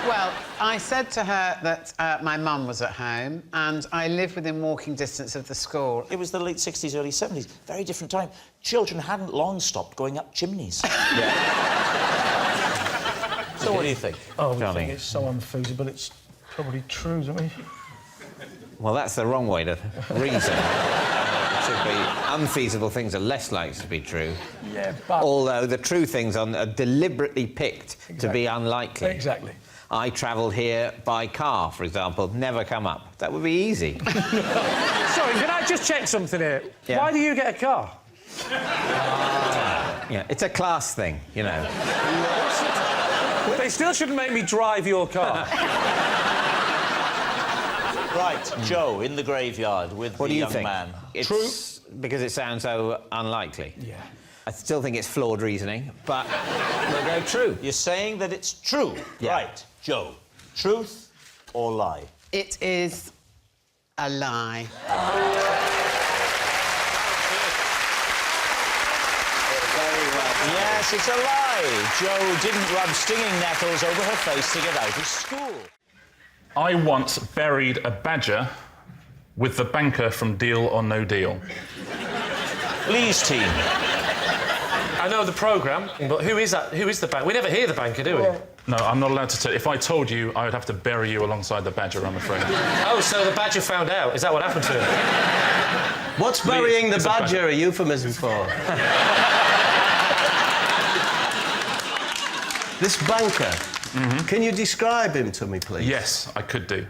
Well, I said to her that my mum was at home and I live within walking distance of the school. It was the late 60s, early 70s. Very different time. Children hadn't long stopped going up chimneys. So what do you think? Oh, we Johnny? think it's so unfeasible, it's probably true, don't we? Well, that's the wrong way to reason. It should be unfeasible things are less likely to be true. Yeah, but... Although the true things are deliberately picked to be unlikely. Exactly. I travelled here by car, for example, never come up. That would be easy. Sorry, can I just check something here? Yeah. Why do you get a car? Yeah, it's a class thing, you know. They still shouldn't make me drive your car. Right, Joe, in the graveyard with What the do you young think? man. It's because it sounds so unlikely. Yeah. I still think it's flawed reasoning, but we'll go true. You're saying that it's true. Yeah. Right, Joe. Truth or lie? It is a lie. Yes, it's a lie. Joe didn't rub stinging nettles over her face to get out of school. I once buried a badger with the banker from Deal or No Deal. Lee's team. I know the programme, but who is that? Who is the banker? We never hear the banker, do we? No, I'm not allowed to tell. If I told you, I would have to bury you alongside the badger, I'm afraid. Oh, so the badger found out. Is that what happened to him? What's burying the It's a badger a euphemism for? This banker, can you describe him to me, please? Yes, I could do.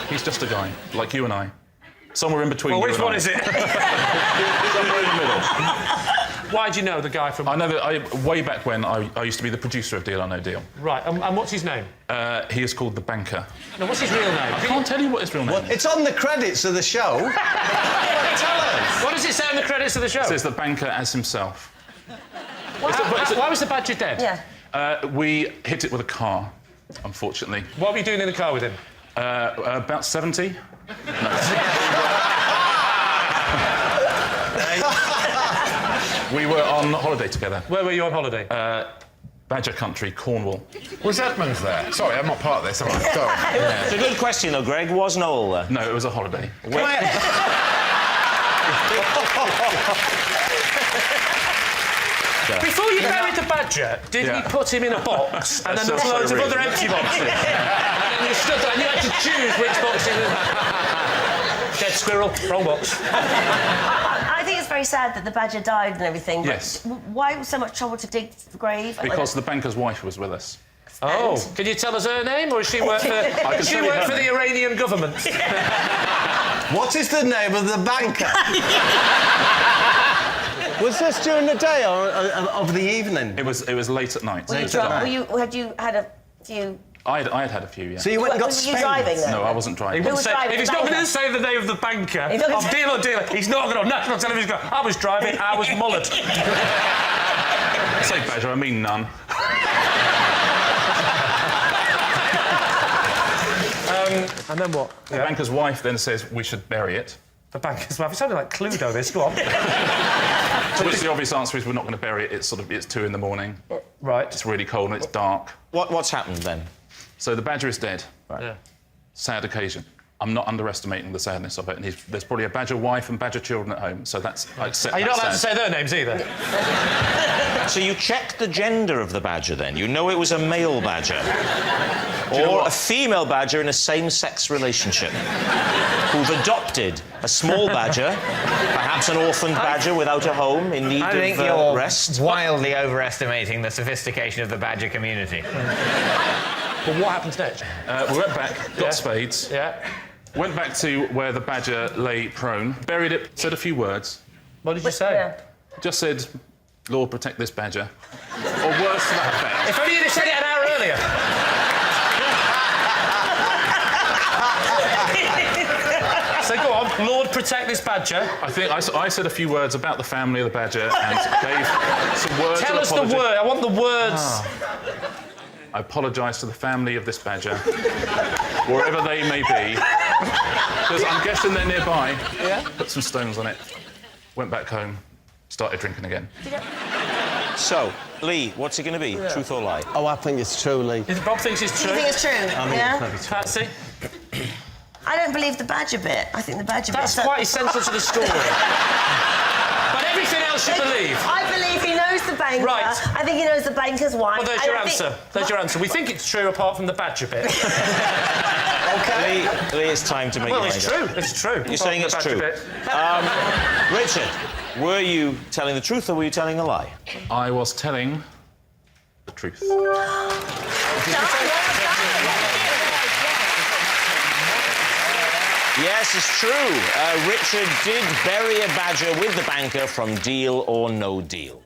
He's just a guy, like you and I. Somewhere in between. Well, you which and one I. is it? Somewhere in the middle. Why do you know the guy from... I know that way back when I used to be the producer of Deal or No Deal. Right, and what's his name? He is called the banker. No, what's his real name? I can't tell you what his real name is. It's on the credits of the show. Tell us. What does it say on the credits of the show? It says the banker as himself. Why was the badger dead? Yeah. We hit it with a car, unfortunately. What were you doing in the car with him? About 70. We were on holiday together. Where were you on holiday? Badger Country, Cornwall. Was Edmonds there? Sorry, I'm not part of this, am I? Sorry. It's a good question, though, Greg. Was Noel there? No, it was a holiday. Before you buried the badger, did we put him in a box and then there was loads of other empty boxes? And then you stood there and you had to choose which box it was. Dead squirrel, wrong box. I think it's very sad that the badger died and everything. But Yes. why was so much trouble to dig the grave? Because the banker's wife was with us. Oh, can you tell us her name, or does she work for? Does she work for the Iranian government? What is the name of the banker? Was this during the day or of the evening? It was late at night. Were you drunk? Had you had a few I had a few, yeah. So you went and got Was you spent? driving then? No, I wasn't driving. He wouldn't was say, driving if he's the not going to banker? say the name of the banker, He's not gonna of say- dealer, he's not going on national television going, I was driving, I was mullet. I say badger, I mean none. And then what? The banker's wife then says we should bury it. The banker's wife. It sounded like Cluedo, this. Go on. To which the obvious answer is we're not going to bury it. It's 2 in the morning. Right. It's really cold and it's dark. What's happened then? So the badger is dead. Yeah. Sad occasion. I'm not underestimating the sadness of it. And there's probably a badger wife and badger children at home, so that's... I accept Are you that not allowed to sad. say their names either? So you checked the gender of the badger then? You know it was a male badger? Or a female badger in a same-sex relationship who've adopted a small badger, perhaps an orphaned badger without a home in need I think of you're rest? wildly overestimating the sophistication of the badger community. Well, what happens next? We went back, got spades. Yeah. Went back to where the badger lay prone, buried it, said a few words. What did you say? Yeah. Just said, Lord, protect this badger. Or words to that effect. If only you'd have said it an hour earlier. So go on, Lord, protect this badger. I think I said a few words about the family of the badger and gave some words Tell of us the apology. word. I want the words. I apologise to the family of this badger, wherever they may be, because I'm guessing they're nearby. Yeah. Put some stones on it. Went back home, started drinking again. So, Lee, what's it going to be? Truth or lie? Oh, I think it's true, Lee. Rob thinks it's true. You think it's true? Yeah? Patsy? I don't believe the badger bit. I think the badger bit... That's quite essential to the story. But everything else you believe. I believe he knows the banker. Right. I think he knows the banker's wife. Well, there's and your I think- answer. There's your answer. We think it's true apart from the badger bit. Okay. Lee, it's time to make Well, your it's mind up. true. It's true. You're saying it's true. Richard, were you telling the truth or were you telling a lie? I was telling the truth. Yes, it's true. Richard did bury a badger with the banker from Deal or No Deal.